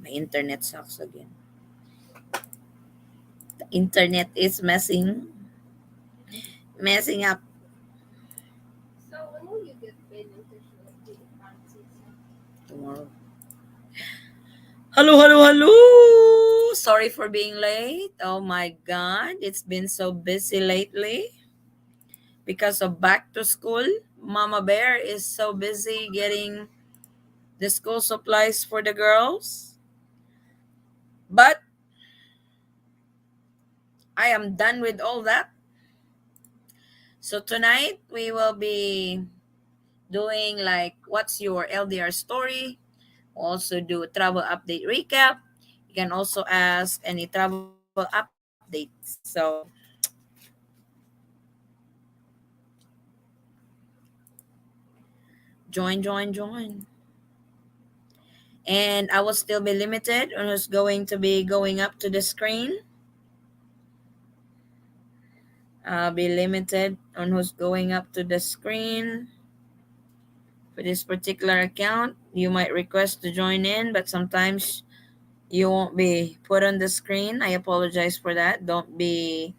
My internet sucks again. The internet is messing up. Tomorrow. Hello, hello, hello. Sorry for being late. Oh my god, it's been so busy lately because of back to school. Mama Bear is so busy getting the school supplies for the girls. But I am done with all that. So tonight we will be doing like what's your LDR story. Also do a travel update recap. You can also ask any travel updates. So join. And I will still be limited on who's going to be going up to the screen. I'll be limited on who's going up to the screen for this particular account. You might request to join in, but sometimes you won't be put on the screen. I apologize for that. Don't be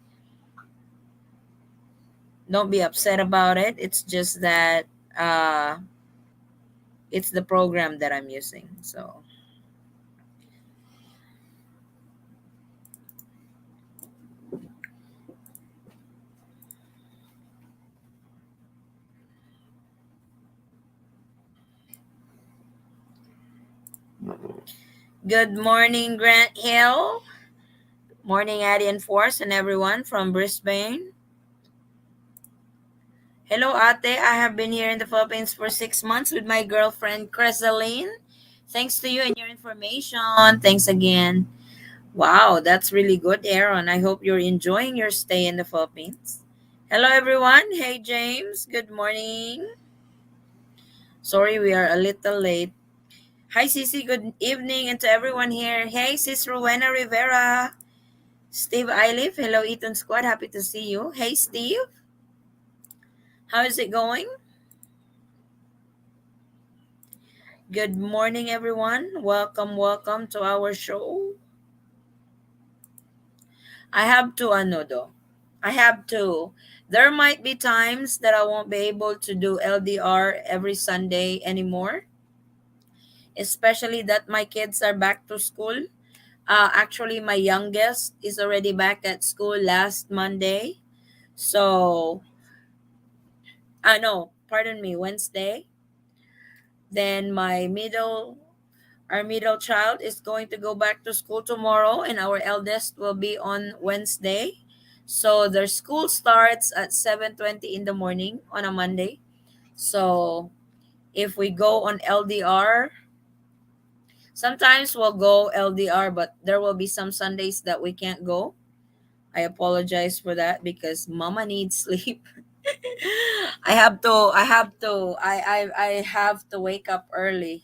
upset about it. It's just that uh it's the program that I'm using. So good morning, Grant Hill. Morning, Addie and Force, and everyone from Brisbane. Hello, Ate. I have been here in the Philippines for 6 months with my girlfriend, Cresaline. Thanks to you and your information. Thanks again. Wow, that's really good, Aaron. I hope you're enjoying your stay in the Philippines. Hello, everyone. Hey, James. Good morning. Sorry, we are a little late. Hi, Cici. Good evening. And to everyone here. Hey, Sis Rowena Rivera. Steve Eilif. Hello, Eton Squad. Happy to see you. Hey, Steve. How is it going? Good morning, everyone. Welcome to our show. I have to, ano do? I have to. There might be times that I won't be able to do LDR every Sunday anymore, especially that my kids are back to school. Actually, my youngest is already back at school last Monday. So, no, pardon me, Wednesday. Then our middle child is going to go back to school tomorrow, and our eldest will be on Wednesday. So their school starts at 7:20 in the morning on a Monday. So if we go on LDR, sometimes we'll go LDR, but there will be some Sundays that we can't go. I apologize for that because mama needs sleep. I have to wake up early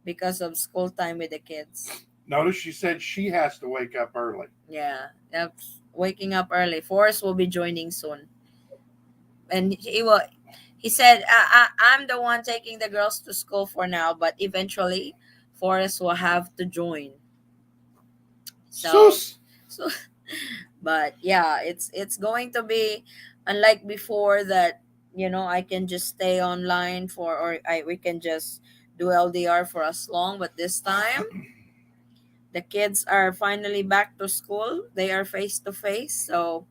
because of school time with the kids. Notice she said she has to wake up early. Yeah, yep. Waking up early. Forrest will be joining soon, and he said, I'm the one taking the girls to school for now, but eventually, Forrest will have to join." So, Sus! so, but yeah, it's going to be unlike before that. I can just stay online we can just do LDR for as long. But this time, the kids are finally back to school. They are face to face, so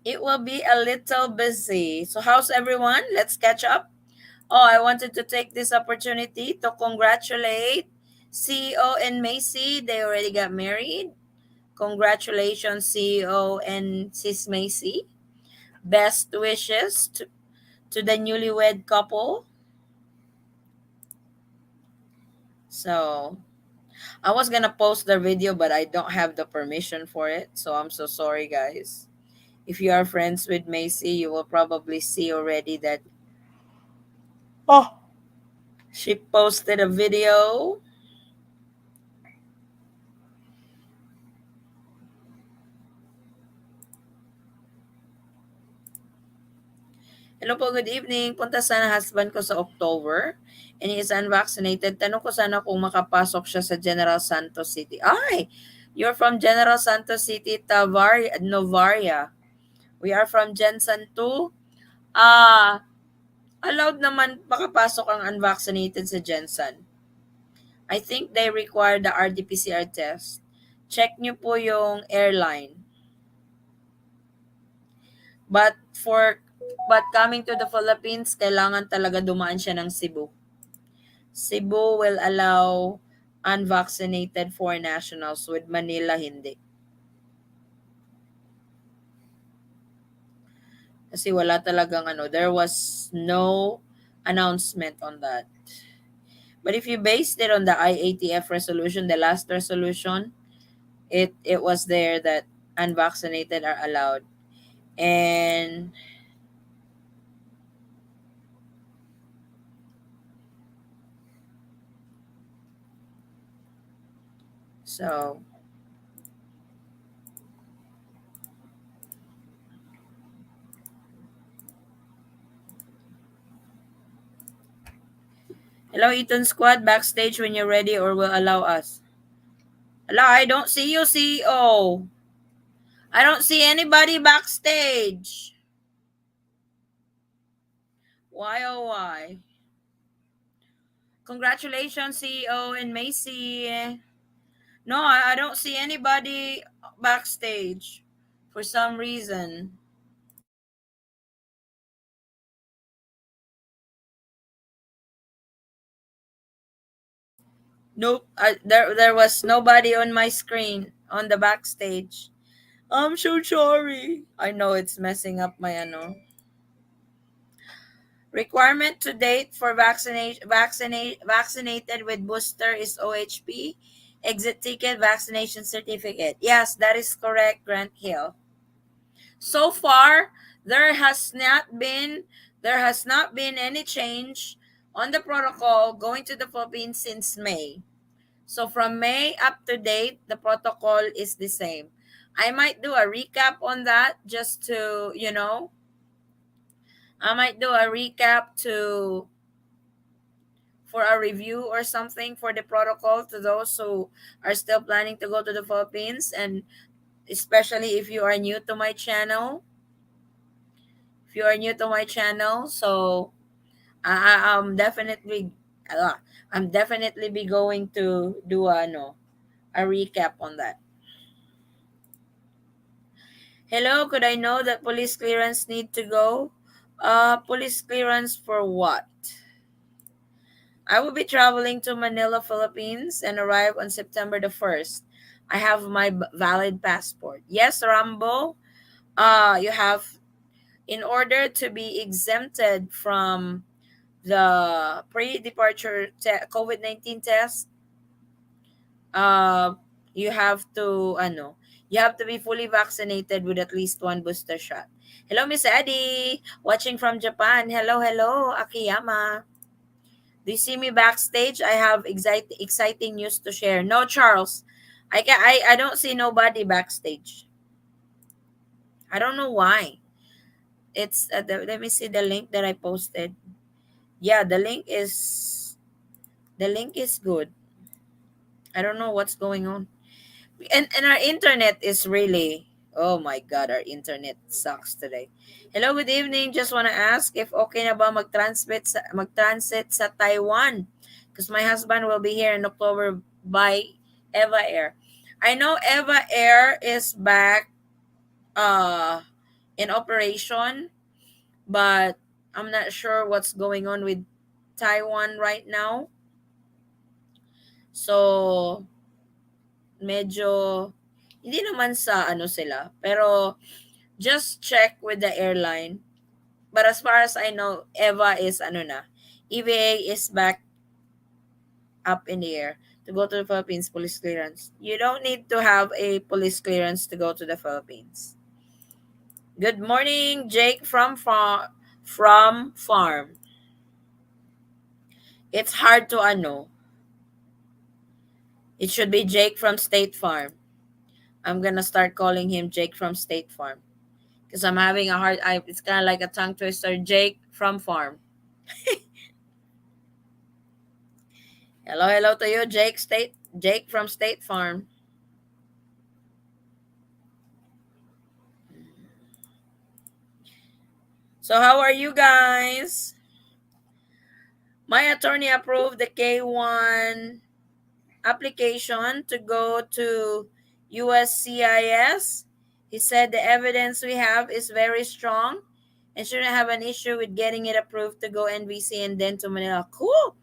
it will be a little busy. So, how's everyone? Let's catch up. Oh, I wanted to take this opportunity to congratulate CEO and Macy. They already got married. Congratulations, CEO and Sis Macy. Best wishes to the newlywed couple. So, I was gonna post the video, but I don't have the permission for it. So, I'm so sorry, guys. If you are friends with Macy, you will probably see already that she posted a video. Hello po, good evening. Punta sana husband ko sa October and he is unvaccinated. Tanong ko sana kung makapasok siya sa General Santos City. Ay! You're from General Santos City, Novaria. We are from Jensen 2. Allowed naman makapasok ang unvaccinated sa Jensen. I think they require the RT-PCR test. Check nyo po yung airline. But for but coming to the Philippines, kailangan talaga dumaan siya ng Cebu. Cebu will allow unvaccinated foreign nationals, with Manila hindi. Kasi wala talagang there was no announcement on that. But if you based it on the IATF resolution, the last resolution, it was there that unvaccinated are allowed. And so, hello Eton Squad, backstage when you're ready or will allow us. Hello, I don't see you, CEO. I don't see anybody backstage. Why oh why? Congratulations, CEO and Macy. No, I don't see anybody backstage for some reason. Nope, there was nobody on my screen on the backstage. I'm so sorry. I know it's messing up my Requirement to date for vaccinated with booster is OHP, exit ticket, vaccination certificate. Yes, that is correct, Grant Hill. So far, there has not been any change on the protocol going to the Philippines since May. So from May up to date, the protocol is the same. I might do a recap on that just to, I might do a recap to for a review or something for the protocol to those who are still planning to go to the Philippines, and especially if you are new to my channel. If you are new to my channel, so I'm definitely I'm definitely be going to do a recap on that. Hello, could I know that police clearance need to go? Police clearance for what? I will be traveling to Manila, Philippines and arrive on September the 1st. I have my valid passport. Yes, Rambo. You have, in order to be exempted from the pre-departure COVID-19 test, uh, you have to, you have to be fully vaccinated with at least one booster shot. Hello, Miss Eddie, watching from Japan. Hello, hello, Akiyama. Do you see me backstage? I have exciting news to share. No, Charles. I don't see nobody backstage. I don't know why. It's let me see the link that I posted. Yeah, the link is good. I don't know what's going on. And our internet is really, oh my god, our internet sucks today. Hello, good evening. Just want to ask if okay na ba mag-transit sa Taiwan, because my husband will be here in October by Eva Air. I know Eva Air is back uh in operation, but I'm not sure what's going on with Taiwan right now. So medyo hindi naman sa sila, pero just check with the airline. But as far as I know, EVA is back up in the air to go to the Philippines police clearance. You don't need to have a police clearance to go to the Philippines. Good morning, Jake from farm. It's hard to It should be Jake from State Farm. I'm gonna start calling him Jake from State Farm. because I'm having a hard. It's kind of like a tongue twister. Jake from Farm. Hello, hello to you, Jake. Jake from State Farm. So how are you guys? My attorney approved the K1 application to go to USCIS. He said the evidence we have is very strong and shouldn't have an issue with getting it approved to go NVC and then to Manila. Cool.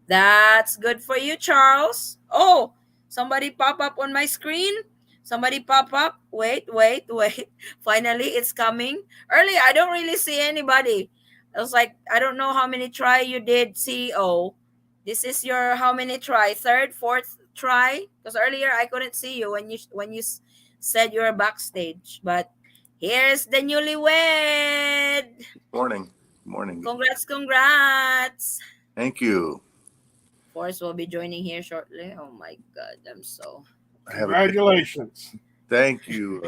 That's good for you, Charles. Oh, somebody pop up on my screen. Somebody pop up. Wait, wait, wait. Finally, it's coming. Earlier, I don't really see anybody. I was like, I don't know how many try you did, CEO. This is your how many try? Third, fourth try? Because earlier I couldn't see you when you said you were backstage. But here's the newlywed. Morning. Morning. Congrats, congrats. Thank you. Forrest will be joining here shortly. Oh my God, I'm so. I have a pic- Congratulations. Thank you.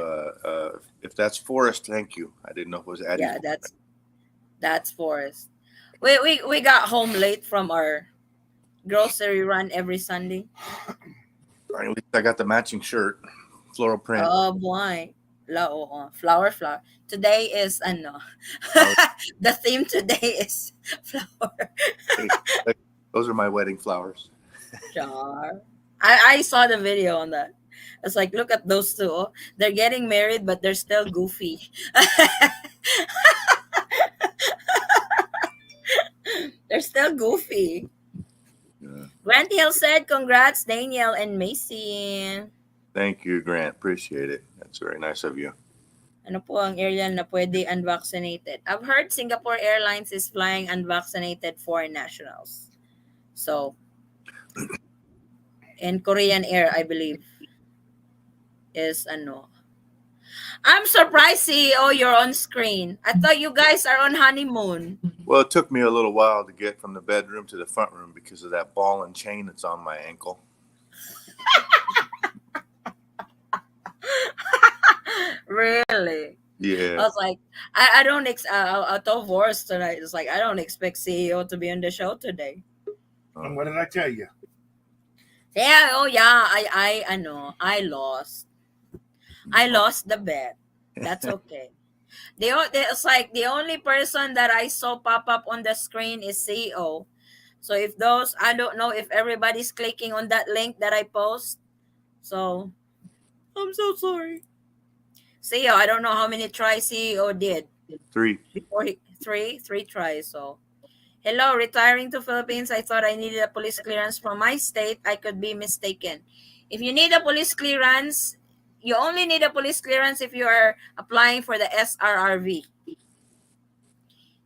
If that's Forrest, thank you. I didn't know it was Addie. Yeah, that's Forrest. We got home late from our grocery run every Sunday. At least I got the matching shirt, floral print. Oh boy, flower. Today is ano. Flower. The theme today is flower. Those are my wedding flowers. Char. I saw the video on that. It's like, look at those two. Oh. They're getting married, but they're still goofy. They're still goofy. Yeah. Grant Hill said, congrats, Danielle and Macy. Thank you, Grant. Appreciate it. That's very nice of you. Ano po ang airline na pwede unvaccinated? I've heard Singapore Airlines is flying unvaccinated foreign nationals. So, and Korean Air, I believe, is ano. I'm surprised, CEO, you're on screen. I thought you guys are on honeymoon. Well, it took me a little while to get from the bedroom to the front room because of that ball and chain that's on my ankle. Really? Yeah. I was like, I don't I told Forrest tonight. It's like I don't expect CEO to be on the show today. And what did I tell you? Yeah, oh yeah, I lost. I lost the bet. That's okay. It's like the only person that I saw pop up on the screen is CEO. So if those, I don't know if everybody's clicking on that link that I post. So I'm so sorry. CEO, I don't know how many tries CEO did. 3. Before three tries. So hello, retiring to Philippines. I thought I needed a police clearance from my state. I could be mistaken. If you need a police clearance, you only need a police clearance if you are applying for the SRRV.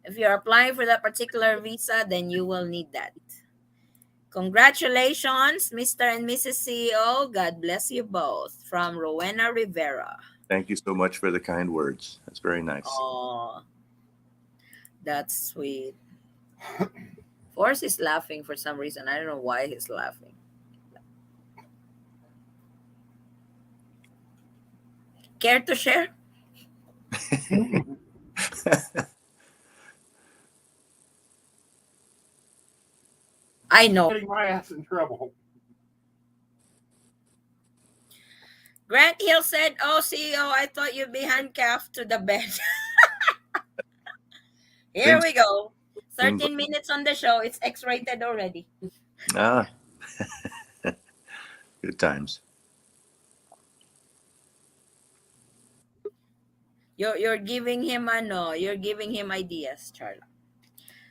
If you're applying for that particular visa, then you will need that. Congratulations, Mr. and Mrs. CEO. God bless you both. From Rowena Rivera. Thank you so much for the kind words. That's very nice. Oh, that's sweet. Forrest is laughing for some reason. I don't know why he's laughing. Care to share? I know. Getting my ass in trouble. Grant Hill said, oh, CEO, I thought you'd be handcuffed to the bed. Here we go. 13 minutes on the show. It's X-rated already. Ah, good times. You're giving him you're giving him ideas, Charla.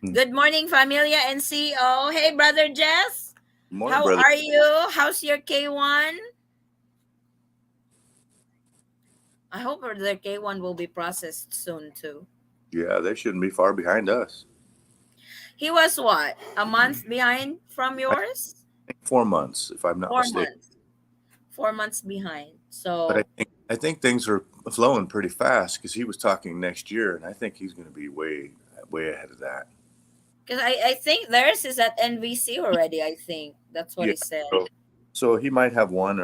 Good morning, familia and CEO. Hey, brother Jess. Morning, How brother. are you? How's your K1? I hope their K1 will be processed soon too. Yeah, they shouldn't be far behind us. He was what? A month behind from yours? I think 4 months, if I'm not 4 mistaken. months. 4 months behind. So, But I think things are flowing pretty fast because he was talking next year, and I think he's going to be way ahead of that. because I think theirs is at NVC already. I think that's what Yeah, he said. So he might have one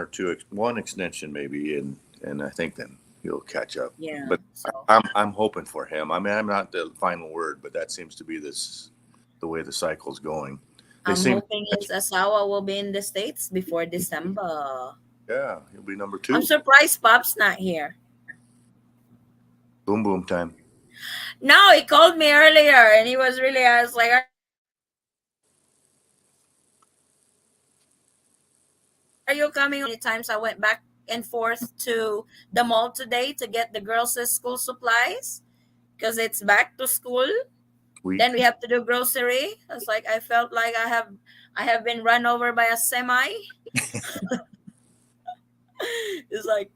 extension maybe, and I think then he'll catch up. Yeah. But So I'm hoping for him. I mean, I'm not the final word, but that seems to be the way the cycle's going. They I'm seem hoping his asawa will be in the States before December. yeah, he'll be number I'm two. surprised Pop's not here. Boom boom time. No, he called me earlier and he was really, I was like, are you coming over? Are you coming over? Are you coming over? How many times I went back and forth to the mall today to get the girls' school supplies because it's back to school. Then Week. we have to do grocery. It's like I felt like I have been run over by a semi. It's like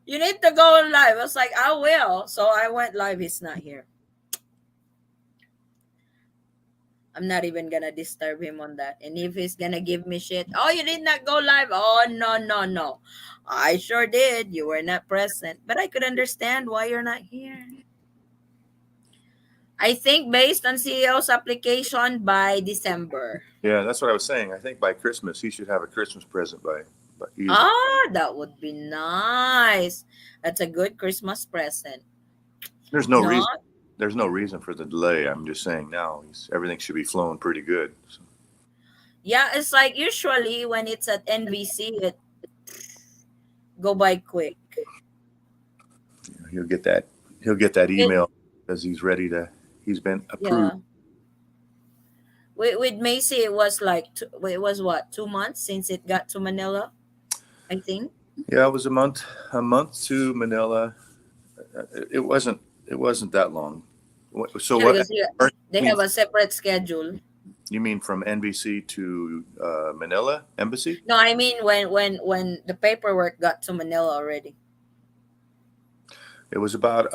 you need to go live. I was like, I will. So I went live. He's not here. I'm not even gonna disturb him on that. And if he's gonna give me shit, oh, you did not go live. Oh, no, no, no. I sure did. You were not present. But I could understand why you're not here. I think based on CEO's application by December. Yeah, that's what I was saying. I think by Christmas he should have a Christmas present by easy. Ah, that would be nice. That's a good Christmas present. There's no No, reason. There's no reason for the delay. I'm just saying now everything should be flowing pretty good. So, yeah, it's like usually when it's at NVC, it go by quick. he'll get that. He'll get that It, email because he's ready to. He's been approved. yeah. With Macy, it was like it was what 2 months since it got to Manila, I think. Yeah, it was a month to Manila. It wasn't. It wasn't that long. So Yeah, what? because yeah, You they mean have a separate schedule. you mean from NBC to Manila embassy? No, I mean when the paperwork got to Manila already. It was about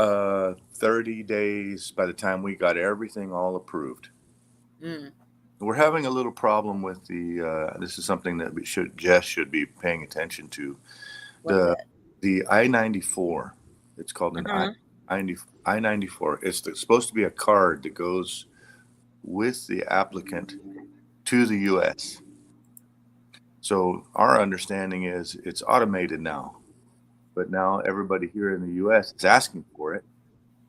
30 days by the time we got everything all approved. Mm, We're having a little problem with the. This is something that we should Jess should be paying attention to. what's The that? the I-94. It's called an Uh-huh. I-94. Supposed to be a card that goes with the applicant to the U.S. So our understanding is it's automated now, but now everybody here in the U.S. is asking for it,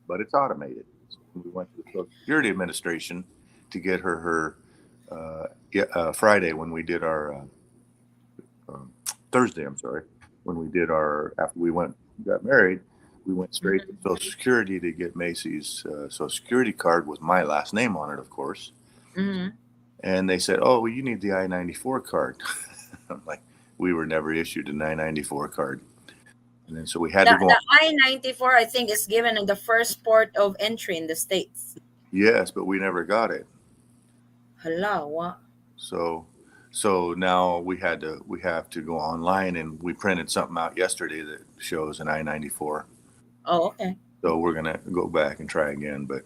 but it's automated. So we went to the Social Security Administration to get her Friday when we did our um, Thursday. I'm sorry, when we did our after we got married, we went straight to Mm-hmm. Social Security to get Macy's Social Security card with my last name on it, of course. Mm-hmm. And they said, "Oh, well, you need the I-94 card." I'm like, "We were never issued an I-94 card," and then so we had to go on. The I-94 I think is given in the first port of entry in the states. Yes, but we never got it. Hala, what? So so now we have to go online, and we printed something out yesterday that shows an I-94. Oh, okay. So we're gonna go back and try again. But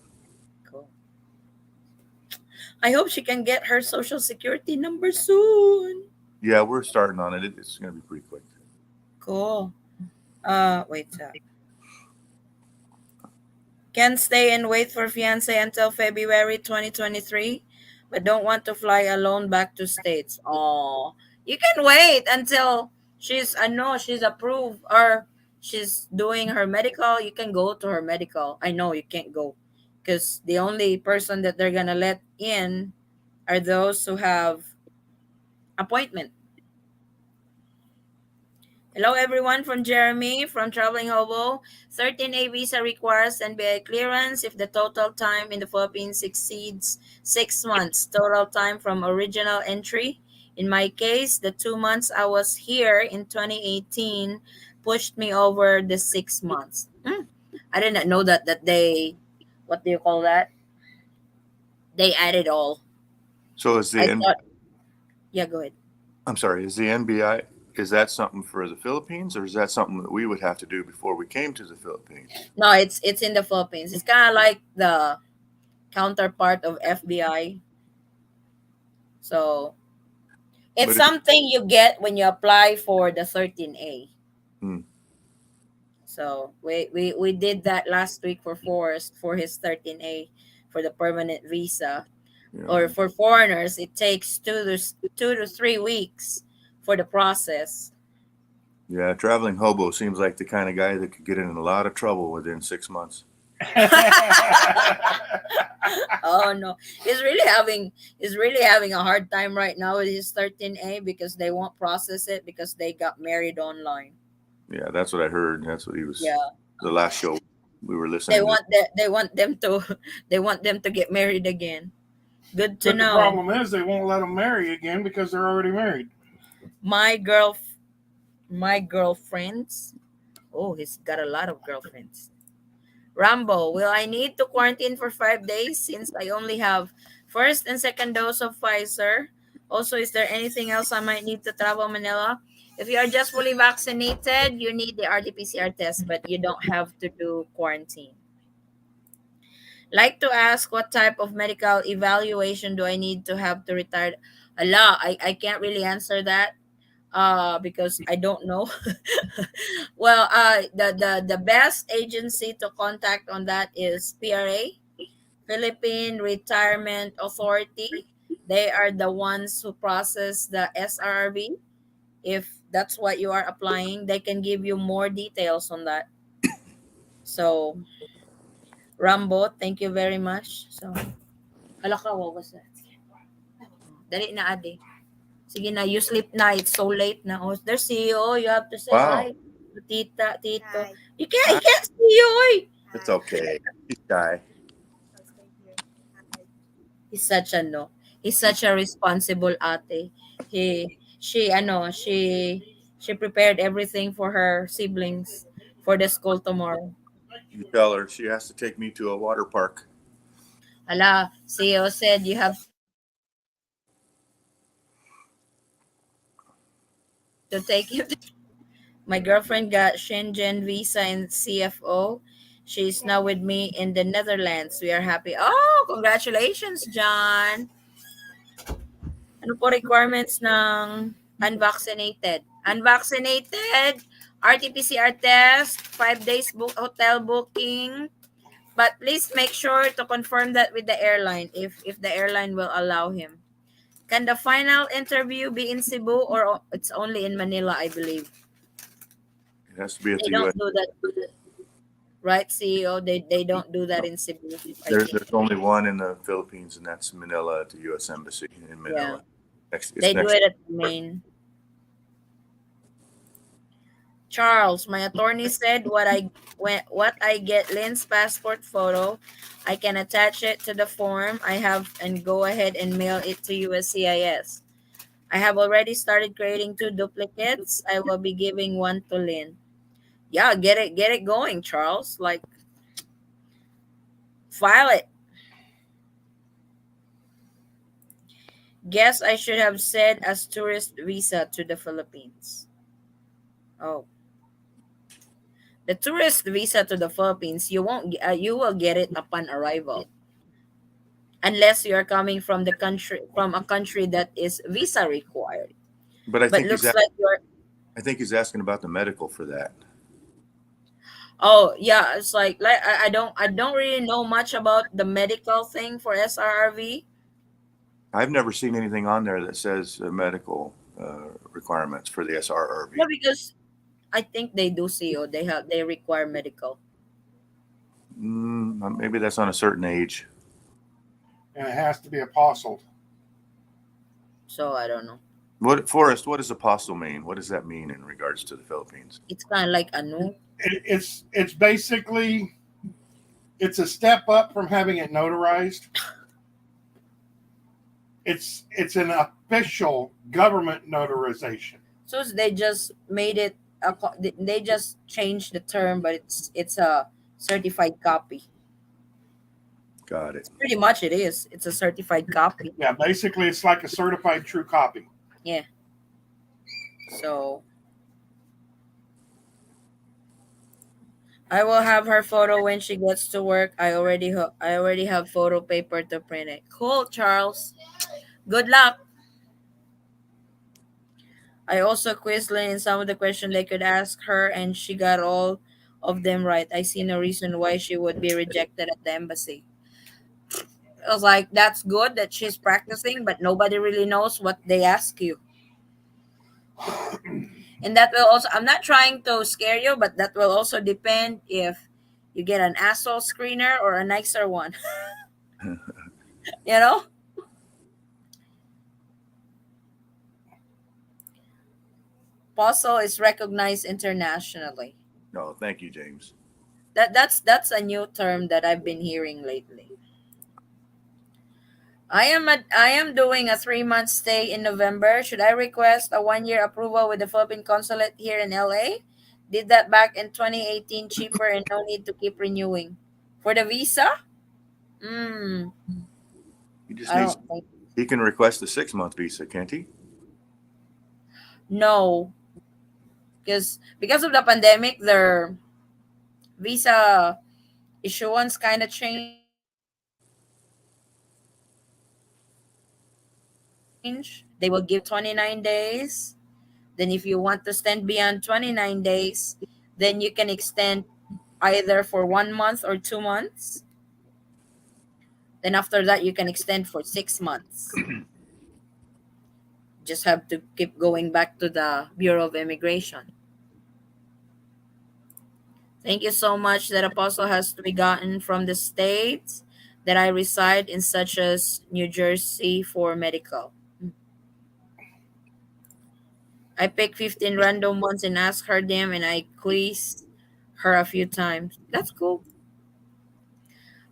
Cool. I hope she can get her social security number soon. yeah, we're starting on it. It's gonna be pretty quick. Cool. Wait. Can stay and wait for fiance until February 2023, but don't want to fly alone back to States. Oh, you can wait until I know she's approved or she's doing her medical. You can go to her medical. I know you can't go because the only person that they're gonna let in are those who have appointment. Hello, everyone from Jeremy from Traveling Hobo. 13A visa requires NBA clearance if the total time in the Philippines exceeds 6 months. Total time from original entry. In my case, the 2 months I was here in 2018 pushed me over the 6 months. I did not know that they, what do you call that? They added all. So I thought, yeah, go ahead. I'm sorry, is the NBI is that something for the Philippines, or is that something that we would have to do before we came to the Philippines? No, it's in the Philippines. It's kind of like the counterpart of FBI. So it's But if something you get when you apply for the 13A. hmm, So we did that last week for Forrest for his 13A for the permanent visa. you Or know, for foreigners, it takes 2 to 3 weeks for the process. Yeah, traveling hobo seems like the kind of guy that could get in a lot of trouble within 6 months. Oh no, he's really having a hard time right now with his 13A because they won't process it because they got married online. Yeah, that's what I heard. That's what he was. Yeah, The last show we were they listening to. want they want them to they want them to get married again. Good to But the know. problem is they won't let them marry again because they're already married. My girl, my girlfriends. Oh, he's got a lot of girlfriends. Rambo, will I need to quarantine for 5 days since I only have first and second dose of Pfizer? Also, is there anything else I might need to travel Manila? If you are just fully vaccinated, you need the RT-PCR test, but you don't have to do quarantine. Like to ask what type of medical evaluation do I need to have to retire? Allah, I can't really answer that because I don't know. Well, the best agency to contact on that is PRA, Philippine Retirement Authority. They are the ones who process the SRV. If that's what you are applying, they can give you more details on that. So, Rambo, thank you very much. So, hala ka, what was that? Dali na, ade. Sige na, you sleep na. It's so late na. Oh, there's CEO. You have to say Wow. hi. Tita, tito. Hi. You can't, he Ah, can't see you, oy. it's Hi. okay. He's shy. I'll stay here. Hi. He's such a no. He's such a responsible ate. She prepared everything for her siblings for the school tomorrow. You tell her she has to take me to a water park. Ala, CEO said you have to take him to the water park. My girlfriend got Schengen visa and CFO. She's now with me in the Netherlands. We are happy. Oh, congratulations, John. Ano po requirements ng unvaccinated? Unvaccinated, RT-PCR test, 5 days hotel booking. But please make sure to confirm that with the airline if the airline will allow him. Can the final interview be in Cebu or it's only in Manila, I believe? It has to be at They the don't U.S. do that, right, CEO? They don't do that in Cebu, I think. There's only one in the Philippines, and that's Manila at the U.S. Embassy in Yeah. Manila. It's They do next. it at the main. Charles, my attorney said what I get Lynn's passport photo, I can attach it to the form I have and go ahead and mail it to USCIS. I have already started creating 2 duplicates. I will be giving one to Lynn. Yeah, get it going, Charles. Like file it. Guess I should have said as tourist visa to the Philippines. Oh, the tourist visa to the Philippines, you will get it upon arrival unless you are coming from a country that is visa required. But I But think he's looks like you're I think he's asking about the medical for that. oh yeah, it's like I don't really know much about the medical thing for SRRV. I've never seen anything on there that says medical requirements for the Yeah, SRRV. because I think they do see or they require medical. Maybe that's on a certain age. And it has to be apostled. So I don't know. What Forrest? What does apostle mean? What does that mean in regards to the Philippines? It's kind of like anu. It's basically it's a step up from having it notarized. It's an official government notarization. So they just made it. They just changed the term, but it's a certified copy. Got it. Pretty much it is. It's a certified copy. Yeah, basically it's like a certified true copy. Yeah. So I will have her photo when she gets to work. I already have photo paper to print it. Cool, Charles. Good luck. I also quizzed Lynn in some of the questions they could ask her, and she got all of them right. I see no reason why she would be rejected at the embassy. I was like, that's good that she's practicing, but nobody really knows what they ask you. And that will also, I'm not trying to scare you, but that will also depend if you get an asshole screener or a nicer one. you know? Puzzle is recognized internationally. No, thank you, James. That's a new term that I've been hearing lately. I am doing a 3 month stay in November. Should I request a 1 year approval with the Philippine consulate here in LA? Did that back in 2018, cheaper and no need to keep renewing. For the visa? Hmm. He just I needs. don't think He can request a 6 month visa, can't he? no, because of the pandemic, their visa issuance kind of changed. They will give you 29 days. Then if you want to stand beyond 29 days, then you can extend either for 1 month or 2 months. Then after that, you can extend for 6 months. Just have to keep going back to the Bureau of Immigration. Thank you so much. That apostle has to be gotten from the states that I reside in, such as New Jersey, for medical. I pick 15 random ones and ask her them, and I quiz her a few times. That's cool.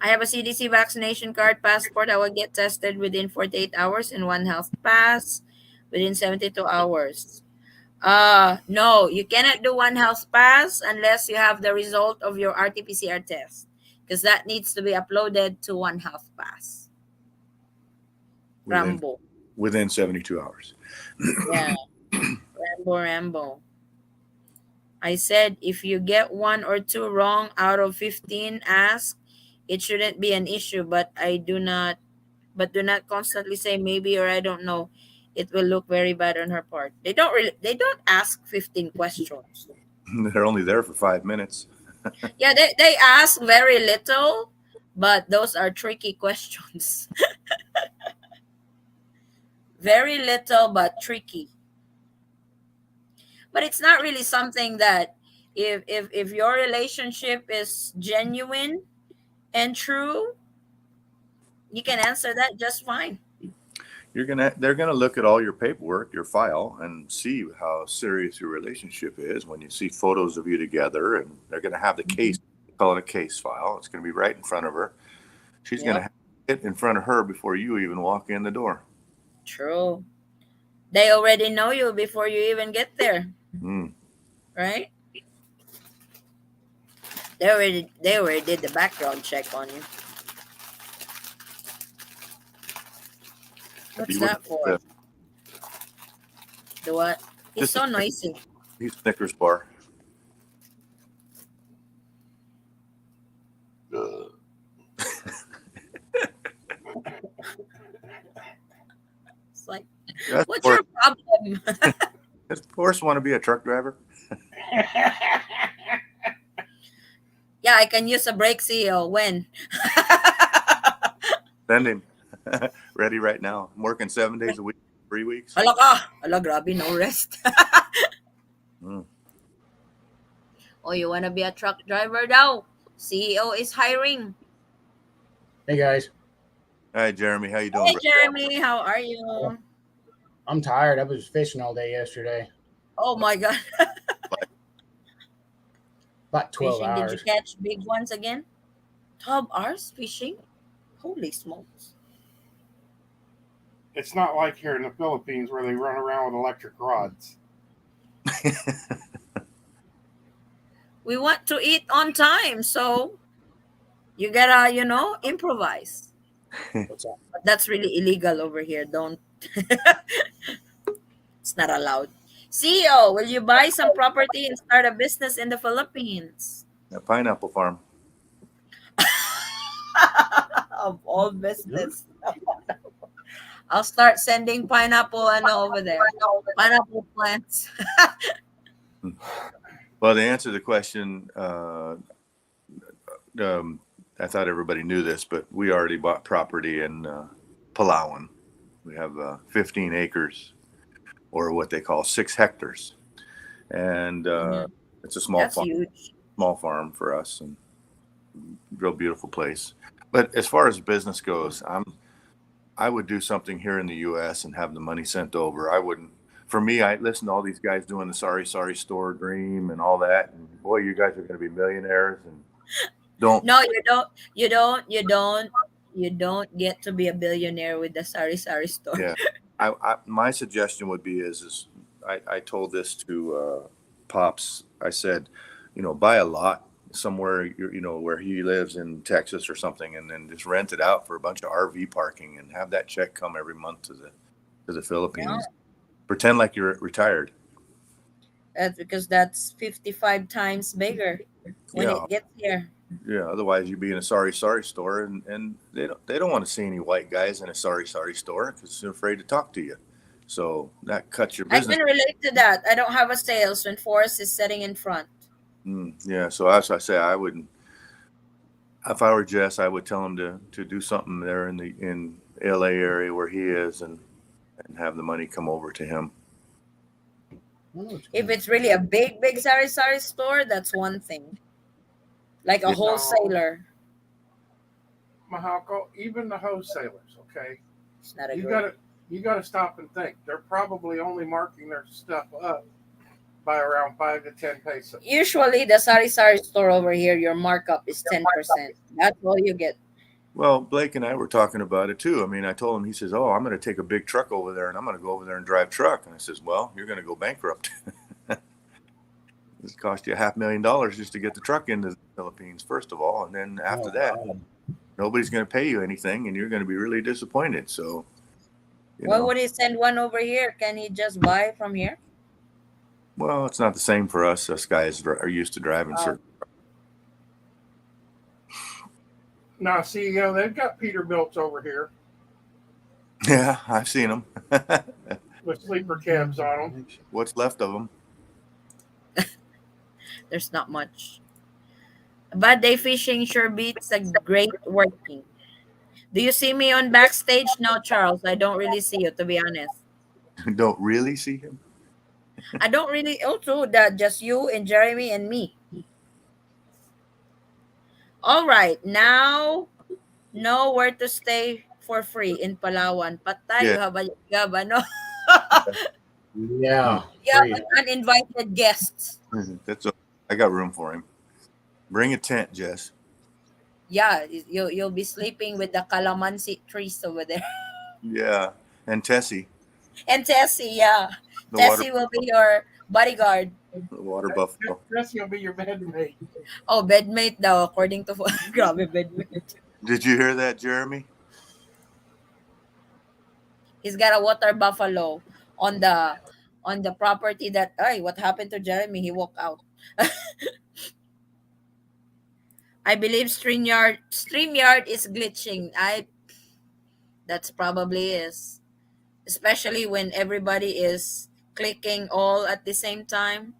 I have a CDC vaccination card passport. I will get tested within 48 hours and one health pass within 72 hours. No, you cannot do one health pass unless you have the result of your RT-PCR test, because that needs to be uploaded to one health pass. Within Rambo. within 72 hours. Yeah, Rambo. I said if you get one or two wrong out of 15 asked, it shouldn't be an issue, but do not constantly say maybe or I don't know. It will look very bad on her part. They don't ask 15 questions. They're only there for 5 minutes. Yeah, they ask very little, but those are tricky questions. Very little but tricky. But it's not really something that, if your relationship is genuine and true, you can answer that just fine. They're gonna look at all your paperwork, your file, and see how serious your relationship is when you see photos of you together. And they're gonna have the case, call it a case file. It's gonna be right in front of her. She's gonna Yep, have it in front of her before you even walk in the door. true. They already know you before you even get there, Mm. right? They already did the background check on you. If What's you would, that for? The what? He's just so noisy. a Snickers bar. It's like, That's what's worse. your problem? Of course, want to be a truck driver. Yeah, I can use a brake seal when. Send him. Ready right now. I'm working 7 days a week, 3 weeks. Hala ka. Hala, grabe, no rest. Mm. Oh, you wanna be a truck driver now? CEO is hiring. Hey guys, Hi, Jeremy. How you doing, Hey, bro? Jeremy, how are you? I'm tired. I was fishing all day yesterday, Oh my God. about 12 Fishing, did you hours. catch big ones again? 12 hours fishing? Holy smokes. It's not like here in the Philippines where they run around with electric rods. We want to eat on time, so you gotta, improvise. What's up? But that's really illegal over here. Don't, it's not allowed. CEO, will you buy some property and start a business in the Philippines? A pineapple farm. Of all business. I'll start sending pineapple over there. Pineapple plants. Well, to answer the question, I thought everybody knew this, but we already bought property in Palawan. We have 15 acres, or what they call 6 hectares. and Mhm. it's a That's huge. small farm for us, and real beautiful place. But as far as business goes, I would do something here in the U.S. and have the money sent over. I wouldn't. For me, I listen to all these guys doing the sorry store dream and all that, and boy, you guys are going to be millionaires. And don't, No, you don't. You don't. You don't. You don't get to be a billionaire with the sari sari store. yeah. My suggestion would be is I told this to Pops. I said, buy a lot somewhere, where he lives in Texas or something, and then just rent it out for a bunch of RV parking and have that check come every month to the Yeah, Philippines. Pretend like you're retired. that's because that's 55 times bigger when Yeah, it gets here. yeah. Otherwise, you'd be in a sorry store, and they don't want to see any white guys in a sorry store because they're afraid to talk to you. So that cuts your I business. can relate to that. I don't have a sales when Forrest is sitting in front. Yeah. So as I say, I wouldn't. If I were Jess, I would tell him to do something there in LA area where he is, and have the money come over to him. Oh, it's If good. it's really a big, big sari sari store, that's one thing. Like a Yeah. No, wholesaler. Mahako, even the wholesalers, okay? It's not a You great. gotta you gotta stop and think. They're probably only marking their stuff up by around 5 to 10 pesos. Usually, the sari sari store over here, your markup is 10%. That's all you get. Well, Blake and I were talking about it too. I mean, I told him. He says, "Oh, I'm going to take a big truck over there, and I'm going to go over there and drive truck." And I says, "Well, you're going to go bankrupt. It's cost you $500,000 just to get the truck into the Philippines, first of all, and then after Oh, that, God. nobody's going to pay you anything, and you're going to be really disappointed." So, you Why know, would he send one over here? Can he just buy from here? well, it's not the same for us. Us guys are used to driving Oh, certain. Now, CEO, they've got Peterbilts over here Yeah, I've seen them. with sleeper cabs on them. What's left of them? there's not much. Bad day fishing sure beats a great working. Do you see me on backstage? No, Charles. I don't really see you, to be honest. Don't really see him. I don't really. Also, that just you and Jeremy and me. All right, now know where to stay for free in Palawan. Patay, Yeah, you have no. Yeah, You have free. an uninvited guests. that's. I got room for him. Bring a tent, Jess. Yeah, you'll be sleeping with the calamansi trees over there. Yeah, and Tessie, And Tessie, yeah. the water Tessie will be your bodyguard. the water buffalo. Chris, you'll be your bedmate. Oh, bedmate daw, according to grabe bedmate. Did you hear that, Jeremy? He's got a water buffalo on the property that ay, what happened to Jeremy? He walked out. I believe StreamYard is glitching. I That's probably is. Especially when everybody is clicking all at the same time.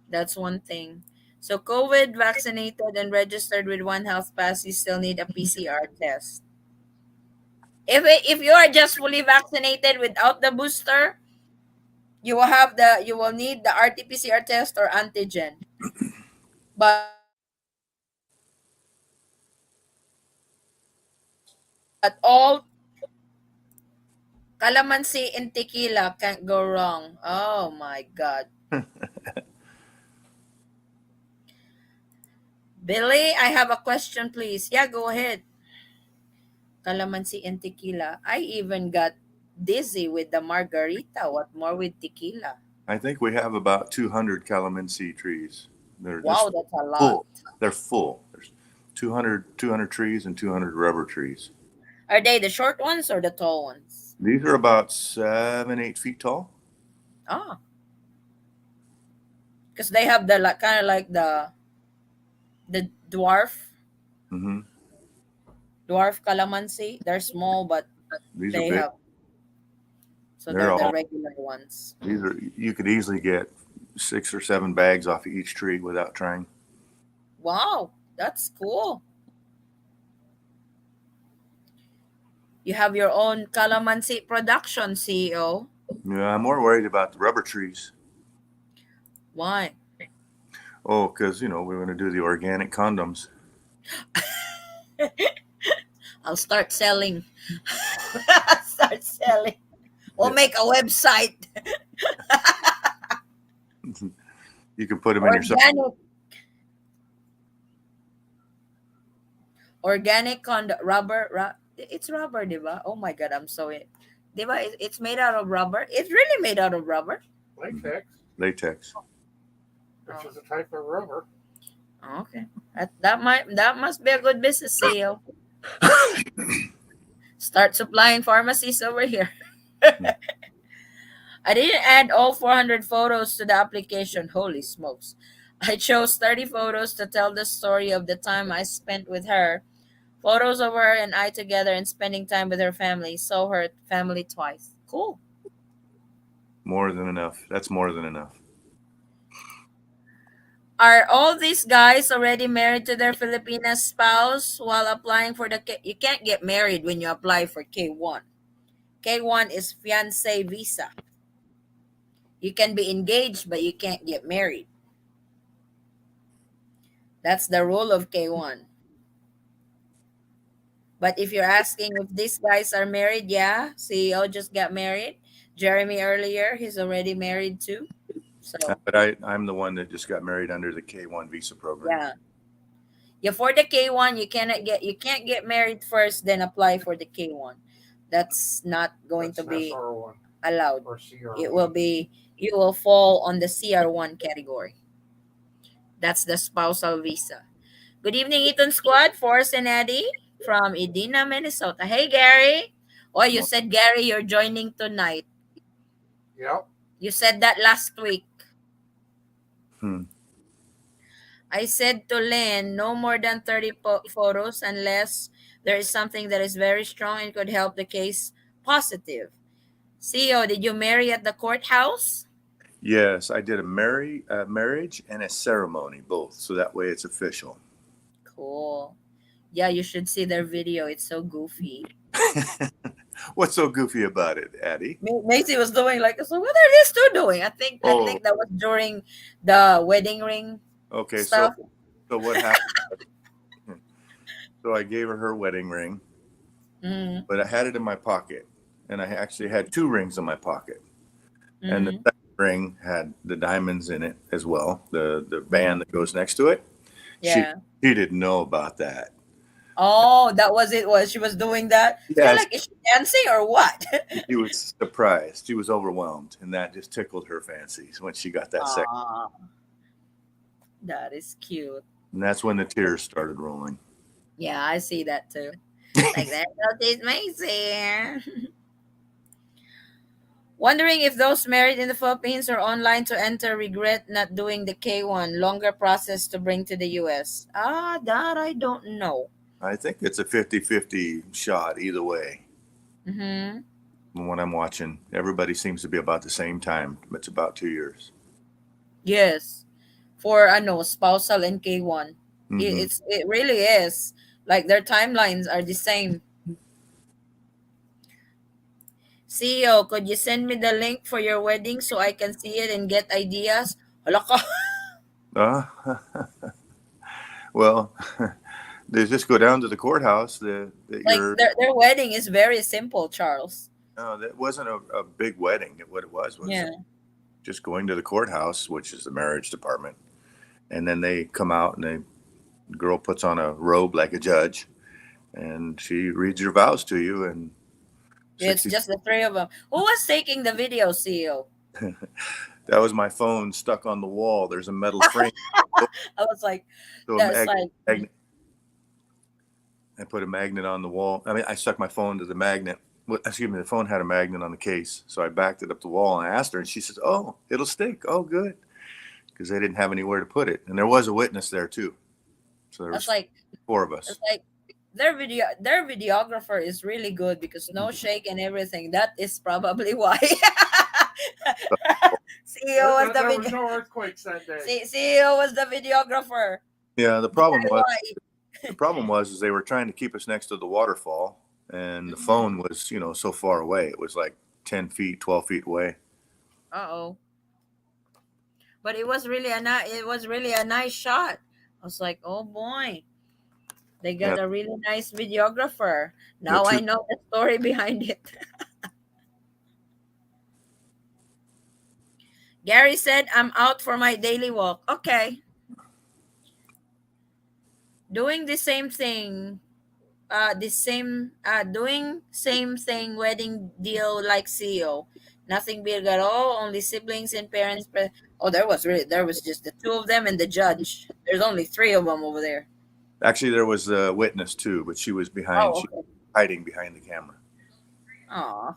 That's one thing. So COVID vaccinated and registered with one health pass, you still need a PCR test. If you are just fully vaccinated without the booster, you will need the RT-PCR test or antigen. But all calamansi and tequila can't go wrong. Oh my god. Billy, I have a question please. Yeah, go ahead. Calamansi and tequila. I even got dizzy with the margarita. What more with tequila? I think we have about 200 calamansi trees. They're just Wow, that's a lot. full. They're full. There's 200 trees and 200 rubber trees. Are they the short ones or the tall ones? These are about 7, 8 feet tall. Ah, because they have the like kind of like the Hmm. dwarf calamansi. They're small, but These are they big. have so They're they're the all. regular ones. These are. You could easily get 6 or 7 bags off of each tree without trying. Wow, that's cool. You have your own calamansi production, CEO. Yeah, I'm more worried about the rubber trees. Why? Oh, because we're going to do the organic condoms. I'll start selling. Start selling. We'll Yeah. make a website. You can put them in your. Organic. Organic rubber. It's rubber, diba? Oh my God, I'm so it. Diba? It's made out of rubber. It's really made out of rubber. Latex, Latex. which Oh, is a type of rubber. okay. That must be a good business, CEO. Start supplying pharmacies over here. I didn't add all 400 photos to the application. Holy smokes. I chose 30 photos to tell the story of the time I spent with her. Photos of her and I together and spending time with her family. Saw her family twice. Cool. More than enough. That's more than enough. Are all these guys already married to their Filipina spouse while applying for the You can't get married when you apply for K1. K1 is fiance visa. You can be engaged, but you can't get married. That's the rule of K1. But if you're asking if these guys are married, yeah, CEO just got married. Jeremy earlier, he's already married too. So But I'm the one that just got married under the K1 visa program. yeah, yeah. For the K1, you can't get married first, then apply for the K1. That's not going That's to an be SR1 allowed. or It will CR1. be You will fall on the CR1 category. That's the spousal visa. Good evening, Eaton Squad. Forrest and Eddie from Edina, Minnesota. Hey, Gary. Oh, you said, Gary, you're joining tonight. Yep. You said that last week. Hmm. I said to Lynn, no more than 30 photos unless there is something that is very strong and could help the case positive. CEO, did you marry at the courthouse? Yes, I did a marriage and a ceremony, both. So that way it's official. Cool. Yeah, you should see their video. It's so goofy. What's so goofy about it, Addie? Macy was doing like, so what are these two doing? I Oh, think that was during the wedding ring okay. So, stuff. so what happened? So I gave her wedding ring, Mm-hmm. but I had it in my pocket, and I actually had two rings in my pocket, and the Mm-hmm. second ring had the diamonds in it as well, the Mm-hmm. band that goes next to it. She Yeah. she didn't know about that. Oh, that was it. Was she was doing that? So you're Yes, like, is she dancing or what? she was surprised. She was overwhelmed, and that just tickled her fancies when she got that second. Ah, that is cute. And that's when the tears started rolling. Yeah, I see that too. Like that. That is amazing. Wondering if those married in the Philippines or online to enter regret not doing the K1 longer process to bring to the US. Ah, that I don't know. I think it's a 50-50 shot either way. Mm-hmm. From what I'm watching, everybody seems to be about the same time. It's about 2 years. Yes. For spousal and K1. Hmm. It really is. Like their timelines are the same. CEO, could you send me the link for your wedding so I can see it and get ideas? Hala ka. Uh, well, they just go down to the courthouse. That Like you're their wedding is very simple, Charles. no, that wasn't a big wedding. What it was Yeah. just going to the courthouse, which is the marriage department, and then they come out and the girl puts on a robe like a judge, and she reads your vows to you. And It's 60. just the three of them. Who was taking the video, CEO? That was my phone stuck on the wall. There's a metal frame. I was like, So that's like, I put a magnet on the wall. I mean, I stuck my phone to the magnet. Well, excuse me, the phone had a magnet on the case. So I backed it up the wall and I asked her, and she says, "Oh, it'll stick. Oh, good." Because they didn't have anywhere to put it. And there was a witness there too. So there that's was like, four of us. that's like their videographer is really good because no shake and everything. That is probably why. CEO was the There was video. no earthquakes that day. CEO was the videographer. Yeah, the Very problem was wise. is they were trying to keep us next to the waterfall, and the Mhm. phone was so far away. It was like 10 feet, 12 feet away. Uh-oh. but it was really a nice shot. I was like, oh boy, they Yeah, got a really nice videographer. the Now I two know the story behind it. Gary said, I'm out for my daily walk. Okay. Doing the same thing. Doing same thing wedding deal like CEO. Nothing big at all, only siblings and parents. Oh, there was just the two of them and the judge. There's only three of them over there. actually there was a witness too, but she was behind. Oh, She okay. hiding behind the camera. Aw.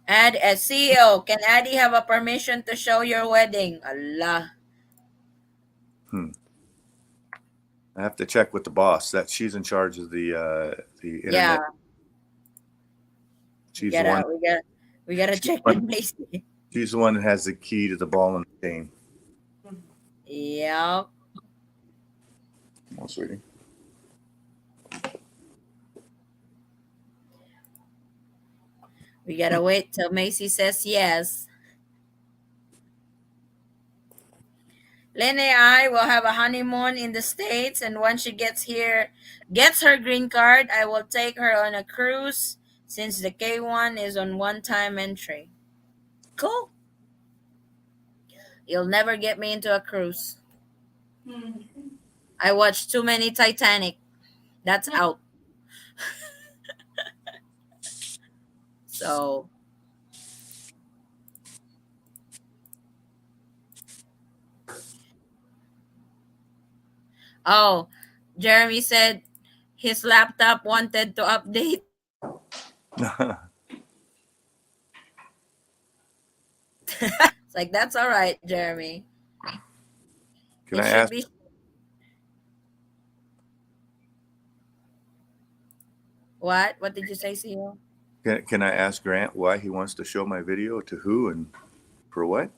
Add as CEO, can Addie have a permission to show your wedding? Allah. Hmm. I have to check with the boss. That she's in charge of the Yeah, internet. She's the one. we gotta She's the check with one. Macy. She's the one that has the key to the ball and the chain. Yeah, Oh, sweetie. we gotta wait till Macy says yes. Lene and I will have a honeymoon in the States, and once she gets her green card, I will take her on a cruise since the K1 is on one-time entry. Cool. You'll never get me into a cruise. I watched too many Titanic. That's out. So, oh, Jeremy said his laptop wanted to update. It's like, that's all right, Jeremy. Can It I should ask? be. What? What did you say, CEO? Can I ask Grant why he wants to show my video to who and for what?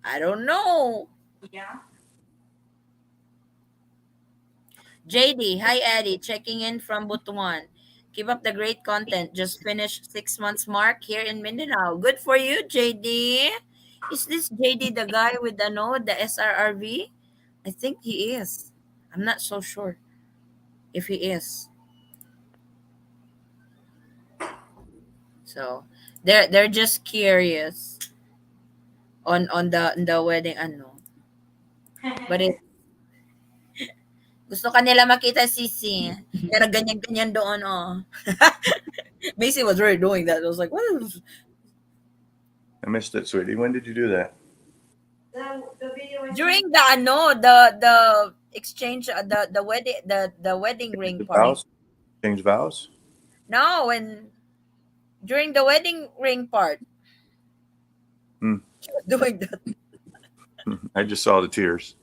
I don't know. Yeah. JD, hi Eddie, checking in from Butuan. Keep up the great content. Just finished 6 months mark here in Mindanao. Good for you, JD. Is this JD the guy with the node, the SRRV? I think he is. I'm not so sure if he is. So they're just curious on the wedding ano. But gusto kanila makita si Si. Pero ganyan-ganyan doon, oh. Macy was really doing that. I was like, what is. I missed it, sweetie. When did you do that? The video is During the ano, the exchange, the wedding, the wedding ring The part. vows? Change vows? No, when during the wedding ring part, Hmm. she was doing that I just saw the tears.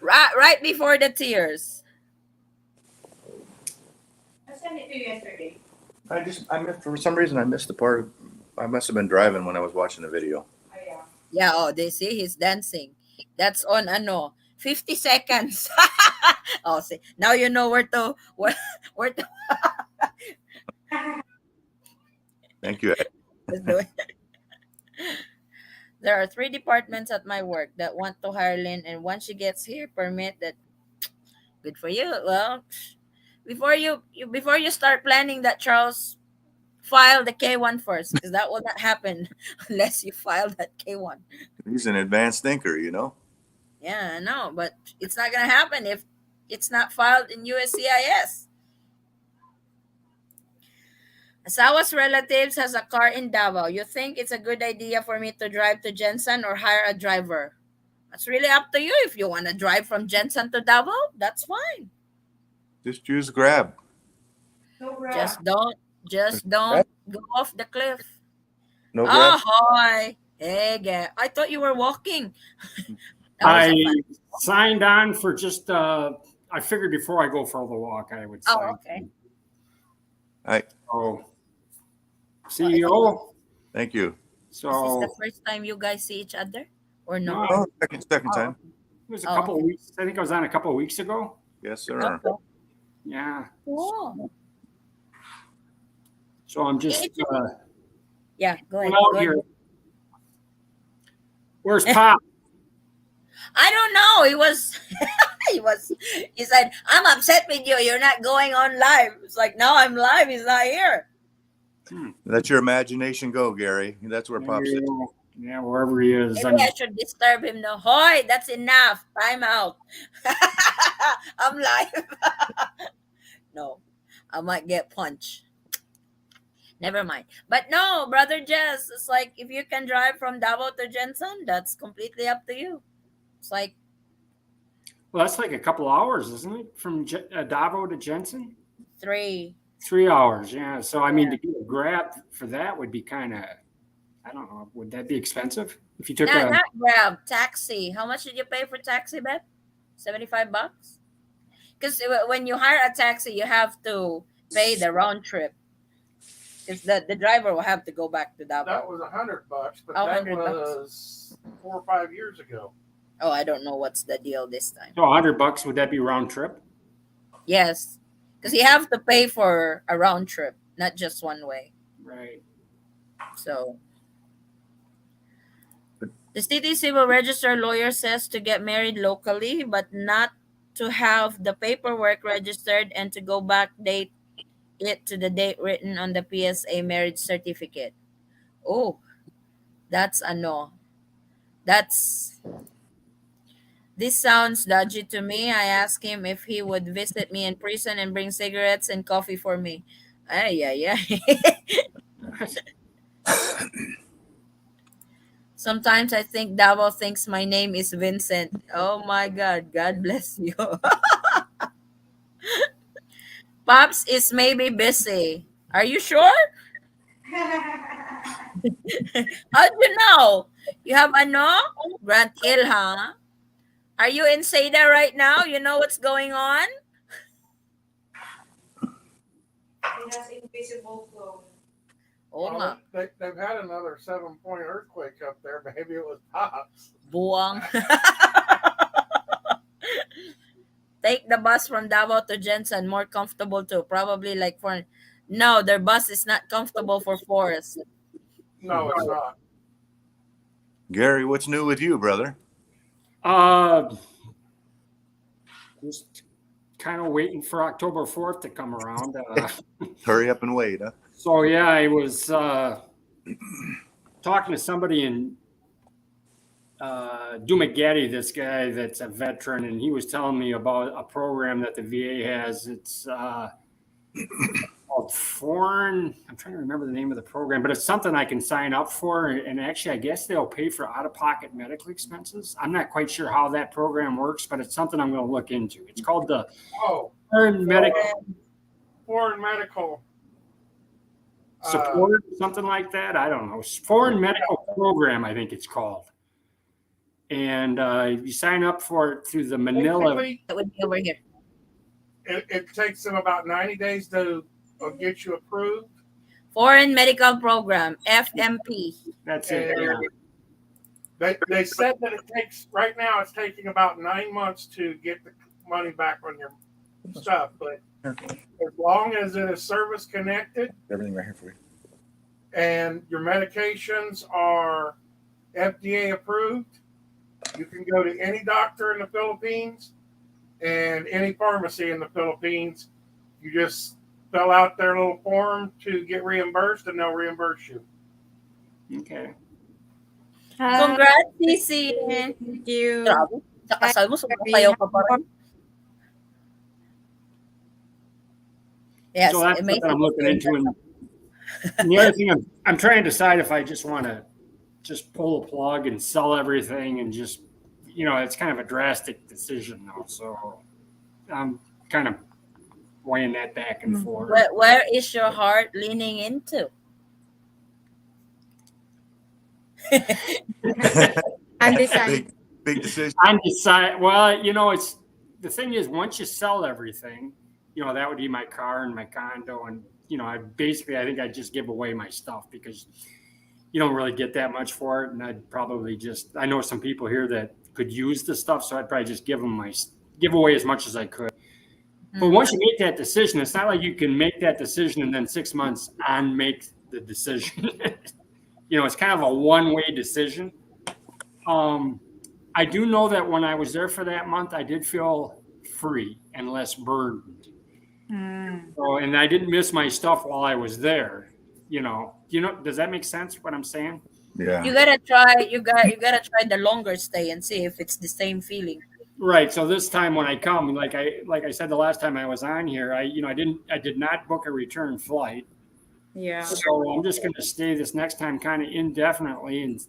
right before the tears. I sent it to you yesterday. I missed, for some reason I missed the part. I must have been driving when I was watching the video. Oh yeah. Yeah, oh, they see he's dancing. That's on ano, 50 seconds. Oh, see, now you know where to Thank you. do it. There are 3 departments at my work that want to hire Lynn, and once she gets here, permit that. Good for you. Well, before you start planning that, Charles, file the K1 first, because that will not happen unless you file that K1. He's an advanced thinker, you know. Yeah, I know, but it's not gonna happen if it's not filed in USCIS. Asawa's relatives has a car in Davao. You think it's a good idea for me to drive to Jensen or hire a driver? That's really up to you. If you want to drive from Jensen to Davao, that's fine. Just use Grab. No bra. Just don't go off the cliff. No Oh, Grab. hi. Hey, I thought you were walking. That was I a fun. signed on for just, I figured before I go for the walk, I would Oh, sign. okay. I So, CEO. thank you. Is this So, the first time you guys see each other? Or no? no, Oh, second time. it was a Oh, couple okay. of weeks. I think I was on a couple of weeks ago. Yes, sir. Okay. Yeah. Cool. So I'm just Yeah, go going ahead. out Go ahead. here. Where's Pop? I don't know. He said, I'm upset with you. You're not going on live. It's like, no, I'm live. He's not here. Let your imagination go, Gary. That's where Pop sits. Yeah, wherever he is. Maybe I should disturb him. No, hoy, that's enough. Time out. I'm live. No, I might get punched. Never mind. But no, brother Jess, it's like if you can drive from Davao to Jensen, that's completely up to you. It's like Well, that's like a couple hours, isn't it? From Davao to Jensen? 3. 3 hours, yeah. So, I mean, Yeah. to get a Grab for that would be kind of, I don't know, would that be expensive? If you took Not Grab, taxi. How much did you pay for taxi, Beth? $75? Because when you hire a taxi, you have to pay the round trip. Because the driver will have to go back to Davao. That was $100, but Oh, that $100. was 4 or 5 years ago. Oh, I don't know what's the deal this time. So $100, would that be round trip? Yes, because you have to pay for a round trip, not just one way. Right. So the city civil register lawyer says to get married locally, but not to have the paperwork registered and to go back date it to the date written on the PSA marriage certificate. Oh, that's a no. That's This sounds dodgy to me. I asked him if he would visit me in prison and bring cigarettes and coffee for me. Ay, ay, ay. Sometimes I think Davao thinks my name is Vincent. Oh my God. God bless you. Pops is maybe busy. Are you sure? How'd you know? You have Grant Hill, huh? Are you in Seda right now? You know what's going on? It has invisible flow. Oo nga. They've had another 7-point earthquake up there. Maybe it was Pops. Buwang. Take the bus from Davao to Jensen. More comfortable too. Probably like for... No, their bus is not comfortable for Forest. No, it's not. Gary, what's new with you, brother? Just kind of waiting for October 4th to come around. Hurry up and wait, huh? So, yeah, I was talking to somebody in Dumagetti, this guy that's a veteran, and he was telling me about a program that the VA has. It's called Foreign. I'm trying to remember the name of the program, but it's something I can sign up for. And actually, I guess they'll pay for out-of-pocket medical expenses. I'm not quite sure how that program works, but it's something I'm going to look into. It's called the Foreign Medical Support, something like that. I don't know. Foreign Medical Program, I think it's called. And you sign up for it through the Manila. That would be over here. It takes them about 90 days to get you approved. Foreign Medical Program, FMP. That's it. Yeah. They said that it takes, right now it's taking about 9 months to get the money back on your stuff. But as long as it is service connected, Everything right here for you. and your medications are FDA approved, you can go to any doctor in the Philippines and any pharmacy in the Philippines. You just fill out their little form to get reimbursed, and they'll reimburse you. Okay. Congrats, Sisi. Thank you. Grabe. Sa kasal mo, sumasayaw ka pa rin. Yes, So that's amazing. what I'm looking into. And the other thing, I'm trying to decide if I just want to just pull the plug and sell everything and just, it's kind of a drastic decision now. So I'm kind of weighing that back and forth. Where is your heart leaning into? Undecided. Big decision. I'm deciding. Well, it's the thing is, once you sell everything, that would be my car and my condo, and I think I'd just give away my stuff because you don't really get that much for it, and I'd probably I know some people here that could use the stuff, so I'd probably just give away as much as I could. But once you make that decision, it's not like you can make that decision and then 6 months on make the decision. It's kind of a one-way decision. I do know that when I was there for that month, I did feel free and less burdened. So, and I didn't miss my stuff while I was there. Does that make sense what I'm saying? Yeah. You gotta try. You gotta try the longer stay and see if it's the same feeling. Right. So this time when I come, like I said the last time I was on here, I did not book a return flight. Yeah. So I'm just going to stay this next time kind of indefinitely, and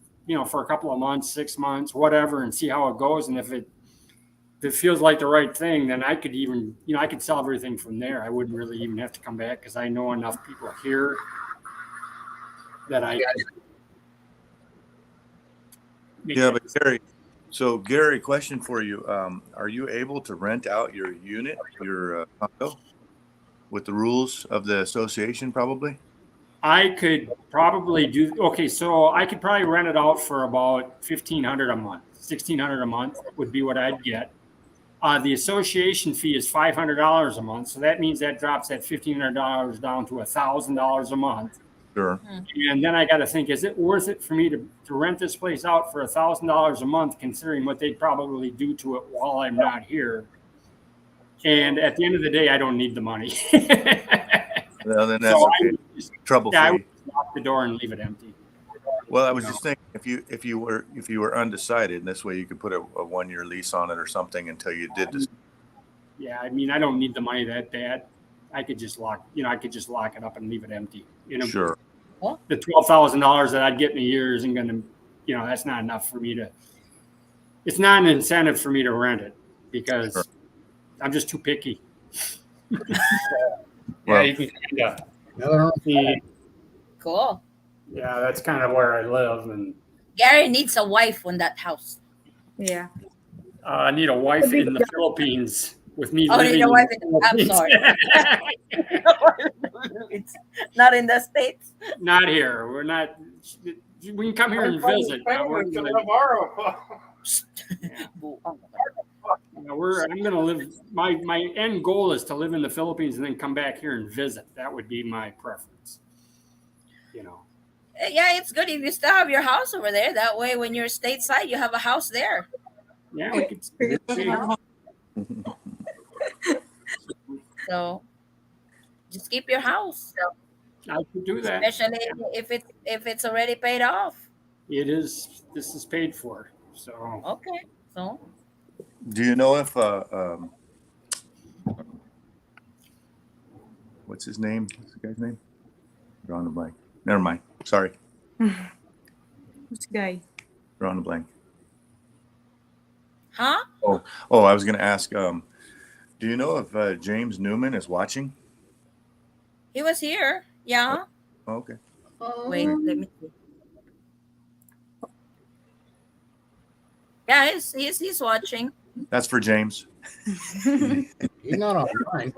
for a couple of months, 6 months, whatever, and see how it goes. And if it feels like the right thing, then I could even I could sell everything from there. I wouldn't really even have to come back because I know enough people here that I. Yeah, but Gary, question for you: are you able to rent out your unit, your condo, with the rules of the association? Probably. I could probably do okay. So I could probably rent it out for about $1,500 a month, $1,600 a month would be what I'd get. The association fee is $500 a month, so that means that drops that $1,500 down to $1,000 a month. Sure. And then I got to think, is it worth it for me to rent this place out for $1,000 a month, considering what they'd probably do to it while I'm not here? And at the end of the day, I don't need the money. Well, then that's okay. Trouble free. I would lock the door and leave it empty. Well, I was just thinking if you were undecided, this way you could put a 1-year lease on it or something until you did this. Yeah, I mean, I don't need the money that bad. I could just lock it up and leave it empty. Sure. The $12,000 that I'd get in a year isn't going to, that's not enough for me to. It's not an incentive for me to rent it because Sure. I'm just too picky. Well, you can kind of Another see. Cool. Yeah, that's kind of where I live, and Gary needs a wife on that house. Yeah. I need a wife in the Philippines with me Oh, living. need a wife in I'm sorry. It's not in the States. Not here. We're not. We can come here and visit. I'm going to live. My end goal is to live in the Philippines and then come back here and visit. That would be my preference. Yeah, it's good if you still have your house over there. That way, when you're stateside, you have a house there. Yeah, we could see. So just keep your house, I could do that. especially if it's already paid off. It is. This is paid for. So Okay, so do you know if what's his name? What's the guy's name? Drawing a blank. Never mind. Sorry. Which guy? Drawing a blank. huh? Oh, I was going to ask. Do you know if James Newman is watching? He was here. Yeah. Oh, okay. Wait, let me see. Yeah, he's watching. That's for James, He's not online.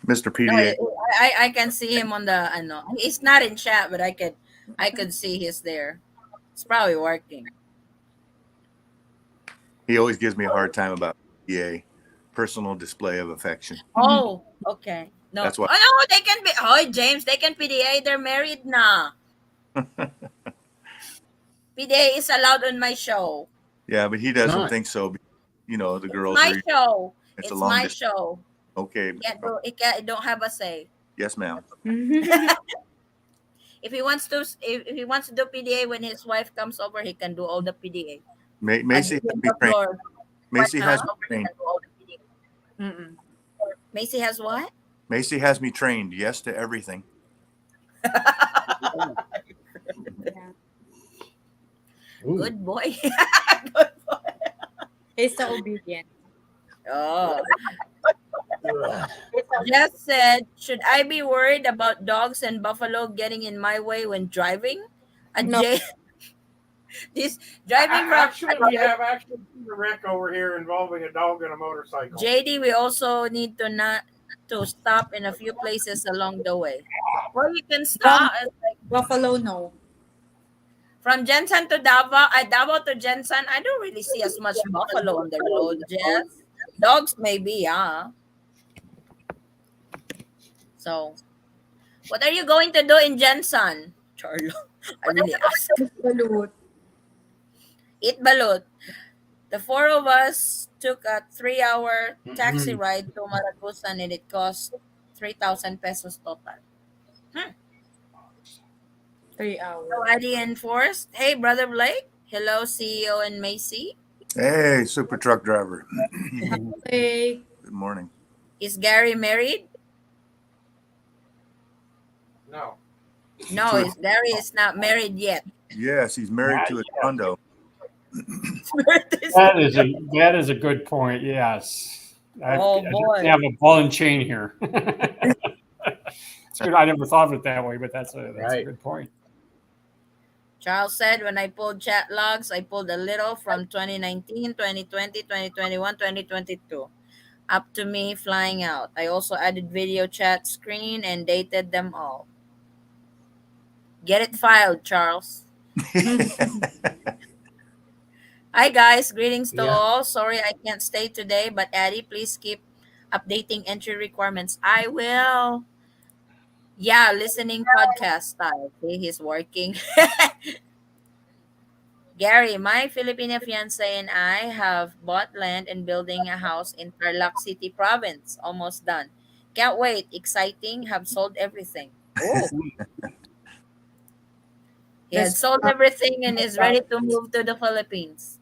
Mr. No, PDA. I can see him on the. I know he's not in chat, but I could see he's there. It's probably working. He always gives me a hard time about PDA, personal display of affection. Oh, okay. No, That's why- Oh no, they can be. Oh, James, they can PDA. They're married now. PDA is allowed on my show. Yeah, but he doesn't Not. think so. The girls My are. show. It's It's a long my distance. show. Okay. It don't have a say. Yes, ma'am. If he wants to do PDA when his wife comes over, he can do all the PDA. Macy has me trained. Macy has me trained. Mm-mm. Macy has what? Macy has me trained. Yes to everything. Ooh. Good boy. Good boy. He's so obedient. Oh. Just said, should I be worried about dogs and buffalo getting in my way when driving? No. This driving Actually, we have actually seen a wreck over here involving a dog and a motorcycle. JD, we also need to stop in a few places along the way. Well, you can stop Buffalo, no. from Jensen to Davao to Jensen. I don't really see as much buffalo on the road, Jess. Dogs maybe, yeah. So, what are you going to do in Jensen, Charlo? I really asked. Balut. Eat balut. The four of us took a 3 hour taxi Mm-mm. ride to Maragusan and it cost 3,000 pesos total. Hmm. 3 hours. Hello, Eddie and Forrest. Hey, Brother Blake. Hello, CEO and Macy. Hey, super truck driver. Like, Good morning. Is Gary married? No. No, To is Gary is not married yet. yes, he's married to a condo. That is a good point. Yes, Oh I boy. definitely have a ball and chain here. It's good. I never thought of it that way, but that's a Right. good point. Charles said when I pulled chat logs, I pulled a little from 2019, 2020, 2021, 2022. Up to me flying out. I also added video chat screen and dated them all. Get it filed, Charles. Hi guys, greetings to Yeah. all. Sorry I can't stay today, but Addie, please keep updating entry requirements. I will. Yeah, listening podcast style. Okay, he's working. Gary, my Filipino fiance and I have bought land and building a house in Tarlac City province. Almost done. Can't wait. Exciting. Have sold everything. Oh, he had that's sold everything and is ready to move to the Philippines.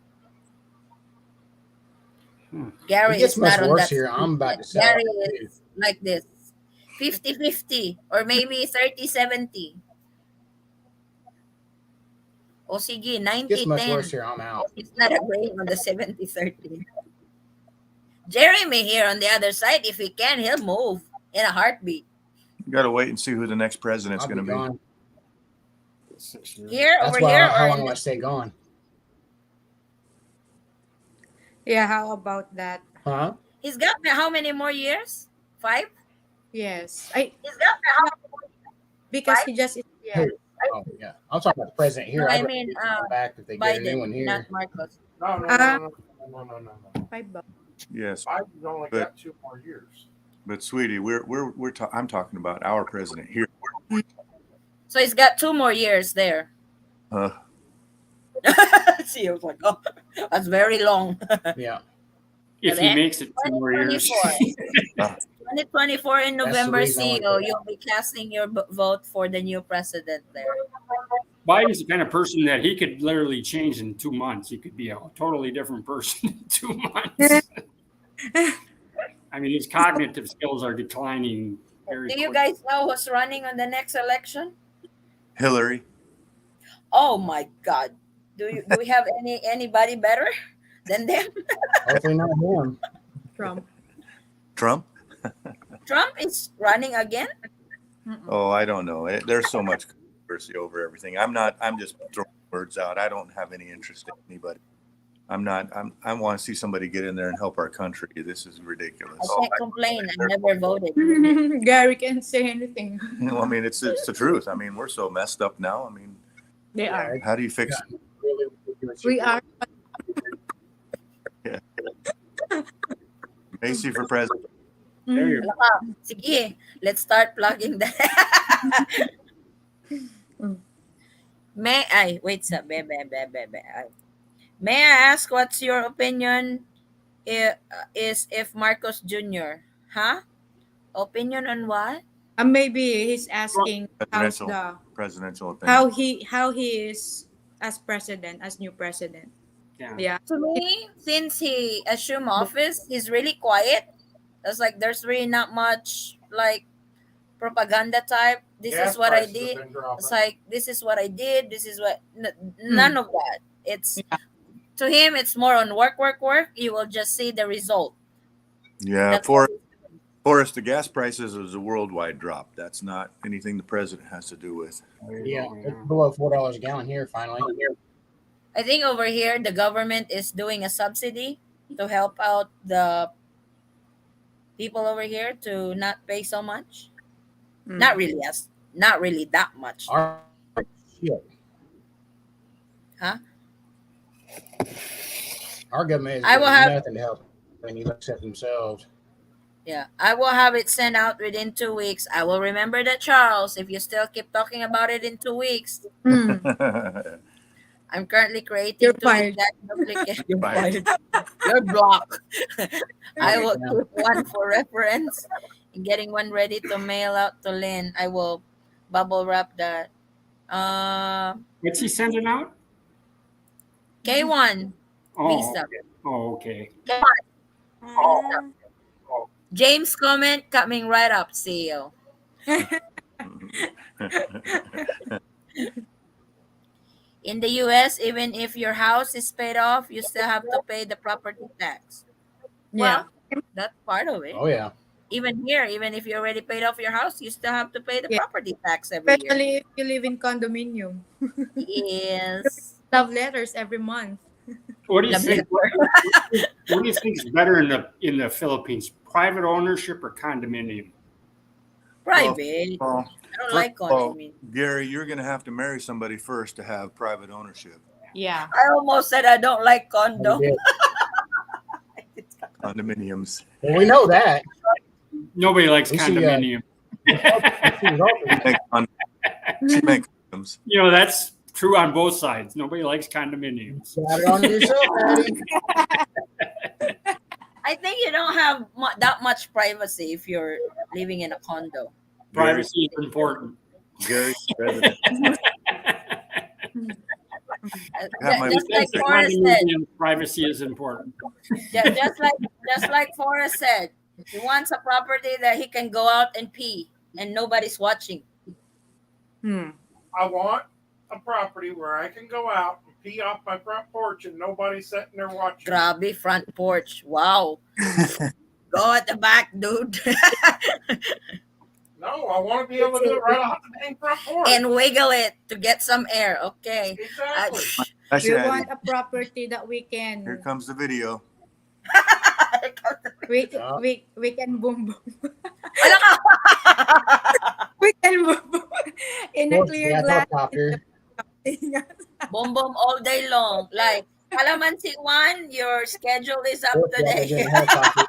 Hmm. It Gary gets is much not on worse that here. street I'm about yet. to sell Gary it too. is like this 50-50 or maybe 30-70. O sige, It gets much worse 90-10. here. I'm out. It's not agreeing on the 70-30. Jeremy here on the other side, if he can, he'll move in a heartbeat. You got to wait and see who the next president's I'll going be to be. gone. 6 years. Here, That's over why. here, How or long in will I the, stay gone? yeah. How about that? Huh? he's got how many more years? 5? Yes. I He's got yeah, because he just Who? yes. Oh yeah. I'm talking about the president No, here. I I'd rather mean get someone back if they get a new Biden, one not here. Marcos. No, no, no, Uh no, no, no, no, no. 5 bucks. Yes, Biden's only but got 2 more years. sweetie, I'm talking about our president here. So he's got 2 more years there. Uh, See, I was like, oh, that's very long. Yeah. If he makes it 2 more years. 2024. uh, 2024 in That's the November, reason I want to CEO, get out. you'll be casting your vote for the new president there. Biden's the kind of person that he could literally change in 2 months. He could be a totally different person in 2 months. I mean, his cognitive skills are declining very Do you quickly. guys know who's running on the next election? Hillary. Oh my God. Do we have anybody better than them? Hopefully not him. Trump. Trump. Trump is running again? Mm-mm. Oh, I don't know. There's so much controversy over everything. I'm just throwing words out. I don't have any interest in anybody. I want to see somebody get in there and help our country. This is ridiculous. I can't complain. I never voted. Gary can't say anything. Well, I mean, it's the truth. I mean, we're so messed up now. I mean, They Yeah, are. it's how do you fix gotten really ridiculous. We are. it? Macy for president? There you go. Sige, let's start plugging that. Wait, May I ask what's your opinion is if Marcos Jr., huh? Opinion on what? Maybe he's asking how's Presidential opinion. how he is as president, as new president. Yeah. Yeah. To me, since he assumed office, he's really quiet. It's like there's really not much like propaganda type. This Gas is what I prices have did. been dropping. It's like this is what I did. This is what none of that. It's Yeah. to him. It's more on work, work, work. You will just see the result. Yeah, That's what for us, the gas prices is a worldwide drop. That's not anything the president has to do with. Yeah, it's below $4 a gallon here finally. I think over here the government is doing a subsidy to help out the people over here to not pay so much. Mm. Not really that much, Our shit. huh? Our government is I will doing have nothing to help and he looks at themselves. Yeah, I will have it sent out within 2 weeks. I will remember that, Charles. If you still keep talking about it in 2 weeks, Hmm. I'm currently You're creating two fired. exact duplicate. You're Fired. fired. You're blocked. I Right will now. keep one for reference and getting one ready to mail out to Lynn. I will bubble wrap that. What's he sending out? K1 Oh, visa. okay. Oh, okay. Ah. James comment coming right up. See you. In the US, even if your house is paid off, you still have to pay the property tax. Yeah. Well, that's part of it. Oh yeah. Even here, even if you already paid off your house, you still have to pay the Yeah. property tax every year. Especially if you live in condominium. Yes. Love letters every month. What do you Love think? letter. What do you think is better in the Philippines? Private ownership or condominium? Well, Private. well, I don't first like of all, condominium. Gary, you're going to have to marry somebody first to have private ownership. Yeah. I almost said I don't like We condo. did. Condominiums. Well, we know that. Nobody likes We see, condominium. We see results. She makes condoms. You know, that's true on both sides. Nobody likes condominiums. Got it on yourself, Daddy. I think you don't have that much privacy if you're living in a condo. Privacy is important. Gary's president. Have my Just like Great. Forrest said, Condominium privacy is important. just like Forrest said, he wants a property that he can go out and pee and nobody's watching. Hmm. I want a property where I can go out and pee off my front porch and nobody's sitting there watching. Grabe, front porch. Wow. Go at the back, dude. No, I want to be able to do it right off the dang front porch. And wiggle it to get some air. Okay. Exactly. I We should add, want a property that we here can comes the video. Yeah. we can boom boom. Wala ka. We can boom boom in a clear Yeah, glass. helicopter. Boom boom all day long. Like, Calamansi 1, your schedule is up Yeah, today. we're doing helicopter.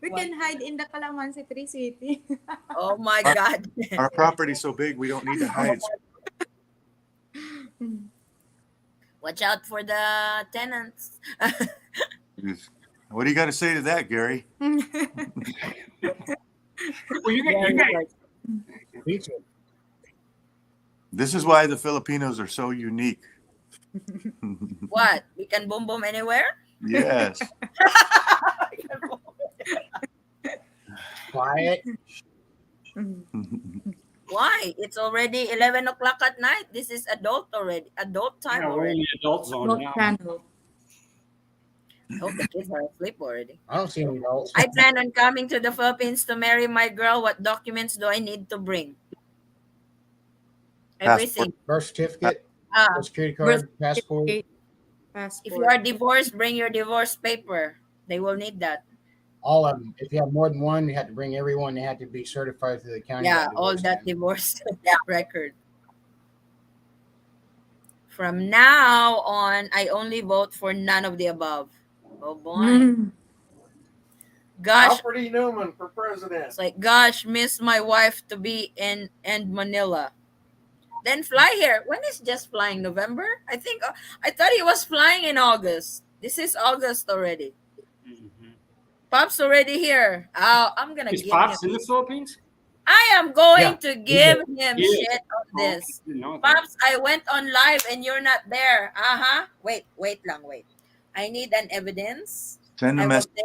We can hide in the Calamansi Tree City. Oh my God. Our property's so big, we don't need to hide. Watch out for the tenants. What do you got to say to that, Gary? Well, you guys, Beach it. This is why the Filipinos are so unique. What? We can boom boom anywhere? Yes. Quiet. Why? It's already 11 o'clock at night. This is adult already. Adult time yeah, we're in already. the adult zone Both now. channel. I hope the kids are asleep already. I don't see any adults. I plan on coming to the Philippines to marry my girl. What documents do I need to bring? Everything. Birth certificate, Ah, security card, passport. if you Passport. are divorced, bring your divorce paper. They will need that. All of them. If you have more than one, you have to bring everyone. They have to be certified through the county. Yeah, all divorce that them. divorce record. From now on, I only vote for none of the above. Oh boy. Mm. Gosh, Alfred E. Newman for president. it's like, gosh, miss my wife to be in Manila. Then fly here. When is just flying? November? I think, I thought he was flying in August. This is August already. Mhm. Pop's already here. Oh, I'm going to Is give Pops him. in the Philippines? I am going Yeah, to give him He is. shit on Oh, this. I didn't know that. Pops, I went on live and you're not there. Uh-huh. Wait lang, wait. I need an evidence. Send I him will a say,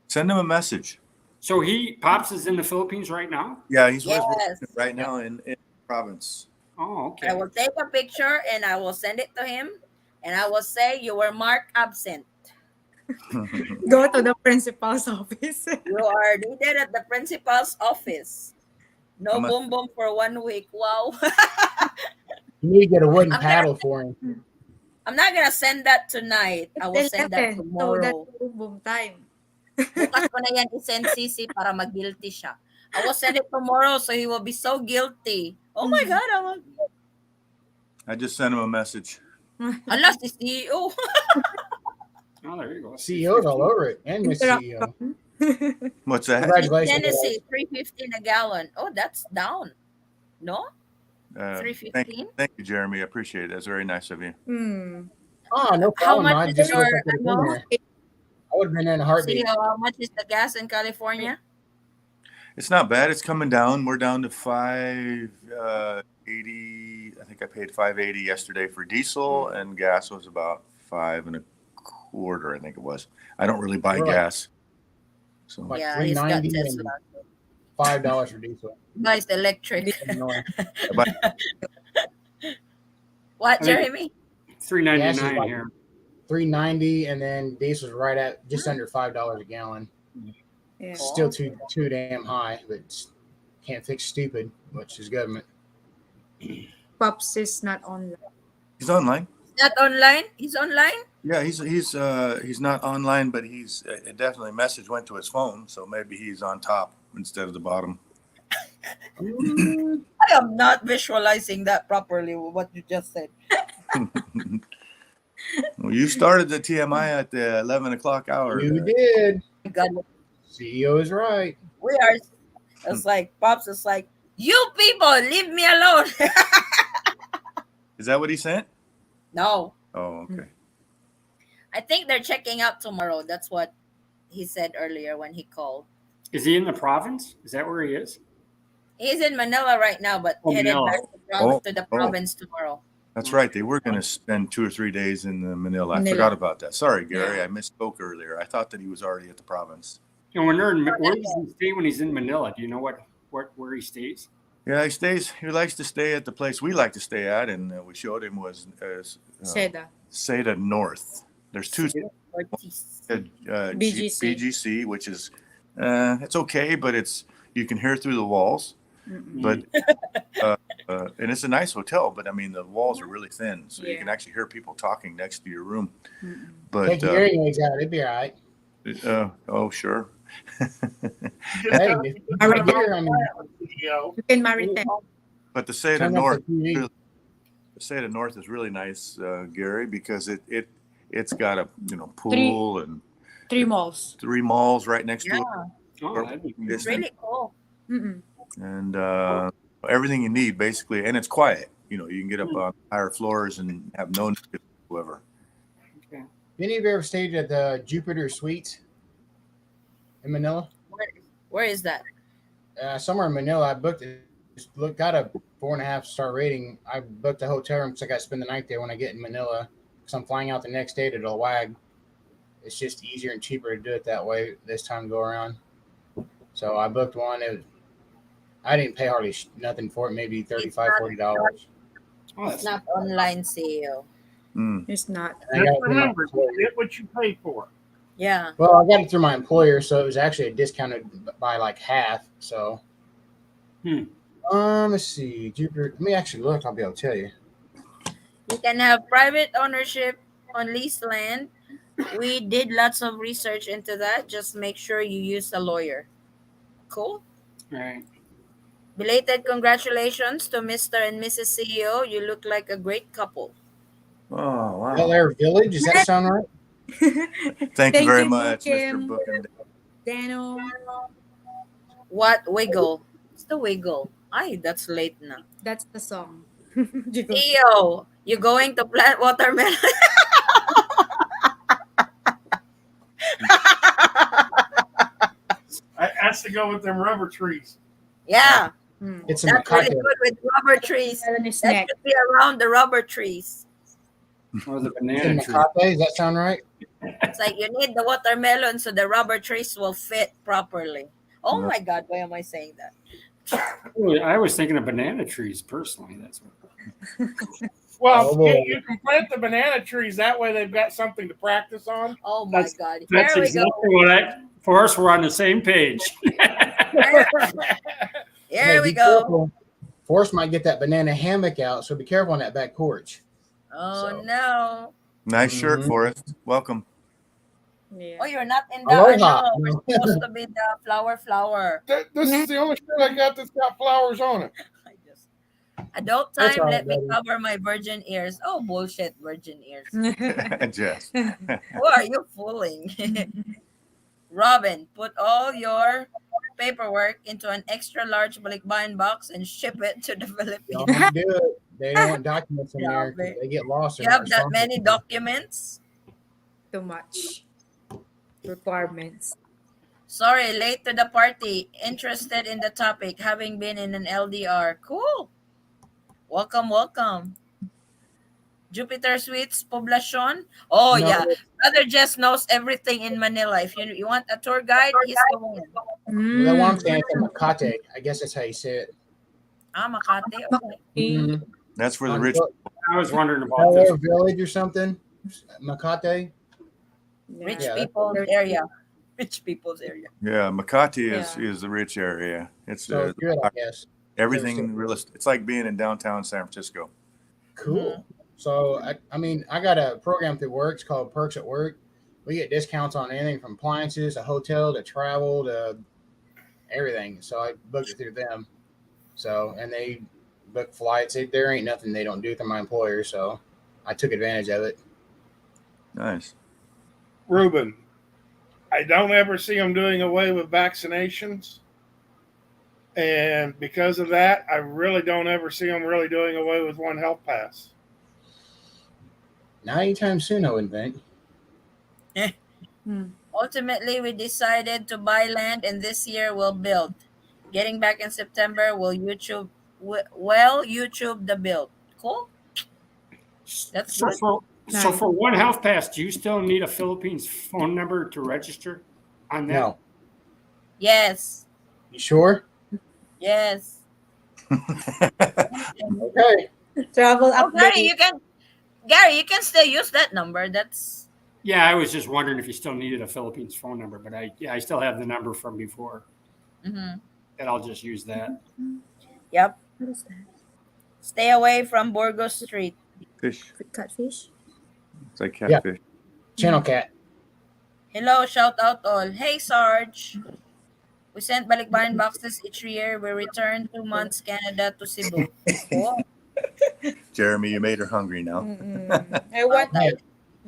send him a message. So Pops is in the Philippines right now? Yeah, he's yes. with right now in the province. Oh, I okay. will take a picture and I will send it to him. And I will say, you were marked absent. Go to the principal's office. You are needed at the principal's office. No I'm a- boom boom for 1 week. Wow. You need to get a wooden I'm paddle for him. I'm not gonna send that tonight. I will send that 11, so tomorrow. that's boom boom time. Bukas ko na yan i-send CC para mag-guilty siya. I will send it tomorrow so he will be so guilty. Oh my God. I just sent him a message. Ala, si CEO. Oh, there you go. CEO's all over it, and Miss CEO. Interruption. What's that? Congratulations, Tennessee, guys. 315 a gallon. Oh, that's down. No? Thank 315? you, Jeremy. I appreciate it. That's very nice of you. Hmm. Oh, no How problem. much I is just your wish I could have been ano? there. I would have been there in a heartbeat. CEO, how much is the gas in California? It's not bad. It's coming down. We're down to 580. I think I paid 580 yesterday for diesel, and gas was about 5.25. I think it was. I don't really buy We're like- gas, so Like Yeah, he's got 390 and Tesla. $5 for diesel. Buys electric. Illinois. What, I think- Jeremy? $3.99 Gas is like- here. $3.90, and then diesel's right at just under $5 a gallon. Yeah. Still too damn high, but can't fix stupid, which is government. Pops is not online. he's online. Not online? He's online? Yeah, he's not online, but he's definitely message went to his phone, so maybe he's on top instead of the bottom. I am not visualizing that properly, what you just said. Well, you started the TMI at the 11 o'clock hour. You did. God, CEO is right. we are, it's like, Pops is like, you people, leave me alone. Is that what he sent? No, Oh, okay. I think they're checking out tomorrow. That's what he said earlier when he called. Is he in the province? Is that where he is? He's in Manila right now, but Oh, headed Manila. back to the Oh. province tomorrow. That's right. They were going to spend 2 or 3 days in Manila. I Manila. forgot about that. Sorry, Gary. I misspoke earlier. I thought that he was already at the province. And when they're in, where does he stay when he's in Manila? Do you know where he stays? Yeah, he likes to stay at the place we like to stay at, and we showed him was Seda. Seda North. There's two Ortiz. BGC. BGC, which is it's okay, but you can hear through the walls. But and it's a nice hotel, but I mean the walls are really thin, so you Yeah. can actually hear people talking next to your room. Mm-mm. But Take your hearing aids out. It'd be all right. oh sure. Hey, if you Alright. can hear, I mean, CEO. You can marry them. But the Seda turn North, up the TV. the Seda North is really nice, Gary, because it's got a pool and 3 malls. 3 malls right next Yeah, to Oh, that'd be it. it's really cool. Mm-mm. And everything you need basically, and it's quiet. You can get up on higher floors and have no noise whatsoever. Any of you ever stayed at the Jupiter Suites in Manila? Where is that? Somewhere in Manila, I booked it. Got a 4.5-star rating. I booked a hotel room because I got to spend the night there when I get in Manila because I'm flying out the next day to DeLwag. It's just easier and cheaper to do it that way this time to go around. So I booked one. I didn't pay hardly nothing for it, maybe $35, $40. Oh, It's that's not online sale. Mm. It's not. And I got it Just through my remember, employer. get what you pay for. Yeah. Well, I got it through my employer, so it was actually discounted by like half. So, let's see, Jupiter. Let me actually look. I'll be able to tell you. You can have private ownership on leased land. We did lots of research into that. Just make sure you use a lawyer. Cool. right. Belated congratulations to Mr. and Mrs. CEO. You look like a great couple. Oh wow! Bel Air Village. Does that sound right? Thank you very you, much, Kim. Mr. Bookin. Dano. What wiggle? It's the wiggle. Ay, that's late na. That's the song. CEO, you going to plant watermelon? I has to go with them rubber trees. Yeah, Hmm. It's in that's really Makati. good with rubber trees. Melon is That next. should be around the rubber trees. Or the It's in banana tree. Makati. Does that sound right? It's like you need the watermelon so the rubber trees will fit properly. Oh Yeah. my God, why am I saying that? I was thinking of banana trees personally. That's what. Well, Oh, boy. you can plant the banana trees. That way they've got something to practice on. Oh my That's- God. That's Here we exactly go. what for us, we're on the same page. Here Hey, we be go. careful. Forrest might get that banana hammock out, so be careful on that back porch. Oh So. no. Nice shirt, Mhm. Forrest. Welcome. Yeah. Oh, you're not in the Aloha. ano. We're supposed to be the flower. This is the only shirt I got that's got flowers on it. I just Adult That's time, all let right, me buddy. cover my virgin ears. Oh, bullshit, virgin ears. Jess. Who are you fooling? Robin, put all your paperwork into an extra large balikbayan box and ship it to the Don't Philippines. have to do it. They don't want documents in there because Grabe. they get lost. They're You not have that responsible. many documents? Too much requirements. Sorry, late to the party. Interested in the topic, having been in an LDR. Cool. Welcome, welcome. Jupiter Suites Poblacion. Oh No, yeah, Brother Jess knows everything in Manila. If you want a tour guide, he's the one. well, that one I'm Mm. saying is Makate. I guess that's how you say it. Ah, Makati. Okay. Mm-hmm. That's for the On rich. I was wondering about this. Bel Air Village or something. Makate. Rich Yeah, that's people's area. Rich people's area. Yeah, Makati is Yeah. is the rich area. It's so it's good, I guess. everything real estate. It's like being in downtown San Francisco. Cool. So I mean, I got a program through work. It's called Perks at Work. We get discounts on anything from appliances to hotel to travel to everything. So I booked it through them. So and they book flights. There ain't nothing they don't do through my employer. So I took advantage of it. Nice. Ruben, I don't ever see them doing away with vaccinations. And because of that, I really don't ever see them really doing away with One Health Pass. Not anytime soon, I wouldn't think. Ultimately, we decided to buy land, and this year we'll build. Getting back in September, we'll YouTube the build. Cool. That's So good. for One Health Pass, do you still need a Philippines phone number to register on that? No. Yes. You sure? Yes. Okay. Travel Oh, update. Gary, you can still use that number. That's Yeah, I was just wondering if you still needed a Philippines phone number, but I still have the number from before, mm-hmm. and I'll just use that. Yep. What is that? Stay away from Burgos Street. Fish. Catfish? It's like Yeah. catfish. Channel Cat. Hello, shout out all. Hey Sarge. We sent balikbayan boxes each year. We returned 2 months Canada to Cebu. Cool. Jeremy, you made her hungry now. I want Yeah.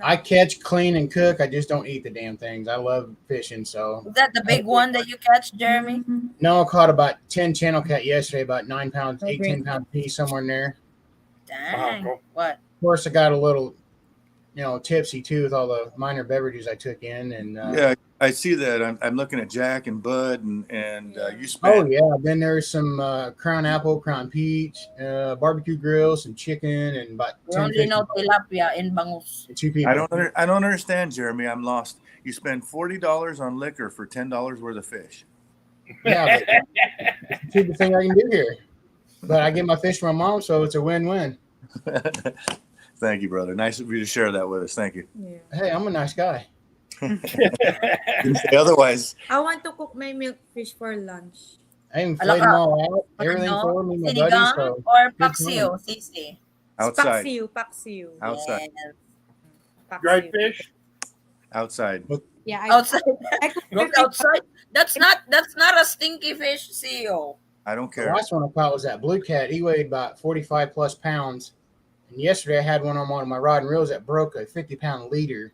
I catch, clean, and cook. I just don't eat the damn things. I love fishing, so Is that the big one that you catch, Jeremy? no. I caught about 10 channel cat yesterday, about 9 pounds, 8, Okay. 10 pound piece somewhere in there. Dang. Cool. What? Of course, I got a little, tipsy too with all the minor beverages I took in, and Yeah, I see that. I'm looking at Jack and Bud, and you oh spent. yeah, then there's some crown apple, crown peach, barbecue grill, some chicken, and about We 10 only fish. know tilapia in Bangus. And 2 people. I don't understand, Jeremy. I'm lost. You spend $40 on liquor for $10 worth of fish. Yeah, but it's the cheapest thing I can do here. But I get my fish from my mom, so it's a win-win. Thank you, brother. Nice of you to share that with us. Thank you. Yeah. Hey, I'm a nice guy. Didn't say otherwise. I want to cook my milk fish for lunch. I even flayed them all out, everything Ano? for me, my buddy. Sinigang So or good paksiw, sisi? Outside. Paksiw. Outside. Yes. Dried fish? Outside. Yeah, Outside. I cook Look outside. That's not a stinky fish, CEO. I don't the care. last one I caught was that blue cat. He weighed about 45 plus pounds. And yesterday I had one on one of my rod and reels that broke a 50-pound leader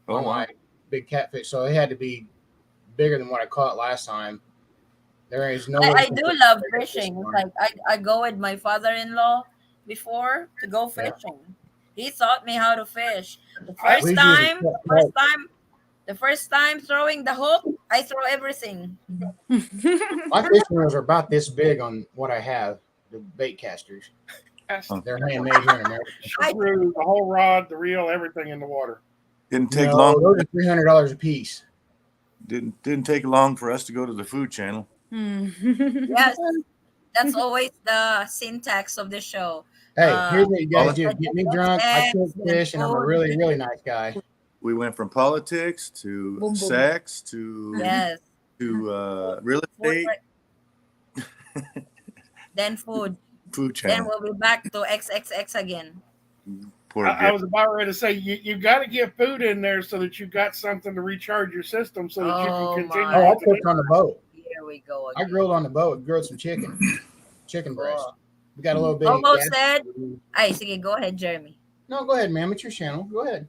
Oh, on wow. my big catfish. So it had to be bigger than what I caught last time. There is no. I do love fishing. It's like I go with my father-in-law before to go fishing. He taught me how to fish. The first time throwing the hook, I throw everything. My fishing reels are about this big on what I have. The bait casters. They're handmade here in America. Threw the whole rod, the reel, everything in the water. Didn't take No, long. those are $300 a piece. Didn't take long for us to go to the Food Channel. Yes, that's always the syntax of the show. Hey, here's what you guys do: Let's get me get drunk. I cook eggs, fish, and I'm a food. really, really nice guy. We went from politics to Boom, boom. sex to Yes. real Food, estate. then food. Food Then Channel. we'll be back to XXX again. Poor I was about ready to say you got to get food in there so that you got something to recharge your system so that you Oh, can continue. my. Oh, I cooked on the boat. Here we go I again. grilled on the boat. Grilled some chicken breast. Cool. We got a little bit of Almost gas. said, ay, sige, go ahead, Jeremy. No, go ahead, ma'am. It's your channel. Go ahead.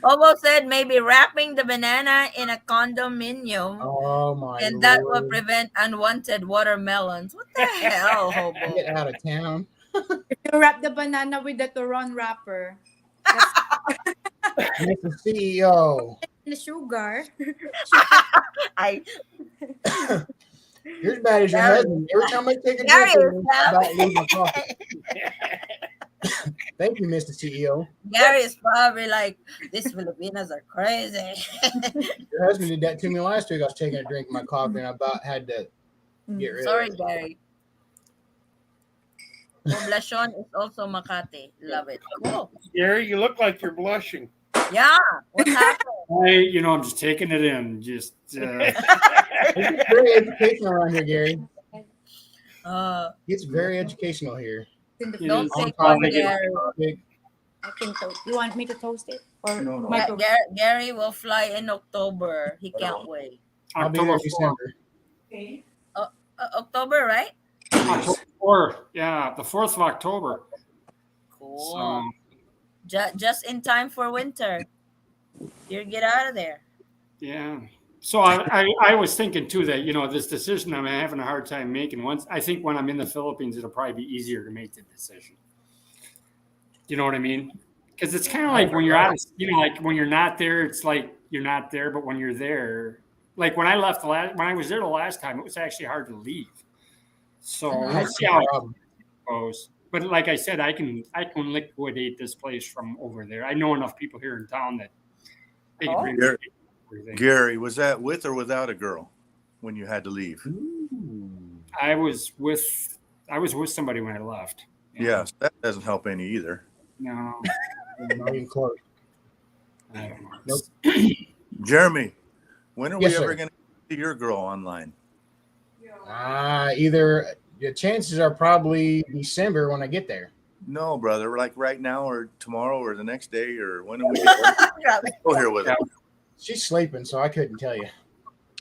Almost said maybe wrapping the banana in a condominium, Oh my and that will lord! prevent unwanted watermelons. What the hell, Hobo? Get out of town. You wrap the banana with the Turon wrapper. That's Mr. CEO. the sugar. I You're as bad as your Gary, husband. Every time I take a Gary drink, is I'm about to lose my coffee. Thank you, Mr. CEO. Gary is probably like, these Filipinos are crazy. Your husband did that to me last week. I was taking a drink of my coffee and I about had to get rid Sorry, of it. Gary. Poblacion is also Makati. Love it. Cool. Gary, you look like you're blushing. Yeah. What happened? I'm just taking it in. Just It's very educational around here, Gary. It's very educational here. Don't On take on topic, Gary. topic. I can you want me to toast it? Or No, no. microwave? Gary will fly in October. He can't wait. I'll be there October in December. Okay. October, right? 4th. Yeah, the 4th of October. Cool. So, Just in time for winter. You get out of there. yeah. So I was thinking too that this decision I'm having a hard time making. I think when I'm in the Philippines, it'll probably be easier to make the decision. You know what I mean? Because it's kind of like when you're out, like when you're not there, it's like you're not there. But when you're there, like when I left when I was there the last time, it was actually hard to leave. So we'll see how it goes. But like I said, I can liquidate this place from over there. I know enough people here in town that they can bring everything. Gary, was that with or without a girl when you had to leave? I was with somebody when I left. Yes, that doesn't help any either. No, Not even close. I don't know. Nope. Jeremy, when are Yes, we ever sir. going to see your girl online? Either the chances are probably December when I get there. No, brother, like right now or tomorrow or the next day or when do we get go here with her? She's sleeping, so I couldn't tell you.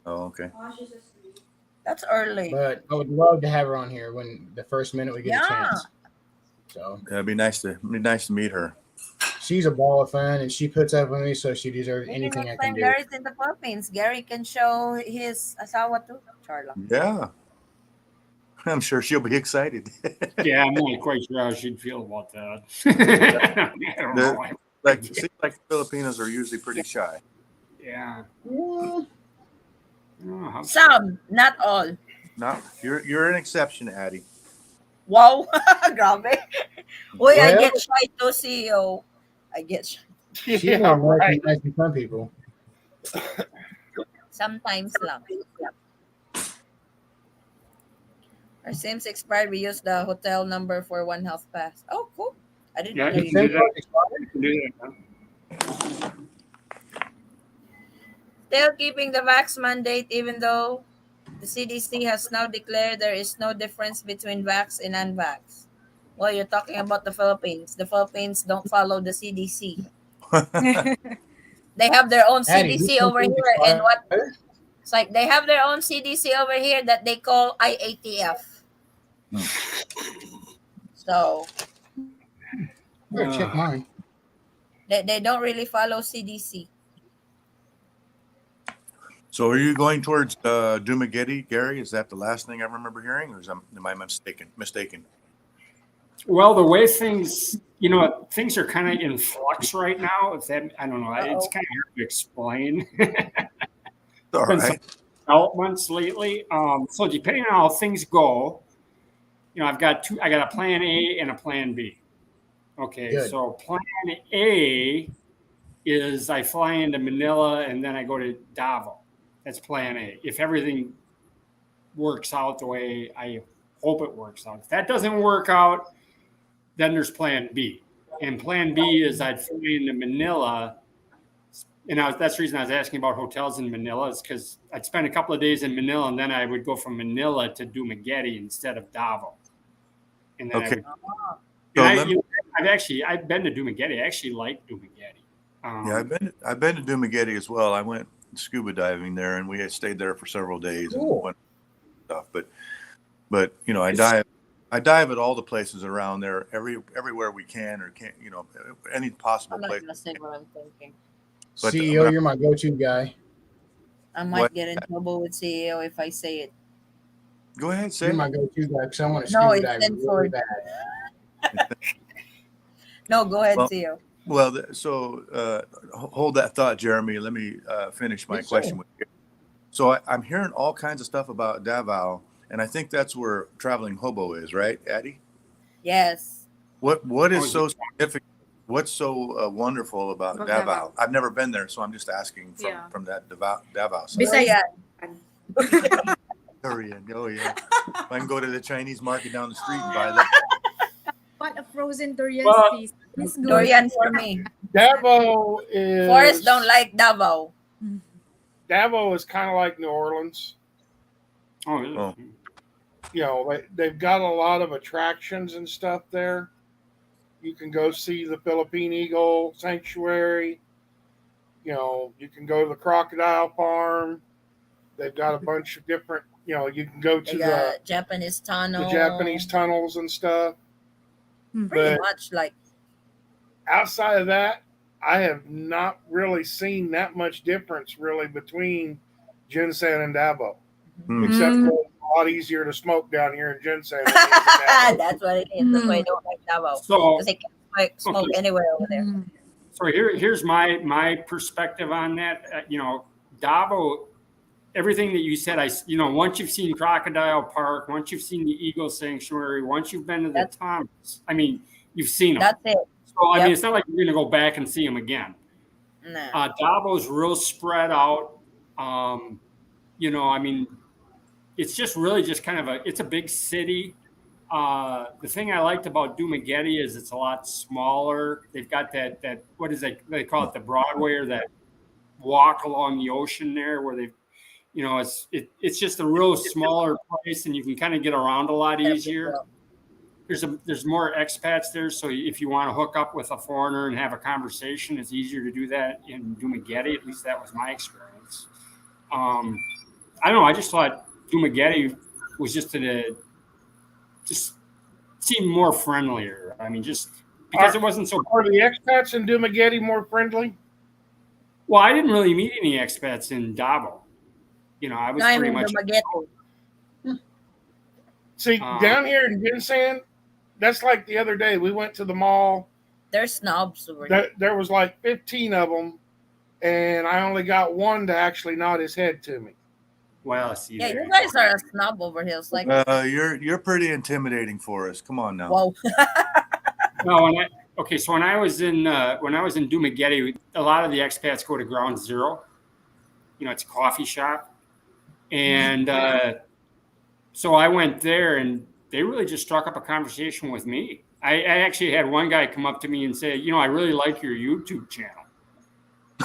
Oh, okay. Oh, she's asleep. That's early. But I would love to have her on here when the first minute we get a chance. So It'd be nice to meet her. she's a ball of fun, and she puts up with me, so she deserves Maybe anything I next can time do. Gary's in the Philippines, Gary can show his asawa too. Charla. Yeah. I'm sure she'll be excited. Yeah, I'm not quite sure how she'd feel about that. I don't know. It seems like Filipinos are usually pretty shy. Yeah. Yeah. Oh, Some, not all. Not you're an exception, Addie. Wow. Grabe. Uy, I Well- get shy too, CEO. I get shy. She's Yeah, more right. recognized than some people. Sometimes lang. Our Sims expired. We used the hotel number for One Health Pass. Oh, cool. I didn't Yeah, know you you can do did. that. You can do that, huh? Still keeping the vax mandate, even though the CDC has now declared there is no difference between vax and unvax. Well, you're talking about the Philippines. The Philippines don't follow the CDC. They have their own Addie, CDC these over things here, and what? expire? It's like they have their own CDC over here that they call IATF. So Better check mine. they don't really follow CDC. So are you going towards Dumaguete, Gary? Is that the last thing I remember hearing, or am I mistaken? Well, the way things are kind of in flux right now. If that, I don't know, it's kind of hard to explain. All Been some right. developments lately. So depending on how things go, I got a plan A and a plan B. Okay, Good. so plan A is I fly into Manila and then I go to Davao. That's plan A. If everything works out the way I hope it works out. If that doesn't work out, then there's plan B. And plan B is I'd fly into Manila. And that's the reason I was asking about hotels in Manila, is because I'd spend a couple of days in Manila and then I would go from Manila to Dumaguete instead of Davao. And then Okay. I've been to Dumaguete. I actually like Dumaguete. Yeah, I've been to Dumaguete as well. I went scuba diving there, and we had stayed there for several days and Cool. went stuff. But But I dive at all the places around there, everywhere we can or can't, any possible I'm not place. gonna say what I'm thinking. But CEO, you're my go-to guy. I what? might get in trouble with CEO if I say it. Go ahead, You're say my it. go-to guy because I want to No, scuba it's dive really censored. bad. No, go ahead, Well, CEO. hold that thought, Jeremy. Let me finish my Yes, sir. question with you. So I'm hearing all kinds of stuff about Davao, and I think that's where Traveling Hobo is, right, Addie? Yes. What Oh, is is it? so significant? What's so wonderful about About Davao? Davao. I've never been there, so I'm just asking Yeah. from that Davao side. Besides, Durian. Durian, oh yeah. I can go to the Chinese market down the street and buy that. what a frozen durian Well, taste. It's good. Durian for me. Davao Forrest don't is like Davao. Davao is kind of like New Orleans. oh, really? Oh. They've got a lot of attractions and stuff there. You can go see the Philippine Eagle Sanctuary. You can go to the crocodile farm. They've got a bunch of different. You can go They to got Japanese the tunnel. Japanese tunnels and stuff. Pretty But much like outside of that, I have not really seen that much difference really between Ginseng and Davao, Hmm. except for it's a lot easier to smoke down here in Ginseng than it is in Davao. that's what it is. That's why I don't like Davao. Because So, they can smoke okay. anywhere over there. So here's my perspective on that. Davao, everything that you said, once you've seen Crocodile Park, once you've seen the Eagle Sanctuary, once you've been to the That's tunnels, you've seen them. that's it. So Yep. it's not like you're going to go back and see them again. Nah. Davo's real spread out. It's just really just kind of it's a big city. The thing I liked about Dumaguete is it's a lot smaller. They've got that what is that they call it, the Broadway, or that walk along the ocean there where it's just a real smaller place, and you can kind of get around a lot easier. There's more expats there, so if you want to hook up with a foreigner and have a conversation, it's easier to do that in Dumaguete. At least that was my experience. I don't know. I just thought Dumaguete was just seemed more friendlier. Just because it wasn't so. Are the expats in Dumaguete more friendly? Well, I didn't really meet any expats in Davao. I was I'm pretty in much. Dumaguete. See, down here in Ginseng, that's like the other day. We went to the mall. There's snobs over there. There was like 15 of them, and I only got one to actually nod his head to me. Well, see, Yeah, there you you guys go. are a snob over here. It's like, You're pretty intimidating for us. Come on now. whoa. No, so when I was in Dumaguete, a lot of the expats go to Ground Zero. It's a coffee shop, and so I went there, and they really just struck up a conversation with me. I actually had one guy come up to me and say, I really like your YouTube channel.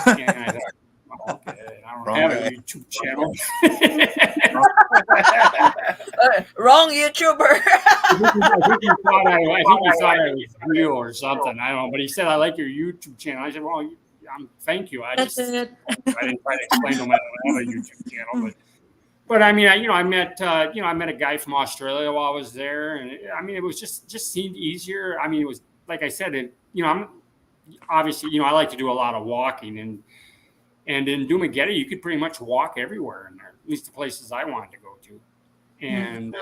And I thought, okay, I don't have a YouTube channel. Wrong YouTuber. I think he thought I was real or something. I don't know. But he said, I like your YouTube channel. I said, well, thank you. I That's didn't it. try to explain to him I don't have a YouTube channel. But I met I met a guy from Australia while I was there, and it was just seemed easier. It was like I said, I'm obviously I like to do a lot of walking, and in Dumaguete you could pretty much walk everywhere in there, at least the places I wanted to go to. And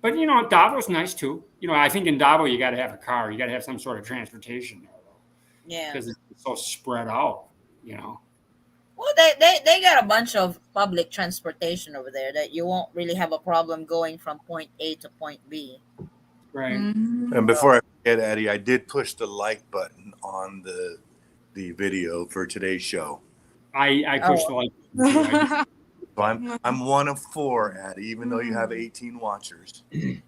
but Davo's nice too. I think in Davo you got to have a car, you got to have some sort of transportation there, though, Yeah. because it's so spread out. Well, they got a bunch of public transportation over there that you won't really have a problem going from point A to point B. Right. And before I forget, Addie, I did push the like button on the video for today's show. I pushed the like. So I'm one of 4, Addie, even though you have 18 watchers.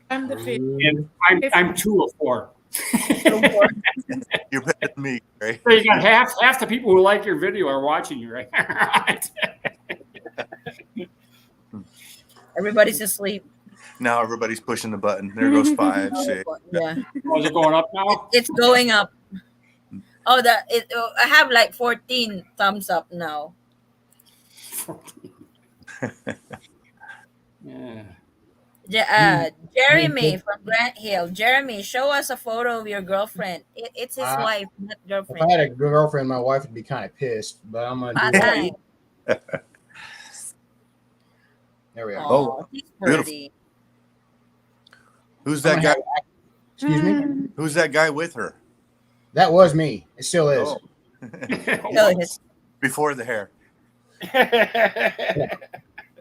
I'm the fifth. And I'm 2 of 4. You're better than me, right? So you got half the people who like your video are watching you, right? Everybody's asleep. Now everybody's pushing the button. There goes 5, 6. Yeah, Was it going up now? it's going up. Oh, I have like 14 thumbs up now. Yeah. Jeremy from Grant Hill. Jeremy, show us a photo of your girlfriend. It's his I, wife, not if I girlfriend. had a girlfriend, my wife would be kind of pissed, but I'm gonna do it. Patay. There we are. Oh, she's beautiful. pretty. Who's I'm that gonna guy? have- excuse me. Who's that guy with her? That was me. It still is. Oh. Still is. Before the hair.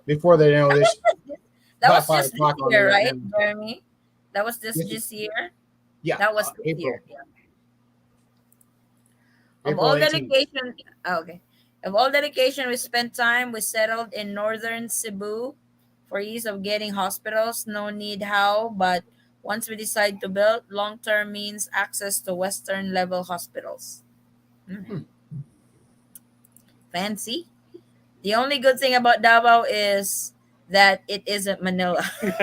Before they know this, That about was 5 just this o'clock on year, the right, AM. Jeremy? That was Yes, this year? yeah, That was this April. year. Yeah. Of April all 18th. dedication, okay. Of all dedication, we spent time. We settled in northern Cebu for ease of getting hospitals. No need how, but once we decide to build, long term means access to Western level hospitals. Mhm. Fancy. The only good thing about Davao is that it isn't Manila. That's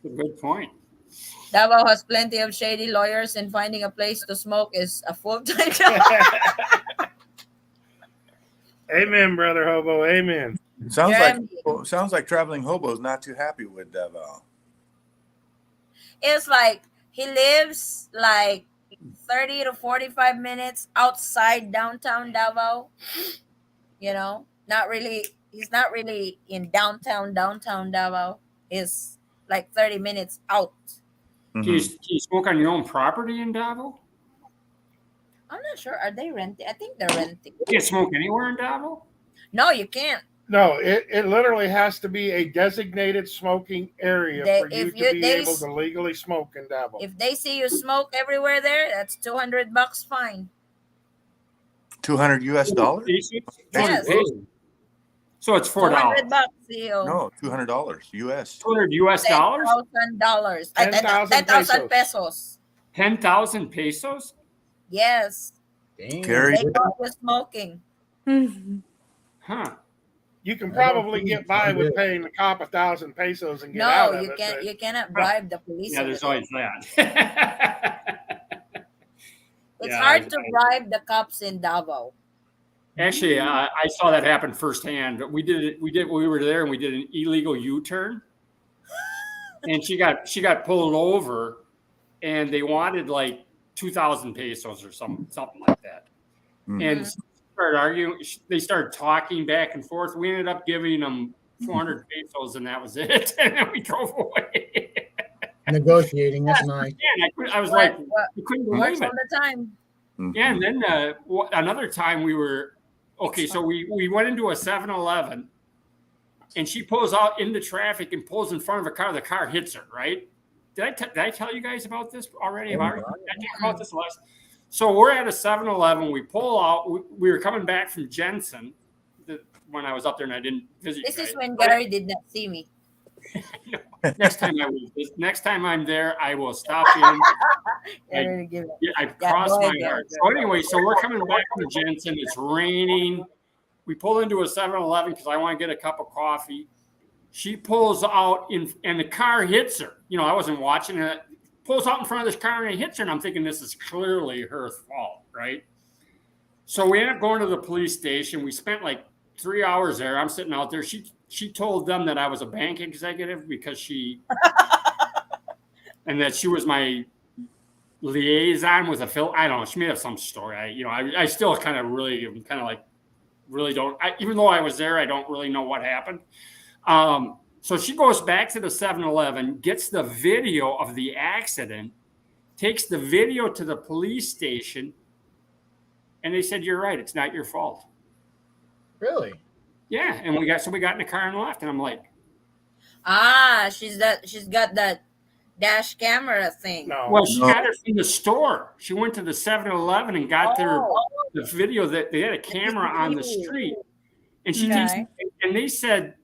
a good point. Davao has plenty of shady lawyers, and finding a place to smoke is a full time job. Amen, brother hobo. Amen. Jeremy. Sounds like traveling hobo's not too happy with Davao. It's like he lives like 30 to 45 minutes outside downtown Davao. You know, not really, he's not really in downtown Davao. He's like 30 minutes out. Do you smoke on your own property in Davao? I'm not sure. Are they renting? I think they're renting. You can't smoke anywhere in Davao? No, you can't. No, it literally has to be a designated smoking area for you to be able to legally smoke in Davao. If they see you smoke everywhere there, that's $200 fine. $200 US? Yes. So it's $4. $200, CEO. No, $200 US. $200 US dollars? $10,000. 10,000 10,000 pesos. 10,000 pesos? Yes. Damn. Gary, They caught you smoking. Huh. You can probably get by with paying the cop 1,000 pesos and get No, out of you it. can't. You cannot bribe the police. Yeah, over there's there. always that. It's Yeah, hard to bribe the cops in Davao. Actually, I saw that happen firsthand. We were there and we did an illegal U-turn, and she got pulled over, and they wanted like 2,000 pesos or something like that, and started arguing. They started talking back and forth. We ended up giving them 400 pesos, and that was it. And then we drove away. Negotiating, that's nice. Yeah, I was like, I couldn't Works believe all it. the time. Yeah, and then another time we were so we went into a 7-Eleven, and she pulls out into traffic and pulls in front of a car. The car hits her. Right? Did I tell you guys about this already? Did I talk about this last? So we're at a 7-Eleven. We pull out. We were coming back from Jensen when I was up there, and I didn't visit. This you is guys. when Gary did not see me. Next time I'm there, I will stop in. I crossed my heart. So anyway, so we're coming back from Jensen. It's raining. We pull into a 7-Eleven because I want to get a cup of coffee. She pulls out and the car hits her. You know, I wasn't watching it. Pulls out in front of this car and it hits her. And I'm thinking this is clearly her fault, right? So we end up going to the police station. We spent like 3 hours there. I'm sitting out there. She told them that I was a bank executive because and that she was my liaison with I don't know. She made up some story. I still kind of really don't. Even though I was there, I don't really know what happened. So she goes back to the 7-Eleven, gets the video of the accident, takes the video to the police station, and they said, "You're right. It's not your fault." Really? Yeah, and we got in the car and left, and I'm like, she's got that dash camera thing. No. well, she got it from the store. She went to the 7-Eleven and got the video that they had a camera on the street, and she takes, and they said,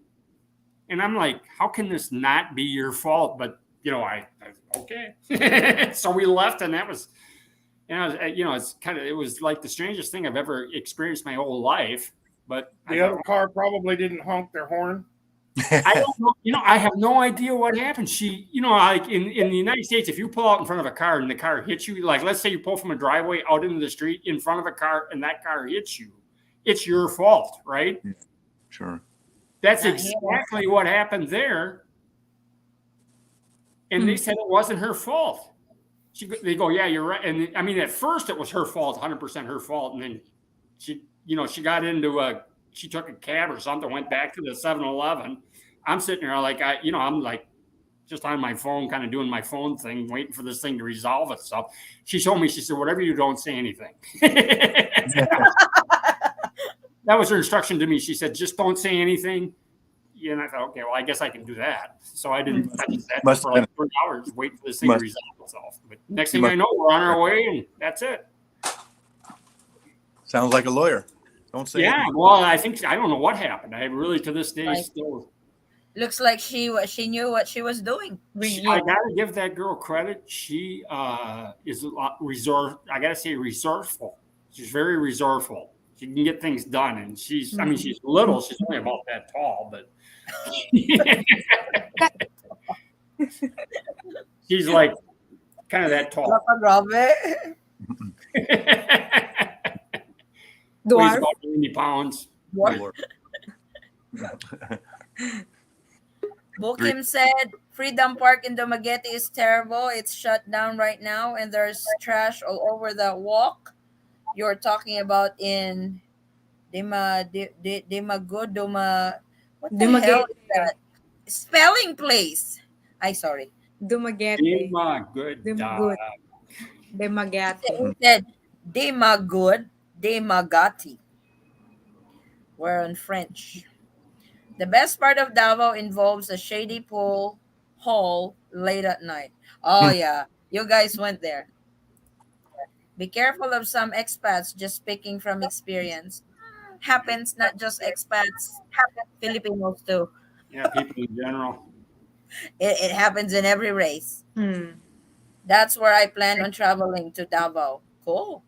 and I'm like, how can this not be your fault? But I okay. So we left, and that was, it was like the strangest thing I've ever experienced my whole life. But the other car probably didn't honk their horn. I don't know. I have no idea what happened. She, like in the United States, if you pull out in front of a car and the car hits you, like let's say you pull from a driveway out into the street in front of a car and that car hits you, it's your fault, right? Sure. That's Not here. exactly what happened there. And they said it wasn't her fault. They go, yeah, you're right. And I mean, at first it was her fault, 100% her fault. And then she got she took a cab or something, went back to the 7-Eleven. I'm sitting there like, I'm like just on my phone, kind of doing my phone thing, waiting for this thing to resolve itself. She told me, she said, whatever you don't say anything. That was her instruction to me. She said, just don't say anything. Yeah, and I thought, okay, well, I guess I can do that. So I didn't. I just sat there for like 3 hours waiting for this thing to resolve itself. But next thing I know, we're on our way, and that's it. Sounds like a lawyer. Don't say. Yeah, anything. well, I don't know what happened. I really, to this day, Like- still. Looks like she knew what she was doing. I gotta give that girl credit. She is a lot I gotta say, resourceful. She's very resourceful. She can get things done, and she's little. She's only about that tall, but she's like kind of that tall. Grabe. Weighs about 90 pounds. Bokim said Freedom Park in Dumaguete is terrible. It's shut down right now, and there's trash all over the walk. You're talking about in Dimagud, what the hell is that? Spelling place. Sorry. Dumaguete. Good. Dumaguete. It said Dimagud, Dimagati. We're in French. The best part of Davao involves a shady pool hall late at night. Oh yeah, you guys went there. Be careful of some expats, just speaking from experience. Happens not just expats, Filipinos too. Yeah, people in general. It happens in every race. Hmm. That's where I plan on traveling to Davao. Cool.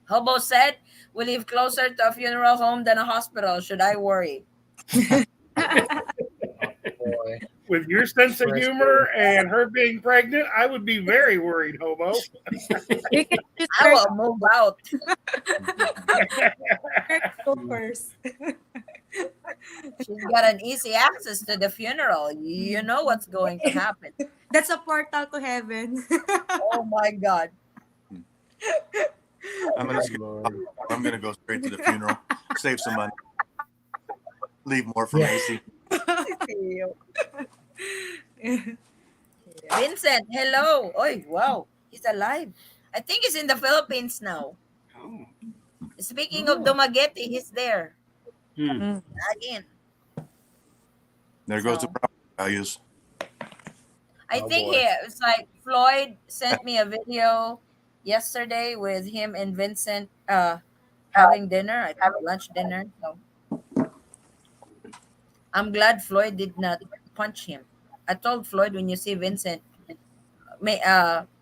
Hobo said, we live closer to a funeral home than a hospital. Should I worry? Boy. With your sense of humor and her being pregnant, I would be very worried, Hobo. You can just I will move out. go first. She's got an easy access to the funeral. You know what's going to happen. That's a portal to heaven. Oh my God. I'm gonna go straight to the funeral. Save some money. Leave more for Macy. Vincent, hello. Oy, wow. He's alive. I think he's in the Philippines now. Oh. Speaking of Dumaguete, he's there. Hmm. Again. There goes the So- property values. I Oh, think boy. it's like Floyd sent me a video yesterday with him and Vincent having dinner. I think lunch dinner. So I'm glad Floyd did not punch him. I told Floyd, when you see Vincent, may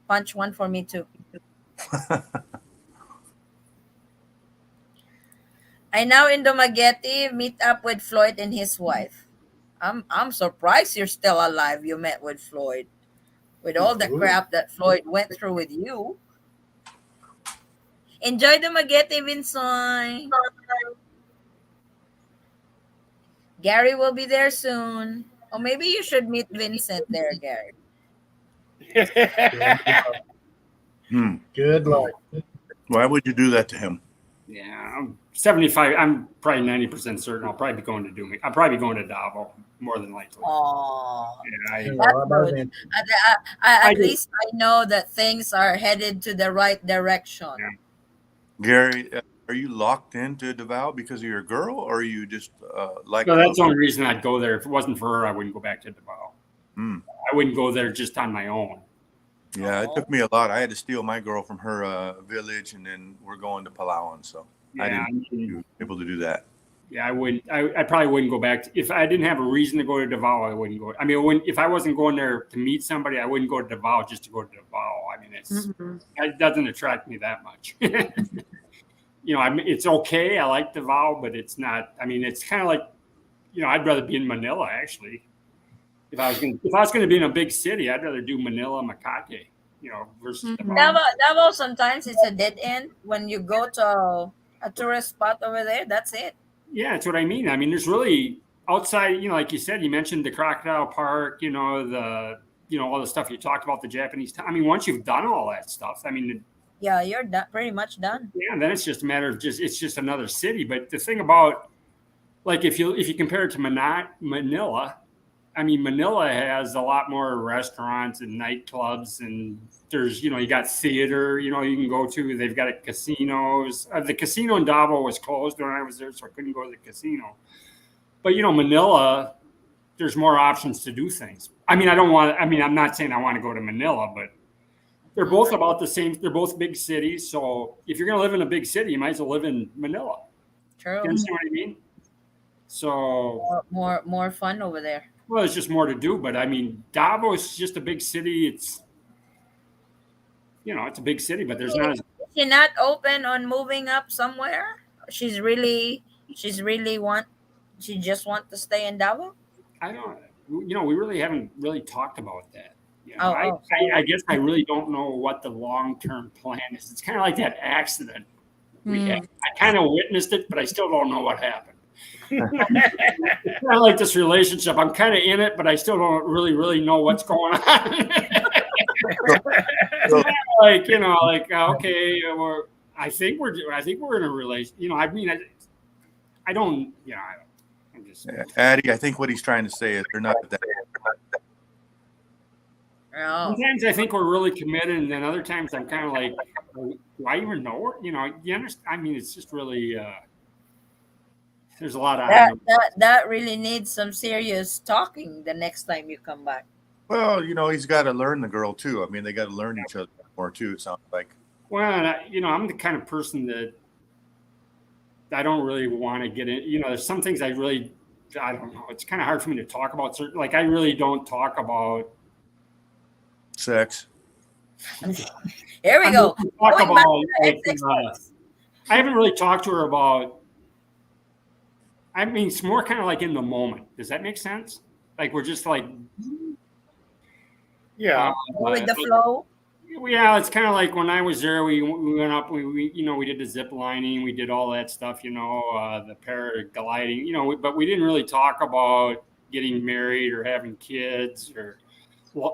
punch one for me too. I now in Dumaguete meet up with Floyd and his wife. I'm surprised you're still alive. You met with Floyd. With all the Ooh. crap that Floyd went through with you. Enjoy Dumaguete, Vincent. Gary will be there soon. Or maybe you should meet Vincent there, Gary. Good luck. Why would you do that to him? Yeah, I'm 75. I'm probably 90% certain I'll probably be going to Dumaguete. I'll probably be going to Davao, more than likely. Oh, Yeah, Well, good. Vincent. at do. least I know that things are headed to the right direction. Yeah. Gary, are you locked into Davao because of your girl, or are you just like? No, that's the only reason I'd go there. If it wasn't for her, I wouldn't go back to Davao. Hmm. I wouldn't go there just on my own. Yeah, it took me a lot. I had to steal my girl from her village, and then we're going to Palawan. So I Yeah, didn't able to do that. yeah, I wouldn't. I probably wouldn't go back. If I didn't have a reason to go to Davao, I wouldn't go. I mean, if I wasn't going there to meet somebody, I wouldn't go to Davao just to go to Davao. I mean, it doesn't attract me that much. It's okay. I like Davao, but it's not. I mean, it's kind of like, I'd rather be in Manila actually. If I was going to be in a big city, I'd rather do Manila, Makati, versus Davao. Davao sometimes it's a dead end when you go to a tourist spot over there. That's it. Yeah, that's what I mean. I mean, there's really outside, like you said, you mentioned the crocodile park, all the stuff you talked about, the Japanese. I mean, once you've done all that stuff, I mean, Yeah, you're done, pretty much done. yeah, then it's just a matter of it's just another city. But the thing about, like, if you compare it to Manila, I mean, Manila has a lot more restaurants and nightclubs, and there's, you got theater, you can go to. They've got casinos. The casino in Davao was closed when I was there, so I couldn't go to the casino. But Manila, there's more options to do things. I mean, I'm not saying I want to go to Manila, but they're both about the same. They're both big cities. So if you're going to live in a big city, you might as well live in Manila. True. You understand what I mean? So more fun over there. Well, there's just more to do. But I mean, Davao is just a big city. It's it's a big city, but there's not. Is she not open on moving up somewhere? She just want to stay in Davao? I don't. We really haven't really talked about that. Oh. I guess I really don't know what the long-term plan is. It's kind of like that accident we had. I kind of witnessed it, but I still don't know what happened. It's kind of like this relationship. I'm kind of in it, but I still don't really know what's going on. Okay, I think we're in a relation. I mean, I don't. I'm just. Addie, I think what he's trying to say is they're not that. Oh. Sometimes I think we're really committed, and then other times I'm kind of like, why even know her? You understand? I mean, it's just really. There's a lot of that really needs some serious talking the next time you come back. Well, he's got to learn the girl too. I mean, they got to learn each other more too. It sounds like. Well, I'm the kind of person that I don't really want to get in. There's some things I don't know. It's kind of hard for me to talk about. Like, I really don't talk about sex. Here we go. I haven't really talked to her about. I mean, it's more kind of like in the moment. Does that make sense? Like, we're just like, yeah, with the flow. Yeah, it's kind of like when I was there. We went up. We did the zip lining. We did all that stuff. The paragliding. But we didn't really talk about getting married or having kids or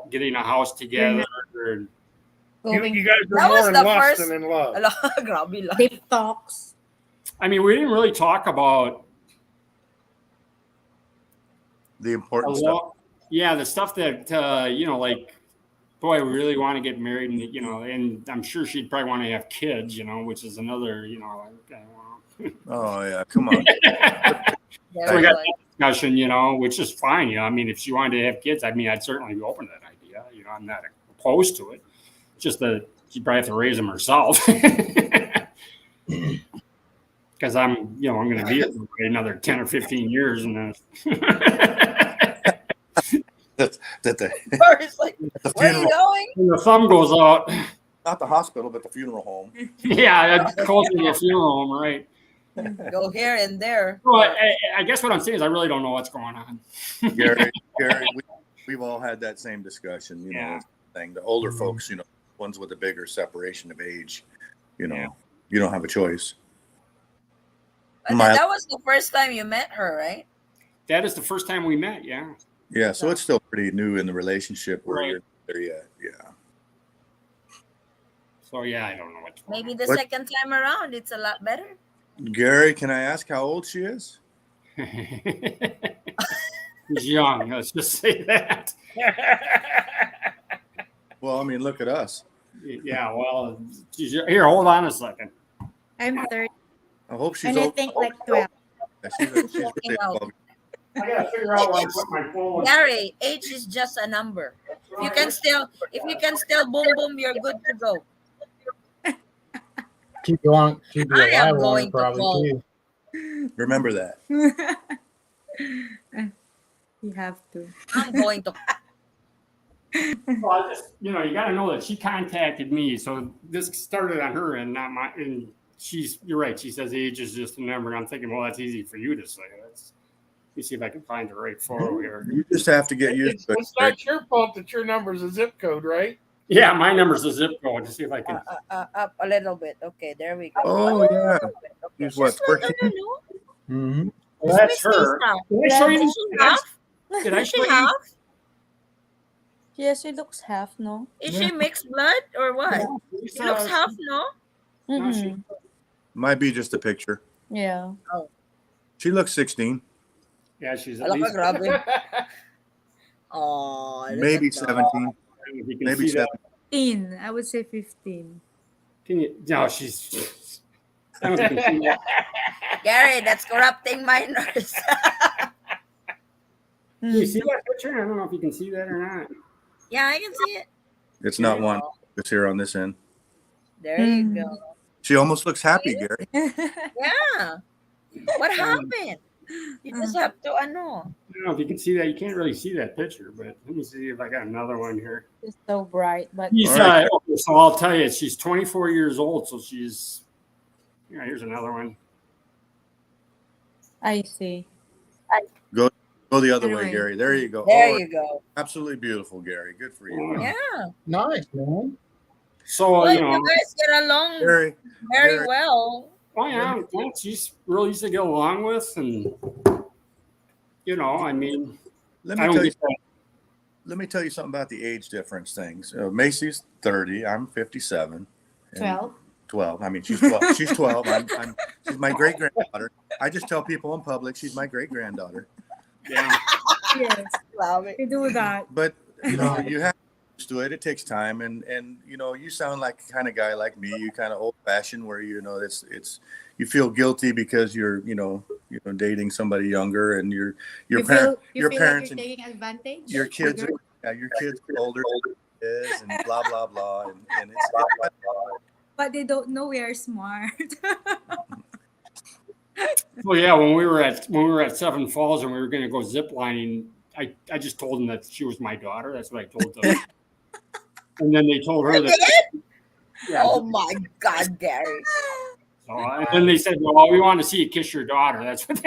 getting a house together. Or, you guys are more in lust than in love. Deep talks. I mean, we didn't really talk about the important stuff. Yeah, the stuff that like, boy, we really want to get married, and I'm sure she'd probably want to have kids, which is another, Oh yeah, come on. So we got that discussion, which is fine. I mean, if she wanted to have kids, I mean, I'd certainly be open to that idea. I'm not opposed to it. Just that she'd probably have to raise them herself. Because I'm going to be here for another 10 or 15 years, and then. It's like, where are you going? When the thumb goes out. Not the hospital, but the funeral home. Yeah, closer to the funeral home, right? Go here and there. Well, I guess what I'm saying is I really don't know what's going on. Gary, we've all had that same discussion. Thing. The older folks, ones with a bigger separation of age, you don't have a choice. That was the first time you met her, right? That is the first time we met, yeah. Yeah, so it's still pretty new in the relationship where you're there yet. Yeah. So yeah, I don't know what. Maybe the second time around, it's a lot better. Gary, can I ask how old she is? She's young. Let's just say that. Well, I mean, look at us. Yeah. Well, here. Hold on a second. I'm 30. I hope she's and old. I think like 12. She's really above. I gotta figure out where I put my phone. Gary, age is just a number. If you can still boom boom, you're good to go. Keep you on. Keep you I am alive going on to probably call. too. Remember that. You have to. I'm going to. Well, you got to know that she contacted me, so this started on her and not my. And you're right. She says age is just a number. And I'm thinking, well, that's easy for you to say. Let me see if I can find the right photo here. You just have to get used to it. It's not your fault that your number's a zip code, right? Yeah, my number's a zip code. To see if I can. Up a little bit. Okay, there we go. Oh yeah. Okay. She's what? 14? Mm-hmm. Well, It's that's Miss her. Lisa. Did I show you? Is she half? Did I Is she show you? half? Yes, she looks half, no? Is Yeah. she mixed blood or what? No, She looks Lisa, half, no? no, she. Mm-hmm. Might be just a picture. Yeah. Oh, She looks 16, Yeah, she's at ala ka, least. grabe. Oh, look maybe at that. 17, If you can maybe see that. 7. 15. I would say 15. Can you? No, she's. I don't think you can see that. Gary, that's corrupting minors. Can you see that picture? I don't know if you can see that or not. Yeah, I can see it. It's There not you one. go. It's here on this end. There you go. She almost looks happy, Gary. Yeah. What happened? You just have to, ano. I don't know if you can see that. You can't really see that picture, but let me see if I got another one here. It's so bright, but She's, All right. okay, so I'll tell you, she's 24 years old, so she's. Yeah, here's another one. I see. Go the other way, Anyway. Gary. There you go. There Oh, you go. absolutely beautiful, Gary. Good for you. Yeah. Nice, man. So Well, you you know, guys get along Gary, very Gary. well. oh yeah, she's real easy to get along with, and you know, I mean, let I me don't tell you. get that. Let me tell you something about the age difference things. Macy's 30. I'm 57. and 12. 12. I mean, she's 12. She's 12. She's my great granddaughter. I just tell people in public she's my great granddaughter. Yeah, Yes, Love it. we do that. But you know, you have to it. It takes time, and you know, you sound like a kind of guy like me. You kind of old fashioned, where you know it's you feel guilty because you're dating somebody younger, and your You parent feel, you your feel parents like and you're taking advantage? your kids are your kids are older is and blah blah blah, and it's But they don't know we are smart. well, yeah. When we were at Seven Falls and we were going to go zip lining, I just told them that she was my daughter. That's what I told them. And then they told her that. Yeah. Oh my God, Gary. So, and then they said, "Well, we want to see you kiss your daughter." That's what.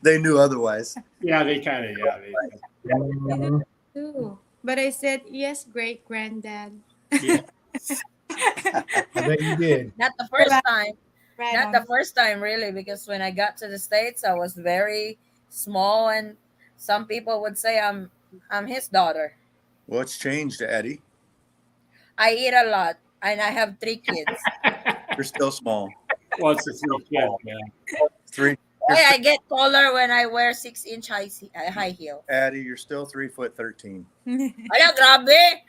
they knew otherwise. Yeah, they kind of. Yeah, Mhm. Too. But I said, yes, great granddad. yeah. I bet you did. Not the first time. Right Not on. the first time, really, because when I got to the States, I was very small, and some people would say I'm his daughter. What's changed, Eddie? I eat a lot, and I have 3 kids. You're still small. Well, it's just yeah. Three. Why I get taller when I wear 6-inch high heel. Addie, you're still 3'13". Ala, grabe!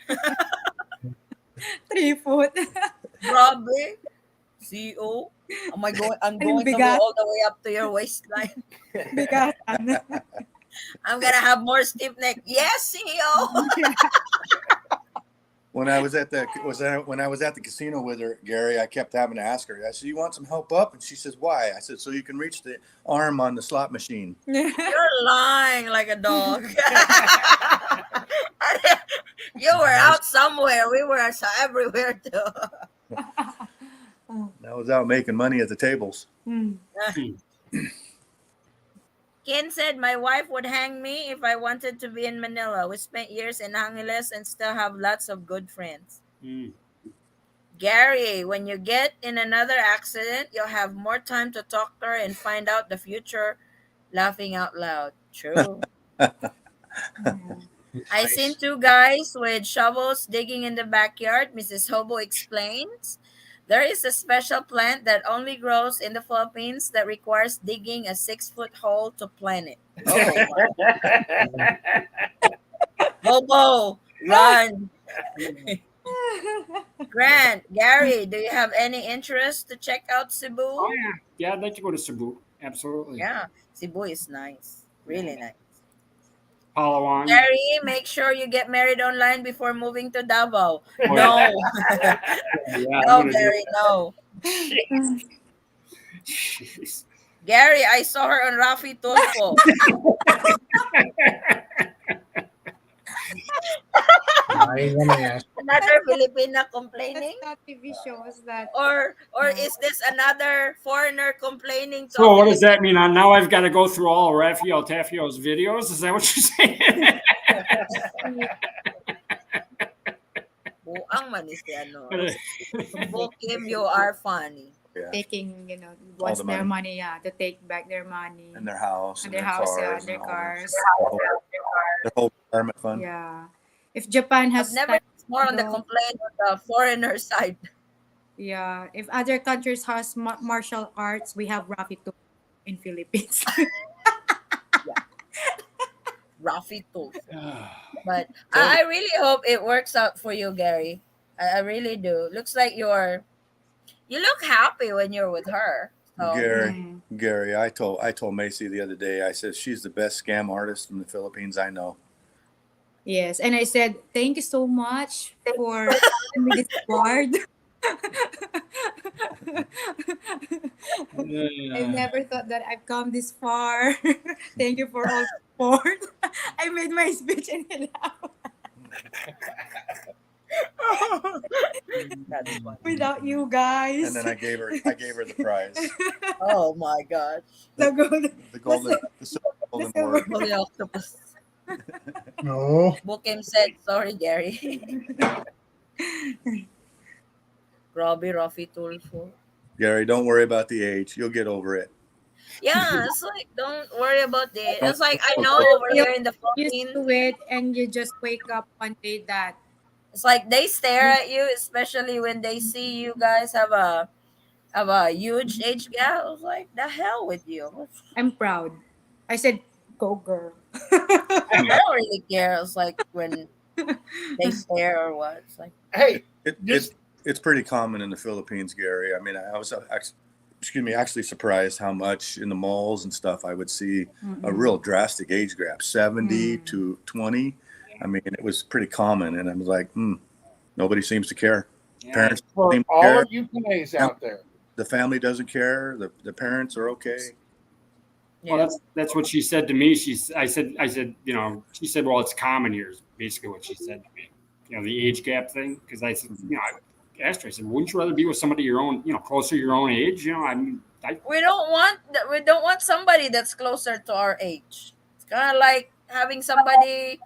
3 foot. Grabe! CO? I'm going to go bigat? all the way up to your waistline. Bigatan. I'm gonna have more stiff neck. Yes, CEO! When I was at the casino with her, Gary, I kept having to ask her. I said, "You want some help up?" And she says, "Why?" I said, "So you can reach the arm on the slot machine." You're lying like a dog. You were out somewhere. We were everywhere too. I was out making money at the tables. Ken said my wife would hang me if I wanted to be in Manila. We spent years in Angeles and still have lots of good friends. Gary, when you get in another accident, you'll have more time to talk to her and find out the future. Laughing out loud. True. I seen 2 guys with shovels digging in the backyard. Mrs. Hobo explains. There is a special plant that only grows in the Philippines that requires digging a 6-foot hole to plant it. Oh, Hobo, run. Grant, Gary, do you have any interest to check out Cebu? Oh yeah, yeah. I'd like to go to Cebu. Absolutely. Yeah, Cebu is nice. Really nice. Palawan. Gary, make sure you get married online before moving to Davao. Oh, yeah. No. Yeah, I'm No, gonna do Gary, no. Jeez. Gary, I saw her on Rafi Tulfo. I ain't gonna ask. Another Filipina complaining? That's not TV show, is that? Or is this another foreigner complaining to So what does that mean? Now I've got to go through all of Rafael Tafio's videos? Is that what you're saying? Buang man is the ano. Book him, you are funny. Yeah, taking, all what's the their money money, yeah, to take back their money and their house and and their their house, yeah, cars and and their all this. cars. Their whole retirement fund. Yeah. If Japan I've has never it's more on the taekwondo, complaint on the foreigner side. yeah. If other countries has martial arts, we have Rafi too in Philippines. Yeah, Rafi Tulfo. Ah, But so I really hope it works out for you, Gary. I really do. Looks like you look happy when you're with her. So Gary, Mm. Gary, I told Macy the other day. I said she's the best scam artist in the Philippines I know. Yes, and I said thank you so much for giving me this award. I uh, never thought that I've come this far. Thank you for all the support. I made my speech and he laughed. that's funny. Without you And guys. then I gave her the prize, Oh my gosh. The the good. the What's golden the silver the golden silver? word. Holy octopus. No. Bookim said, sorry, Gary. Robbie Rafi Tulfo. Gary, don't worry about the age. You'll get over it. Yeah, it's like don't worry about it. Don't It's like I don't know worry. over You're here in the used Philippines, to it and you just wake up one day that it's like they stare at you, especially when they see you guys have a huge age gap. I was like, the hell with you. I'm proud. I said, go girl. I don't really care. It's like when they stare or what. It's like Hey, It, just it's pretty common in the Philippines, Gary. I mean, I was actually surprised how much in the malls and stuff I would see a real drastic age gap, 70 to 20. I mean, it was pretty common, and I was like, nobody seems to care. yeah, Parents for seem to all care. of you PAs out there, The family doesn't care. The parents are okay. well, yeah. that's what she said to me. I said, she said, well, it's common here. Is basically what she said to me. The age gap thing. Because I said, I asked her. I said, wouldn't you rather be with somebody your own, closer to your own age? I mean, We don't want somebody that's closer to our age. It's kind of like having somebody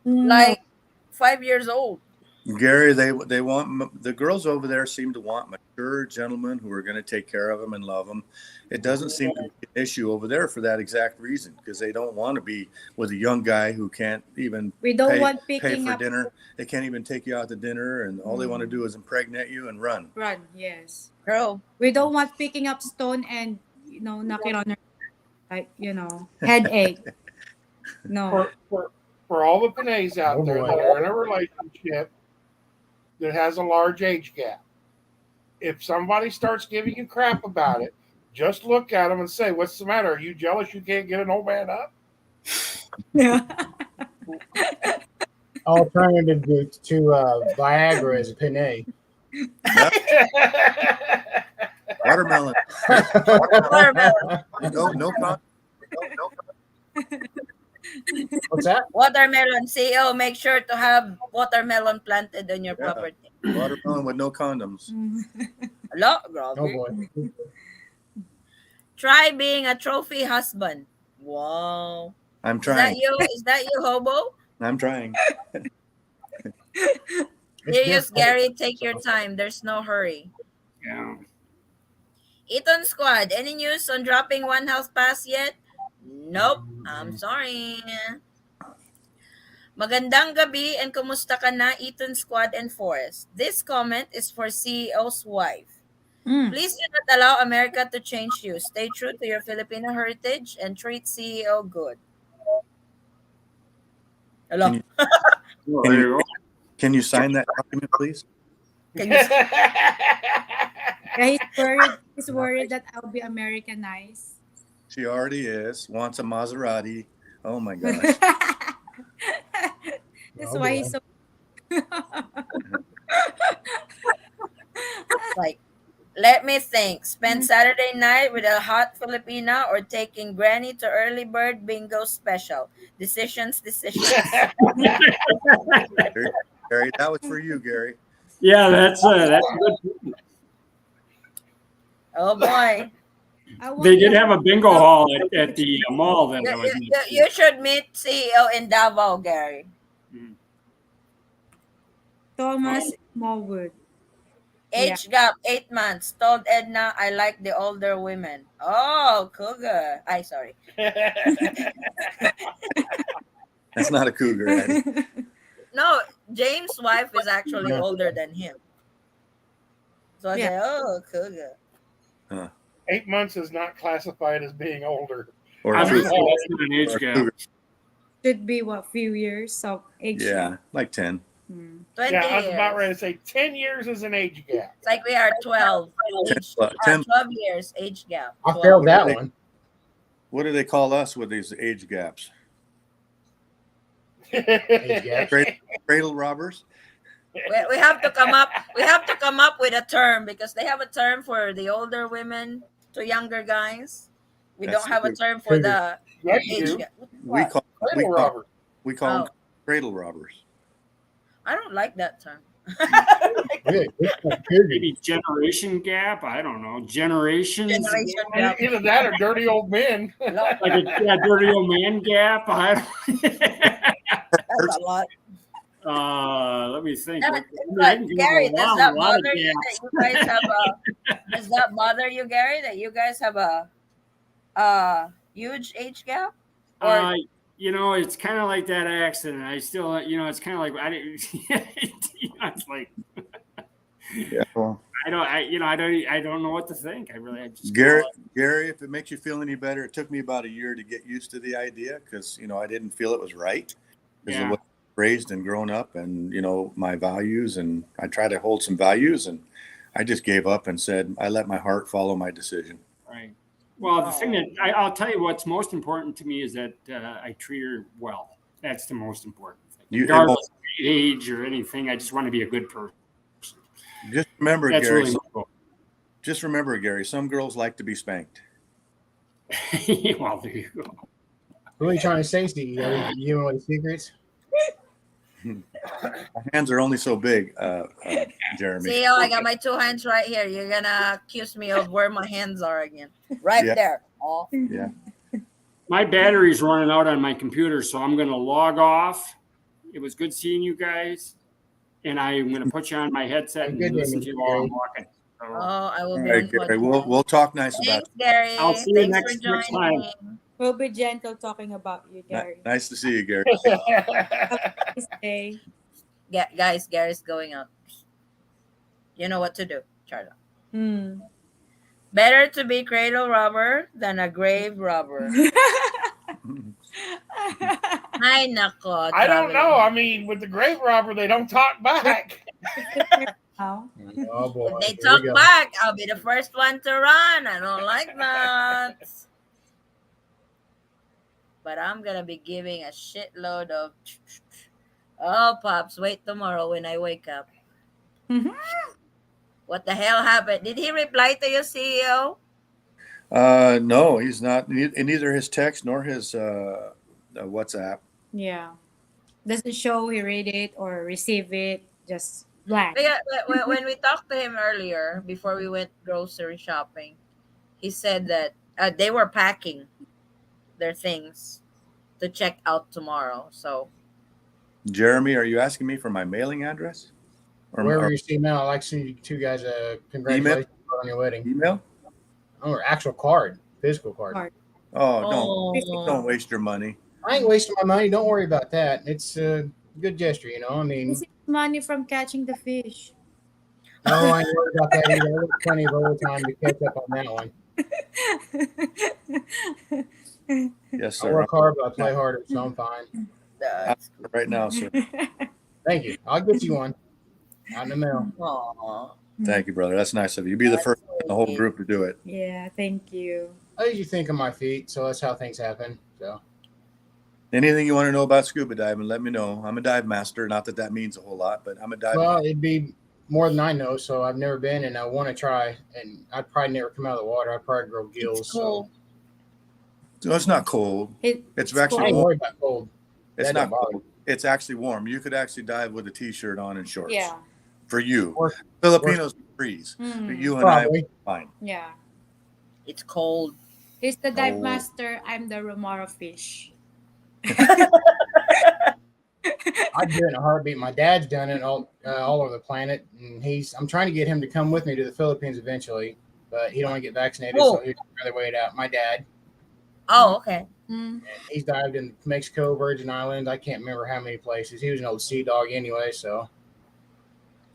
No. like 5 years old. Gary, they want the girls over there seem to want mature gentlemen who are going to take care of them and love them. It doesn't seem to be an issue over there for that exact reason because they don't want to be with a young guy who can't even We don't pay want pay picking for up dinner. They can't even take you out to dinner, and all they want to do is impregnate you and run. run, yes. Girl, We don't want picking up stone and knock it on her like, headache. No. for all the PAs out Oh there boy. that are in a relationship that has a large age gap, if somebody starts giving you crap about it, just look at them and say, "What's the matter? Are you jealous you can't get an old man up?" Yeah. Alternative to Viagra is a Pinay. Yep, watermelon. watermelon. No con. What's that? Watermelon. CEO, make sure to have watermelon planted on your Yeah, property. watermelon with no condoms. Hello, Oh grabe. boy. Try being a trophy husband. Wow. I'm Is that trying. you? Is that you, hobo? I'm trying. It's Serious, difficult. Gary. Take your time. There's no hurry. yeah. Eton Squad, any news on dropping one health pass yet? Nope. I'm sorry. Magandang gabi and kumusta ka na, Eton Squad and Forest? This comment is for CEO's wife. Mm. Please do not allow America to change you. Stay true to your Filipino heritage and treat CEO good. Can Hello. you Well, can there you you go. can you sign that document, please? Can you Yeah, he's worried that I'll be Americanized. She already is. Wants a Maserati. Oh my gosh. That's Oh why boy. he's so like let me think. Spend Saturday night with a hot Filipina or taking granny to early bird bingo special. Decisions. Gary, that was for you, Gary. Yeah, that's good. Oh boy. I want They did the have a bingo hall at the mall that You, I was you, next you to. you should meet CEO in Davao, Gary. Mhm. Thomas Smallwood. Age gap, 8 months. Told Edna I like the older women. Oh, cougar. I sorry. That's not a cougar, Eddie. No, James' wife is actually Yeah. older than him. So I Yeah. say, oh, cougar. 8 months is not classified as being older. Or I a was going cougar. to say that's not an age Or a gap. cougar. Should be what, few years of age. Yeah, like 10. 20 Yeah, I was years. about ready to say 10 years is an age gap. It's like we are 12. 10, Age, 10. 12 years age gap. I 12 failed years. that one. What do they call us with these age gaps? Age gap. Cradle robbers? We have to come up. We have to come up with a term because they have a term for the older women to younger guys. We That's don't have a the- term for the Yeah, you age do. gap. we What? call Cradle robber. them Oh, cradle robbers. I don't like that term. Really? It's not cougar. Maybe generation gap. I don't know. Generations. Generation gap. Either that or dirty old men. Lot. Like a dirty old man gap. That's a lot. Let me think. But, I but can give Gary, a does lot that of bother you gaps. that you guys have a? Does that bother you, Gary, that you guys have a huge age gap? Or It's kind of like that accident. I still, it's kind of like I didn't. It's like Yeah. Well, I don't know what to think. I just Gary, if it makes you feel any better, it took me about a year to get used to the idea because I didn't feel it was right because Yeah. of what I was raised and grown up and my values, and I try to hold some values, and I just gave up and said I let my heart follow my decision. Right. Well, the thing that I'll tell you what's most important to me is that I treat her well. That's the most important thing. Regardless of age or anything, I just want to be a good person. Just remember, That's Gary. really Gary. Some girls like to be spanked. Well, there you go. What are you trying to say, Steve? You giving away secrets? My hands are only so big, Jeremy. see, I got my 2 hands right here. You're gonna accuse me of where my hands are again. Right Yeah. there. Oh. Yeah. My battery's running out on my computer, so I'm going to log off. It was good seeing you guys, and I'm going to put you on my headset and listen to you while I'm walking. So, Oh, I will All be right, on Gary. podcast. We'll talk nice about Thanks, Gary. I'll see you Thanks next for time. joining. We'll be gentle talking about you, it. Gary. Nice to see you, Gary. Nice day. Guys, Gary's going out. You know what to do, Charlotte. Better to be cradle robber than a grave robber. Ay, nako. I don't know. traveling. I mean, with the grave robber, they don't talk back. Now. Oh boy. If they Here we talk go. back, I'll be the first one to run. I don't like that. But I'm gonna be giving a shitload of. Oh, pops, wait tomorrow when I wake up. What the hell happened? Did he reply to you, CEO? No, he's not. Neither his text nor his WhatsApp. Yeah. Doesn't show he read it or receive it. Just blank. Yeah, when we talked to him earlier before we went grocery shopping, he said that they were packing their things to check out tomorrow. So Jeremy, are you asking me for my mailing address? Wherever you see now, I'd like to see you two guys. Congratulations on your wedding. Email? Or actual card, physical card. Oh, don't waste your money. I ain't wasting my money. Don't worry about that. It's a good gesture, I mean, This is money from catching the fish. no, I ain't worried about that either. I got plenty of overtime to catch up on that one. Yes, I sir. work hard, but I play harder, so I'm fine. Right now, sir. Thank you. I'll get you one out in the mail. Aw. Thank you, brother. That's nice of you. Be the first in the whole group to do it. Yeah, thank you. I usually think on my feet, so that's how things happen. So Anything you want to know about scuba diving, let me know. I'm a dive master. Not that means a whole lot, but I'm a dive well, master. it'd be more than I know. So I've never been, and I want to try. And I'd probably never come out of the water. I'd probably grow gills. It's cold. So it's not cold. It's So I actually ain't warm. worried about cold. It's That not don't bother cold. It's actually warm. You could actually dive with a t-shirt on and shorts. Yeah. For you. Or- Filipinos freeze. Mm. But you and Probably. I fine. Yeah. It's cold. He's the dive Oh. master. I'm the Romaro fish. I'd do it in a heartbeat. My dad's done it all over the planet, and I'm trying to get him to come with me to the Philippines eventually, but he don't want to get vaccinated, so Oh, he'd rather wait it out. My dad, oh, okay. Mm. he's dived in Mexico, Virgin Islands. I can't remember how many places. He was an old sea dog anyway, so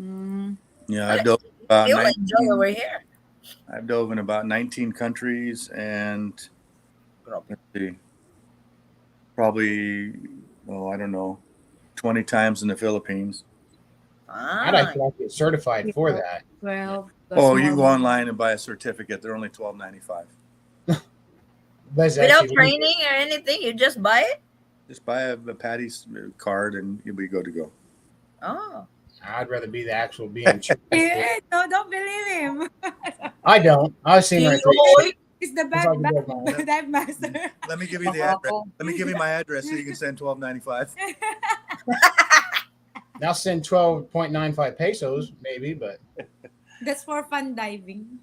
Mm. Yeah, Well, I've dove about you'll enjoy 19. over here. I've dove in about 19 countries, and let's see, probably, I don't know, 20 times in the Philippines. I'd actually Fine. like to get certified for Yeah. that. 12 plus Oh, you more go money. online and buy a certificate. They're only $12.95. That's Without actually legal. training or anything, you just buy it? Just buy a Patty's card and you'll be good to go. Oh. I'd rather be the actual being. Yeah, no, don't believe him. I don't. I've seen right through your shit. Tiyoy. He's the That's bad, like a good man. bad dive master. Let me give you the address. Let me give you my address so you can send $12.95. Now send 12.95 pesos, maybe, but That's for fun diving.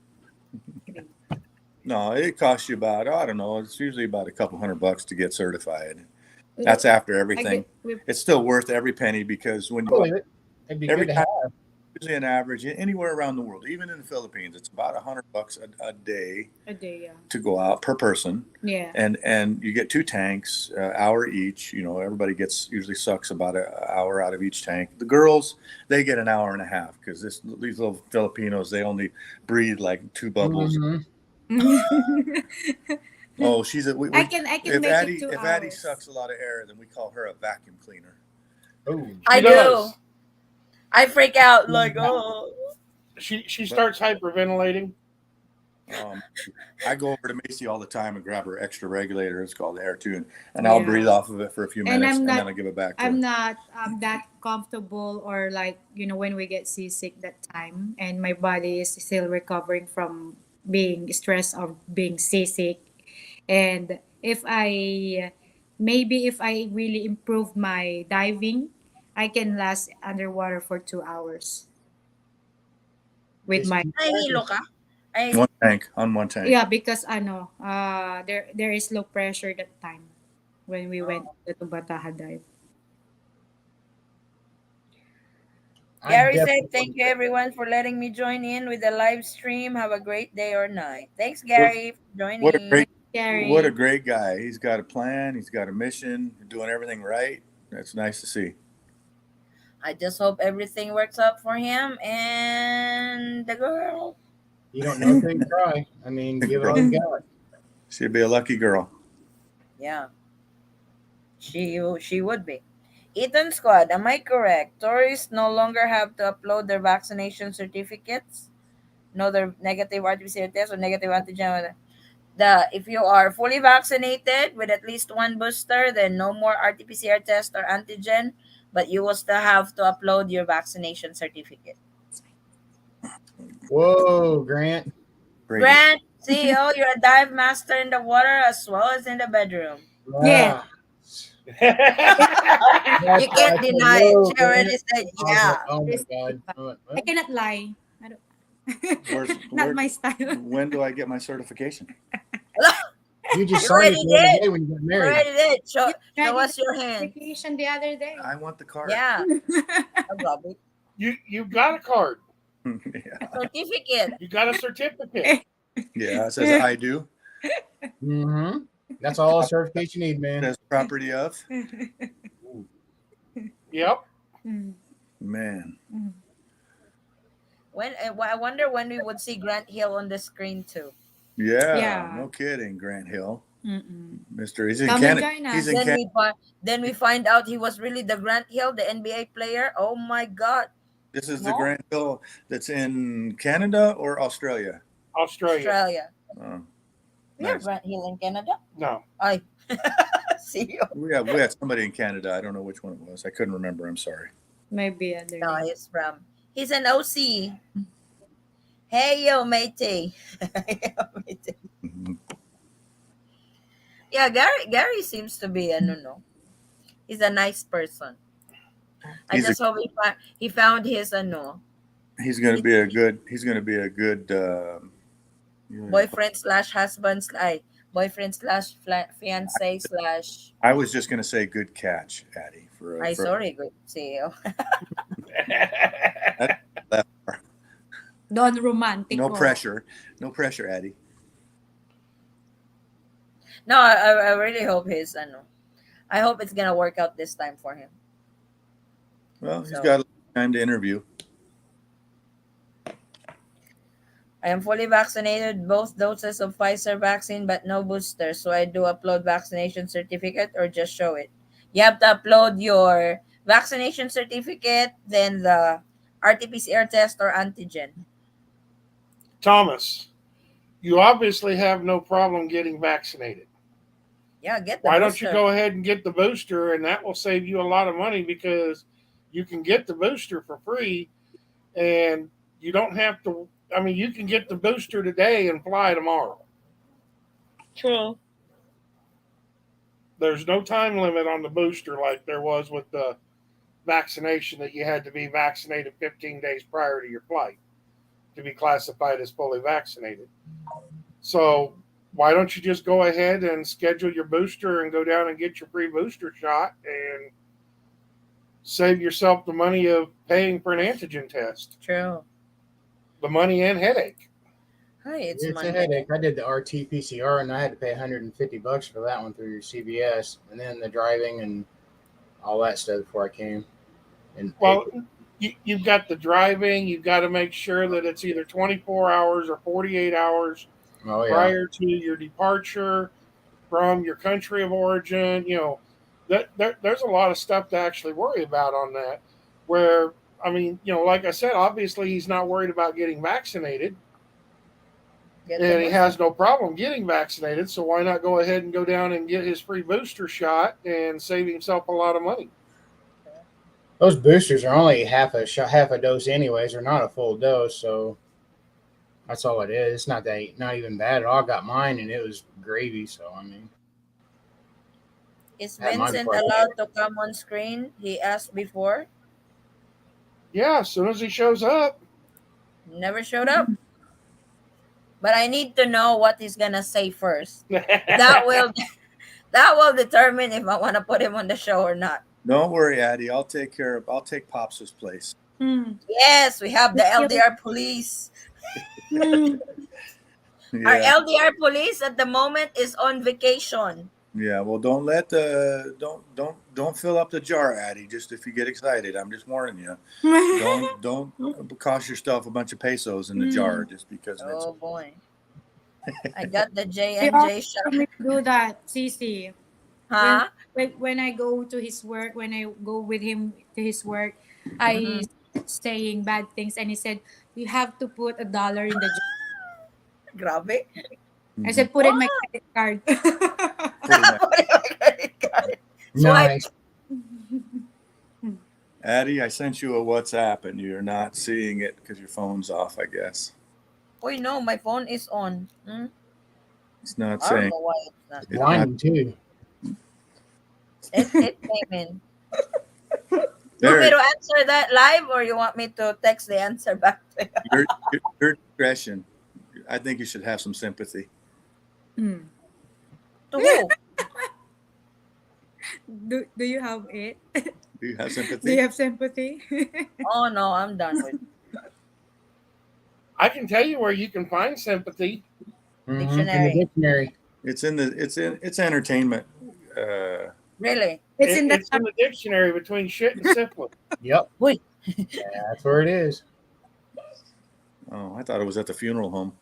No, it costs you about, I don't know, it's usually about a couple $100 to get certified. That's after everything. It's still worth every penny because when I you believe it. It'd be every good to time, have. usually an average anywhere around the world, even in the Philippines, it's about $100 a day A day, yeah. to go out per person, Yeah. and you get 2 tanks, hour each. Everybody usually sucks about an hour out of each tank. The girls, they get an hour and a half because these little Filipinos, they only breathe like 2 bubbles. Mm-hmm. Oh, she's a. We, I we, can if make Addie it 2 if Addie hours. sucks a lot of air, then we call her a vacuum cleaner. Oh, I She do. does. I freak out like, oh. She starts hyperventilating. Um, I go over to Macy all the time and grab her extra regulator. It's called Air Tune, and I'll Yeah. breathe off of it for a few And minutes, I'm and then not I'll give it back to I'm her. not that comfortable, or like, when we get seasick that time and my body is still recovering from being stressed of being seasick. And if I really improve my diving, I can last underwater for 2 hours with just my, keep Nahihilo practice. ka? Ay, One tank on one tank. yeah, because there is low pressure that time when we went to Bataha dive. I Gary said, definitely. thank you everyone for letting me join in with the live stream. Have a great day or night. Thanks, What Gary, for what a joining. great what a Gary. great guy. He's got a plan. He's got a mission. Doing everything right. That's nice to see. I just hope everything works out for him and the girl. You don't know till you try. I mean, give it all you got. She'd be a lucky girl. Yeah, she would be. Ethan Squad, am I correct? Tourists no longer have to upload their vaccination certificates, no their negative RT-PCR test or negative antigen. If you are fully vaccinated with at least one booster, then no more RT-PCR test or antigen, but you will still have to upload your vaccination certificate. Whoa, Grant. Great. Grant, CEO, you're a dive master in the water as well as in the bedroom. Yeah. Wow. You That's why I can't said, deny it. whoa, She already Grant. said, I was like, yeah. oh my This- God. I went, I well, cannot lie. I don't. Not Where, my style. when do I get my certification? you just You signed it already the other did. day when you got You married. already did. Show, You show tried us your hand. vacation the other day. I want the card. Yeah. Robert. you got a card. Yeah. Certificate. You got a certificate. Yeah. It says I do. Mm-hmm. That's all certification you need, It man. says property of. Yep. Mm. Man. I wonder when we would see Grant Hill on the screen too. Yeah. Yeah. No kidding. Grant Hill. Mm-mm. Mr. He's in Come and Canada. join us. He's in Then Canada. then we find out he was really the Grant Hill, the NBA player. Oh my God. This is the No? Grant Hill that's in Canada or Australia? Australia. Australia. Oh, We have nice. Grant Hill in Canada. No. I see you. We had somebody in Canada. I don't know which one it was. I couldn't remember. I'm sorry. Maybe other No, day. he's an OC. Hey yo, matey. Hey, yo, matey. Mhm. Yeah, Gary seems to be no. He's a nice person. I He's just hope he found his he's going to be a good. He's going to be a good. boyfriend slash husband boyfriend slash fiance slash. I was just going to say good catch, Addie. I For sorry, good CEO. that, that- Don romantic no ko. pressure, no pressure, Addie. No, I really hope his. I hope it's gonna work out this time for him. Well, he's So got a lot of time to interview. I am fully vaccinated, both doses of Pfizer vaccine, but no booster. So I do upload vaccination certificate or just show it. You have to upload your vaccination certificate, then the RT-PCR test or antigen. Thomas, you obviously have no problem getting vaccinated. Yeah, get the Why don't you booster. go ahead and get the booster, and that will save you a lot of money because you can get the booster for free, and you don't have to. I mean, you can get the booster today and fly tomorrow. True. There's no time limit on the booster like there was with the vaccination that you had to be vaccinated 15 days prior to your flight to be classified as fully vaccinated. So why don't you just go ahead and schedule your booster and go down and get your free booster shot and save yourself the money of paying for an antigen test, True. the money and headache. Hi, it's It's a Monday. headache. I did the RT-PCR and I had to pay $150 for that one through your CVS, and then the driving and all that stuff before I came. And Well, you've got the driving. You've got to make sure that it's either 24 hours or 48 hours oh yeah, prior to your departure from your country of origin. You know, there's a lot of stuff to actually worry about on that. Where, I mean, you know, like I said, obviously he's not worried about getting vaccinated, Get the and he booster. has no problem getting vaccinated. So why not go ahead and go down and get his free booster shot and save himself a lot of money? those boosters are only half a shot, half a dose anyways. They're not a full dose, so that's all it is. It's not even bad at all. I got mine and it was gravy. So I mean, Is I had mine Vincent before I came. allowed to come on screen? He asked before. Yeah, as soon as he shows up. Never showed up. But I need to know what he's gonna say first. That will that will determine if I want to put him on the show or not. Don't worry, Addie. I'll take Pops' place. Yes, we have the LDR police. Our Yeah, LDR police at the moment is on vacation. yeah. Well, don't fill up the jar, Addie. Just if you get excited, I'm just warning you. Don't cost yourself a bunch of pesos in the jar just because it's. Oh boy. I got the J They and J also shot. told me to do that, Cici. When, Huh? when I go to his work, when I go with him to his work, Mm-hmm. I saying bad things, and he said you have to put $1 in the jar. Grabe. I Mhm. said put in my Oh, credit card. Put in that. Swipe. Nice. Addie, I sent you a WhatsApp and you're not seeing it because your phone's off, I guess. Oh no, my phone is on. It's not I don't saying. know why it's not. It's not. Blinding too. It came in. You want There, me to answer that live or you want me to text the answer back to you? your discretion. I think you should have some sympathy. Mm. To who? Do you have it? Do you have Do sympathy? you have sympathy? Oh no, I'm done with I can tell you where you can find sympathy. In the dictionary. dictionary. It's entertainment. Really? It's in the It's in the dictionary between shit and syphilis. Yep. Wait. That's where it is. Oh, I thought it was at the funeral home.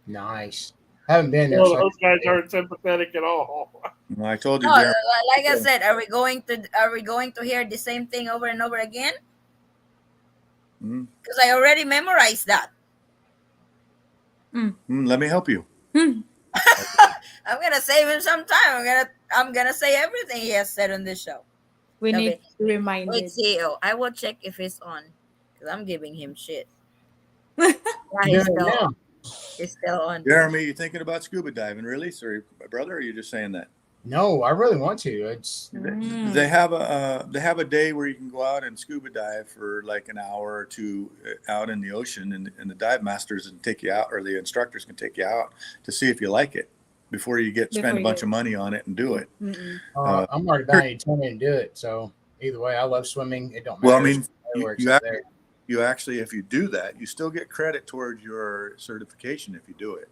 Nice. I haven't been there. Well, So those guys aren't sympathetic at all. Well, I told you, No, Jeremy. like I said, are we going to hear the same thing over and over again? Mm, Because I already memorized that. let me help you. Hmm. I'm gonna save him some time. I'm gonna say everything he has said on this show. We Okay. need to be Wait, reminded. CEO. I will check if he's on. Because I'm giving him shit. do Yeah, it now. he's still on. Jeremy, you thinking about scuba diving, really? Sorry, my brother, or are you just saying that? No, I really want to. It's They have a day where you can go out and scuba dive for like an hour or two out in the ocean, and the dive masters can take you out, or the instructors can take you out to see if you like it before you spend Before a bunch you. of money on it and do it. Mm-mm. Uh, I'm already buying you tell me to do it. So either way, I love swimming. It don't well, I matter. mean, Everywhere except there. you actually, if you do that, you still get credit towards your certification if you do it.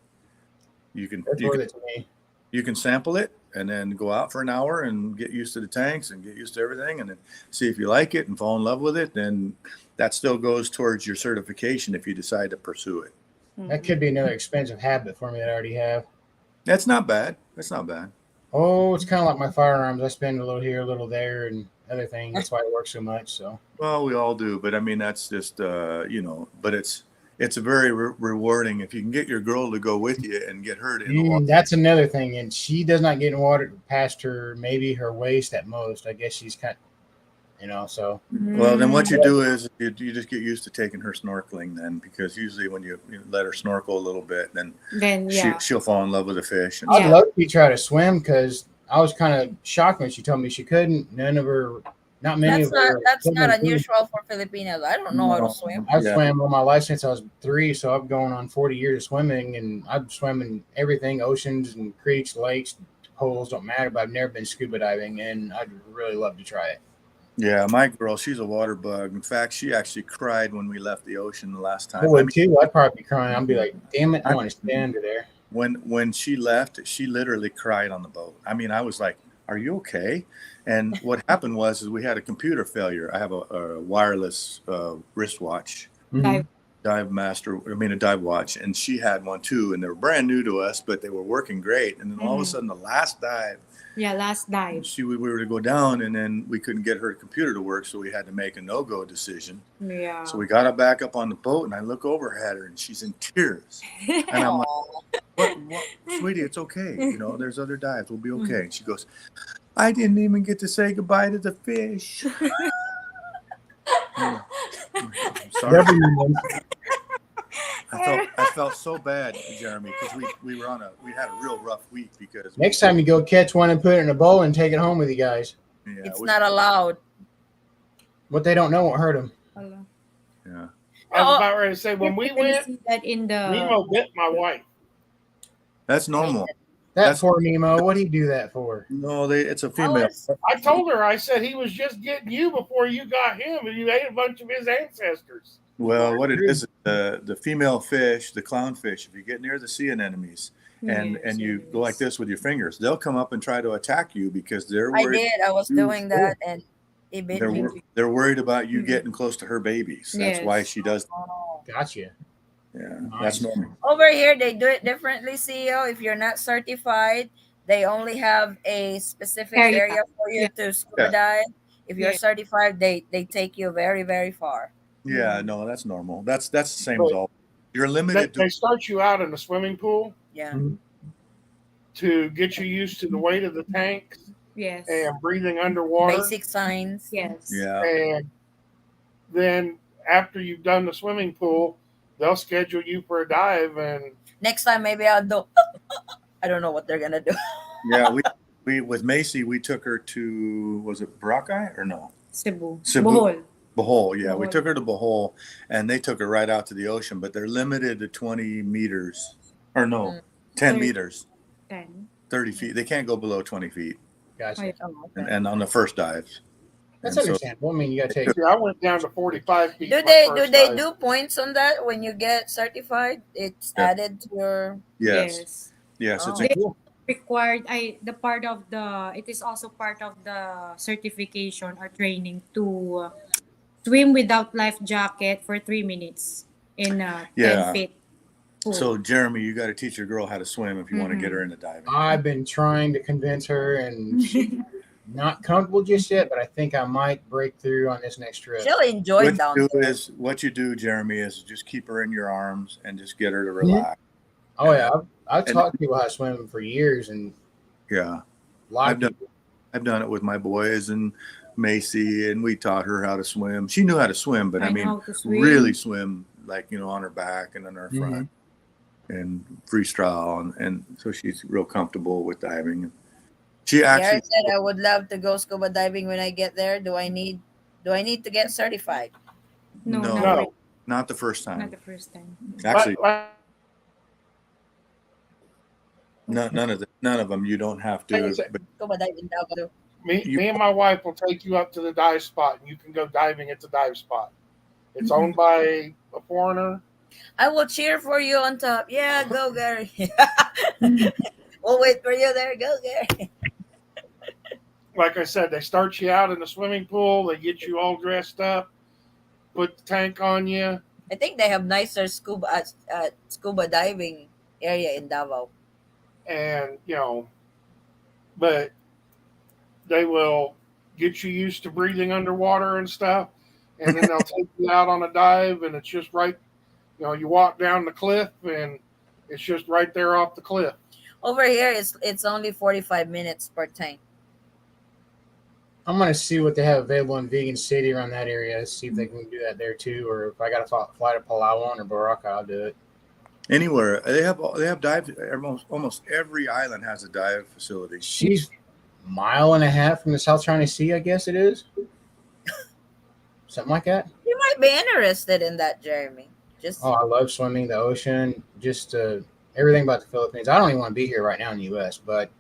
You can It's you worth can it to me. you can sample it and then go out for an hour and get used to the tanks and get used to everything, and then see if you like it and fall in love with it. Then that still goes towards your certification if you decide to pursue it. That could be another expensive habit for me that I already have. That's not bad. That's not bad. Oh, it's kind of like my firearms. I spend a little here, a little there, and other things. That's why it works so much. So Well, we all do, but I mean that's just but it's a very rewarding if you can get your girl to go with you and get hurt in the water. That's another thing. And she does not get in water past her, maybe her waist at most. I guess she's kind, So Well, then what you do is you just get used to taking her snorkeling then, because usually when you let her snorkel a little bit, then Yeah. she'll fall in love with the fish. And I'd love to try to swim because I was kind of shocked when she told me she couldn't. Not many of her. That's not equipment could. unusual for Filipinos. I don't know how to swim. I've swam all my life since I was 3, so I'm going on 40 years of swimming, and I've swum in everything, oceans and creeks, lakes, pools, don't matter, but I've never been scuba diving, and I'd really love to try it. Yeah, my girl, she's a water bug. In fact, she actually cried when we left the ocean the last time. I would too. I'd probably be crying. I'd be like, damn it, I want to stand under there. When she left, she literally cried on the boat. I mean, I was like, "Are you okay?" And what happened was we had a computer failure. I have a wireless wristwatch, Dive. a dive watch, and she had one too. And they were brand new to us, but they were working great. And then all of a sudden, the last dive, last dive. we were to go down, and then we couldn't get her computer to work, so we had to make a no-go decision. Yeah. So we got her back up on the boat, and I look over at her, and she's in tears. And I'm like, what, sweetie, it's okay. There's other dives. We'll be okay. And she goes, I didn't even get to say goodbye to the fish. I'm sorry. I felt so bad, Jeremy, because we had a real rough week because next time you go catch one and put it in a bowl and take it home with you guys. Yeah, It's not allowed. What they don't know won't hurt them. Yeah. I was about ready to say when we went, see that in the Nemo bit my wife. That's normal. That's poor Nemo. What do you do that for? No, it's a female. I told her, I said he was just getting you before you got him, and you ate a bunch of his ancestors. Well, what it is, the female fish, the clownfish, if you get near the sea anemones and you go like this with your fingers, they'll come up and try to attack you because they're worried. I did. I was doing that, and it bit me. They're worried about you getting close to her babies. That's why she does that. Gotcha. Yeah, that's normal. Over here, they do it differently, CEO. If you're not certified, they only have a specific area for you to scuba dive. If you're certified, they take you very, very far. Yeah, no, that's normal. That's the same as all. You're limited. They start you out in the swimming pool. Yeah. To get you used to the weight of the tanks. Yes. And breathing underwater. Basic signs. Yes. Yeah. And then after you've done the swimming pool, they'll schedule you for a dive. And next time, maybe I'll do. I don't know what they're gonna do. Yeah, we with Macy, we took her to, was it Boracay or no? Cebu. Bohol, yeah. We took her to Bohol, and they took her right out to the ocean, but they're limited to 20 meters. Or no, 10 meters. 30 feet. They can't go below 20 feet. Gotcha. And on the first dive. That's understandable. I mean, you got to take. I went down to 45 feet. Do they do points on that when you get certified? It's added to your. Yes. Yes. It's required. It is also part of the certification or training to swim without life jacket for 3 minutes in 10 feet. Pool. So Jeremy, you got to teach your girl how to swim if you want to get her into diving. I've been trying to convince her, and she's not comfortable just yet, but I think I might break through on this next trip. She'll enjoy it down there. What you do, Jeremy, is just keep her in your arms and just get her to relax. Oh yeah, I've taught people how to swim for years, and I've done it with my boys and Macy, and we taught her how to swim. She knew how to swim, but I mean, really swim like on her back and on her front. And freestyle, and so she's real comfortable with diving. She Gary actually, said I would love to go scuba diving when I get there. Do I need to get certified? No, no, not really. No, not the first Not time. the first time. Actually, like none of them. You don't have I to, said, but Scuba diving Davao too. me, you. me and my wife will take you up to the dive spot, and you can go diving at the dive spot. It's Mm-mm. owned by a foreigner, I will cheer for you on top. Yeah, go Gary. We'll wait for you there. Go Gary. like I said, they start you out in the swimming pool. They get you all dressed up, put the tank on you, I think they have nicer scuba diving area in Davao. and but they will get you used to breathing underwater and stuff, and then they'll take you out on a dive, and it's just right. You walk down the cliff, and it's just right there off the cliff. Over here, it's only 45 minutes per tank. I'm gonna see what they have available in Vegan City around that area. See if they can do that there too, or if I got to fly to Palawan or Baraka, I'll do it. Anywhere they have dive. Almost every island has a dive facility. She's a mile and a half from the South China Sea, I guess it is, something like that. You might be interested in that, Jeremy. Just Oh, I love swimming, the ocean, just everything about the Philippines. I don't even want to be here right now in the U.S., but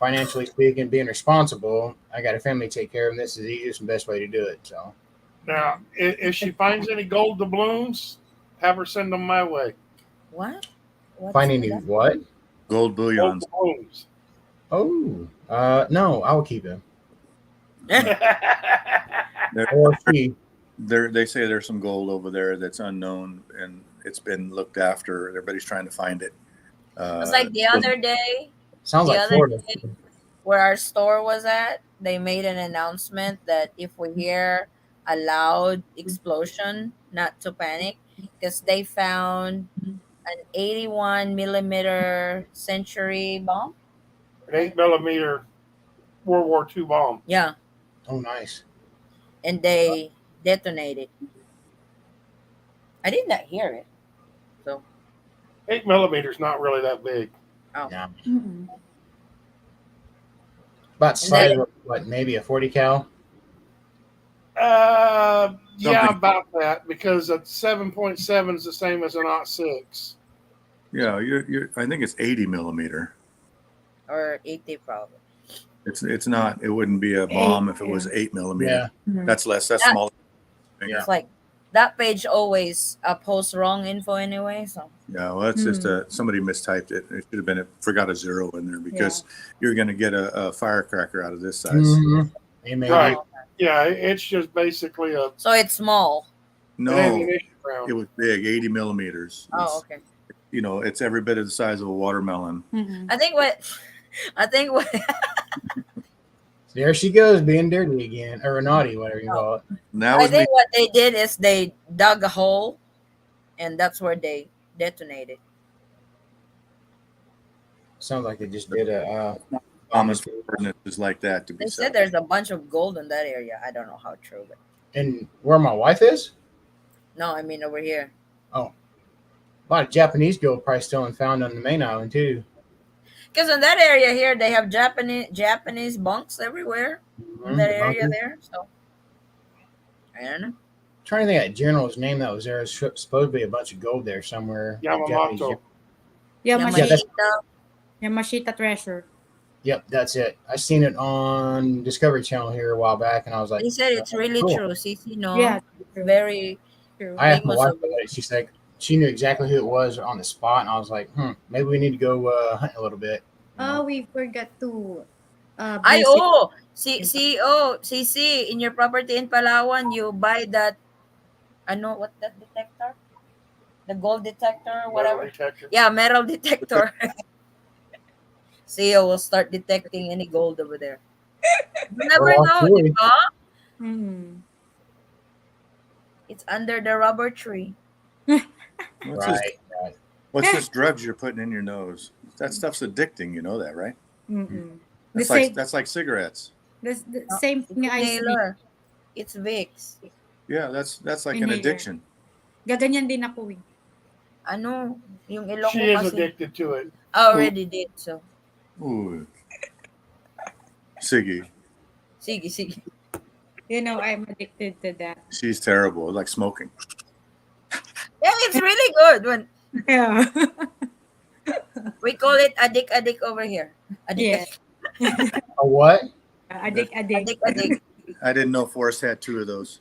financially speaking, being responsible, I got a family to take care of, and this is the easiest and best way to do it. So, Now, if she finds any gold doubloons, have her send them my way. what? What's finding you that? what? Gold Gold bullions. doubloons. Oh, no, I will keep him. There, Or she. they say there's some gold over there that's unknown, and it's been looked after. Everybody's trying to find it. It's like the other day. Sounds The like other Florida. day, where our store was at, they made an announcement that if we hear a loud explosion, not to panic, because they found an 81 millimeter century bomb. An 8 millimeter World War II bomb. Yeah, Oh, nice. and they detonated. I did not hear it. So, 8 millimeters not really that big. oh, Yeah. Mm-mm. About and then size of what, maybe a 40 cal? Yeah, Something. about that because a 7.7 is the same as an aught 6. Yeah, I think it's 80 millimeter. or 80 probably. It's not. It wouldn't be a bomb if it was 8 millimeter. Yeah. Mhm. That's less. That's That, smaller. Yeah. it's like that page always posts wrong info anyway. So Yeah, well, that's just somebody mistyped it. It should have been forgot a zero in there because you're going to get a firecracker out of this size. Mm-hmm. Maybe. Right. Yeah, it's just basically a so it's small. an No, ammunition it round. was big, 80 millimeters. Oh, okay. It's every bit of the size of a watermelon. Mm-mm. I think what There she goes, being dirty again, or naughty, whatever you call it. And that I was me. think what they did is they dug a hole, and that's where they detonated. Sounds like they just did a. Thomas ordinances like that to be They set. said there's a bunch of gold in that area. I don't know how true, but And where my wife is, no, I mean over here. a lot of Japanese gold probably still found on the main island too. Because in that area here, they have Japanese bunks everywhere in that area Bunker. there. So I don't know. Trying to think of that general's name that was there. It's supposed to be a bunch of gold there somewhere. Japanese Yamamoto. Yeah, that's- Yamashita treasure. Yep, that's it. I seen it on Discovery Channel here a while back, and I was like, He said it's really cool. true. CC, no, Yeah, true. very True. I asked my famous wife of about it. She's like, she knew exactly who it was on the spot, and I was like, maybe we need to go hunting a little bit. Oh, we forgot to. Ay, visit. oh, CC, in your property in Palawan, you buy that, what that detector? The gold detector or Metal whatever. detector. Yeah, metal detector. CEO will start detecting any gold over there. You never Well, know, truly. di ba? Mm. It's under the rubber tree. What's this drugs you're putting in your nose? That stuff's addicting. You know that, right? Mm-mm. The That's like same, that's like cigarettes. the same It's thing I see. inhaler. It's Vicks. Yeah, that's like an Inhaler. addiction. Gaganyan din ako eh. Yung ilong She ko is kasi, addicted to it. I already did so. Ooh. Siggy. Sige, sige. You know, I'm addicted to that. She's terrible, like smoking. Yeah, it's really good. When Yeah. we call it adik adik over here. Adik Yeah. adik A what? Addict, addict. adik adik. I didn't know Forrest had two of those.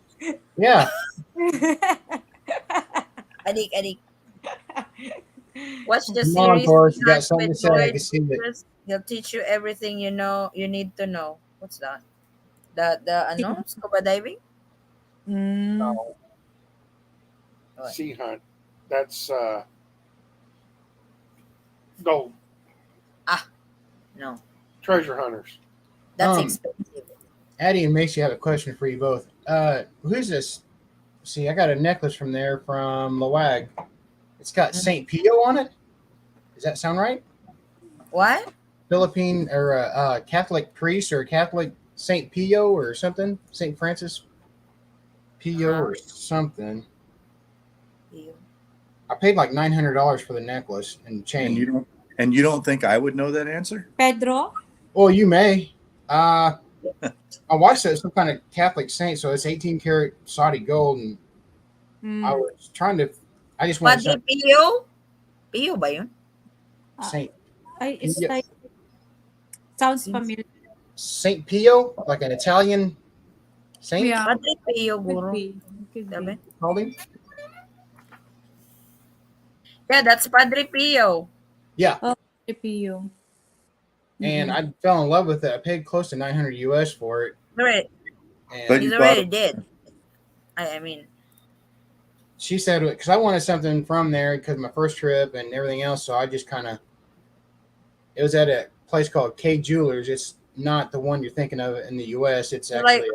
Yeah. Adik adik. Watch the Come on, series Forrest. You got Nuts something with to say. I Lloyd. can see it. He'll teach you everything you know you need to know. What's that? The ano? Scuba diving? Mm. What? Sea hunt. That's gold. No. Treasure hunters. That's Um, expensive. Addie and Macy have a question for you both. Who's this? See, I got a necklace from there from Lawag. It's got Saint Pio on it. Does that sound right? What? Philippine or a Catholic priest or a Catholic Saint Pio or something? Saint Francis Pio Uh-huh. or something. You. I paid like $900 for the necklace and And you chain. don't and you don't think I would know that answer? Pedro? Well, you may. My wife said it's some kind of Catholic saint, so it's 18 karat Saudi gold, and I Mm. was trying to. I just wanted Padre some Pio? Pio ba yun? Saint It's Pio, like, sounds familiar. Saint Pio, like an Italian saint. Yeah, Padre Pio, could guro. be. Could Sabi? be. Called him. Yeah, that's Padre Pio. Yeah, Oh, CPU. and Mm-mm. I fell in love with it. I paid close to 900 US for it, Right. But and He's you bought already it. dead. I mean, she said because I wanted something from there because my first trip and everything else. So I just kind of it was at a place called K Jewelers. It's not the one you're thinking of in the US. It's like actually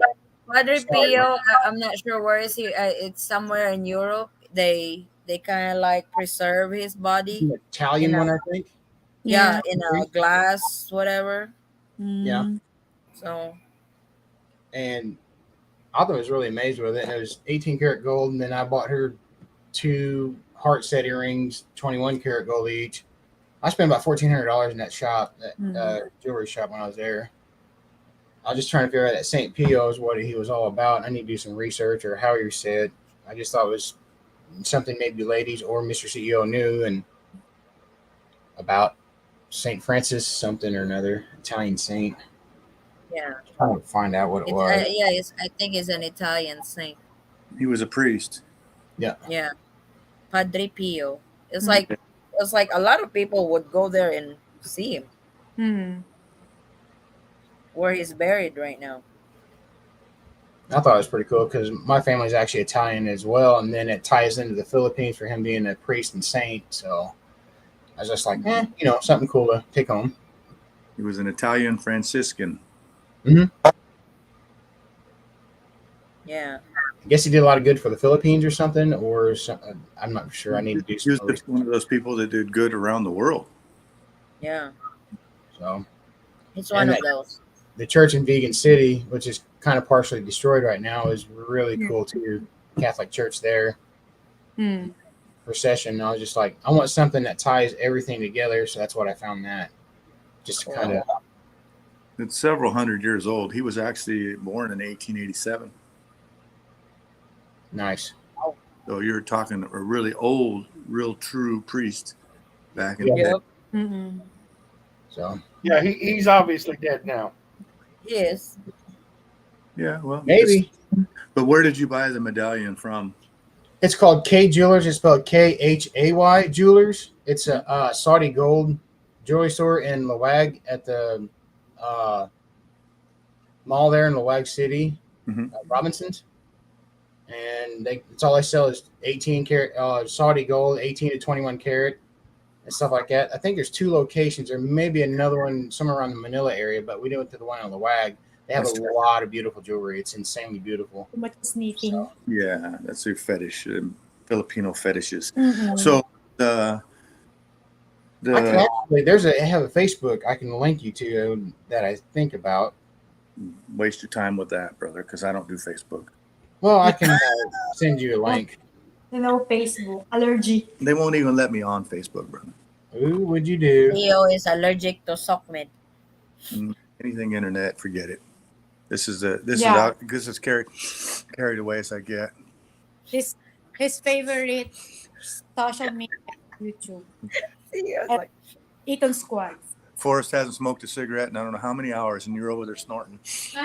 Padre Sorry. Pio, I'm not sure where is he. It's somewhere in Europe. They kind of like preserve his body an in Italian a one, I think. Yeah. in a glass, whatever. Yeah, Mm. So and I thought I was really amazed with it. And it was 18 karat gold, and then I bought her two heart set earrings, 21 karat gold each. I spent about $1,400 in that shop, that jewelry shop when I was there. I was just trying to figure out that St. Pio is what he was all about. I need to do some research or how you said. I just thought it was something maybe ladies or Mr. CEO knew and about St. Francis something or another, Italian saint. yeah, Trying to find out what it it's was. yeah, I think it's an Italian saint. He was a priest. Yeah. Yeah, Padre Pio. Mm. It's like a lot of people would go there and see him Mm. where he's buried right now. I thought it was pretty cool because my family's actually Italian as well, and then it ties into the Philippines for him being a priest and saint. So I was just like, something cool to take home. He was an Italian Franciscan. Yeah, I guess he did a lot of good for the Philippines or something, or something. I'm not sure. I need to do He was some just one of those people that did good around the world. yeah, So it's one And of that- those. the church in Vegan City, which is kind of partially destroyed right now, is really cool too. Catholic church there. Mm. Procession. I was just like, I want something that ties everything together. So that's what I found that. Just to kind of It's several hundred years old. He was actually born in 1887. nice. So you're talking a really old, real true priest back in the day. Yep, Mm-mm. So Yeah, he's obviously dead now. he is. Yeah, well, maybe But where did you buy the medallion from? it's called K Jewelers. It's spelled KHAY Jewelers. It's a Saudi gold jewelry store in Lawag at the mall there in Lawag City, Mhm. Robinson's. And it's all I sell is 18 karat Saudi gold, 18 to 21 karat, and stuff like that. I think there's two locations. There may be another one somewhere around the Manila area, but we went to the one on Lawag. They have a lot of beautiful jewelry. It's insanely beautiful. Too much sniffing. Yeah, that's their fetish, Filipino fetishes. Mm-mm. So the I can actually, I have a Facebook I can link you to that I think about. waste your time with that, brother, because I don't do Facebook. Well, I can send you a link. You know, Facebook allergy. They won't even let me on Facebook, brother. Who would you do? Leo is allergic to sockmed. Anything internet, forget it. This is Yeah. out. This is carried away as I get. His his favorite social media is YouTube. See, I was At like, Eton Squad. Forrest hasn't smoked a cigarette in I don't know how many hours, and you're over there snorting. do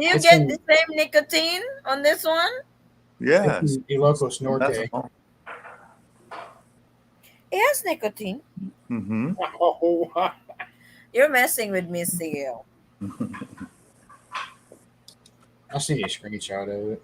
you It's get the an same nicotine on this one? Yes, Ilocos Norte. methanol. It has nicotine. Mm-hmm. Oh, You're messing with me, CL. I'll send you a screenshot of it.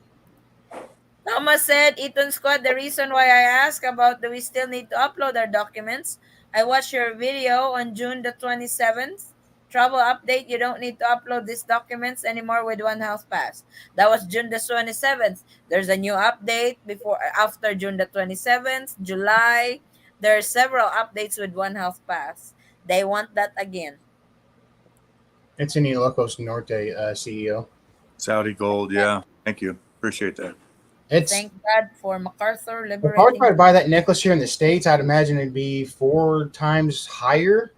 Thomas said, Eton Squad, the reason why I ask about do we still need to upload our documents. I watched your video on June the 27th. Travel update, you don't need to upload these documents anymore with One House Pass. That was June the 27th. There's a new update after June the 27th, July. There are several updates with One House Pass. They want that again. It's in Ilocos Norte, CEO. Saudi gold. Yeah. Thank you. Appreciate that. It's Thank God for MacArthur if I would try liberating. to buy that necklace here in the States, I'd imagine it'd be 4 times higher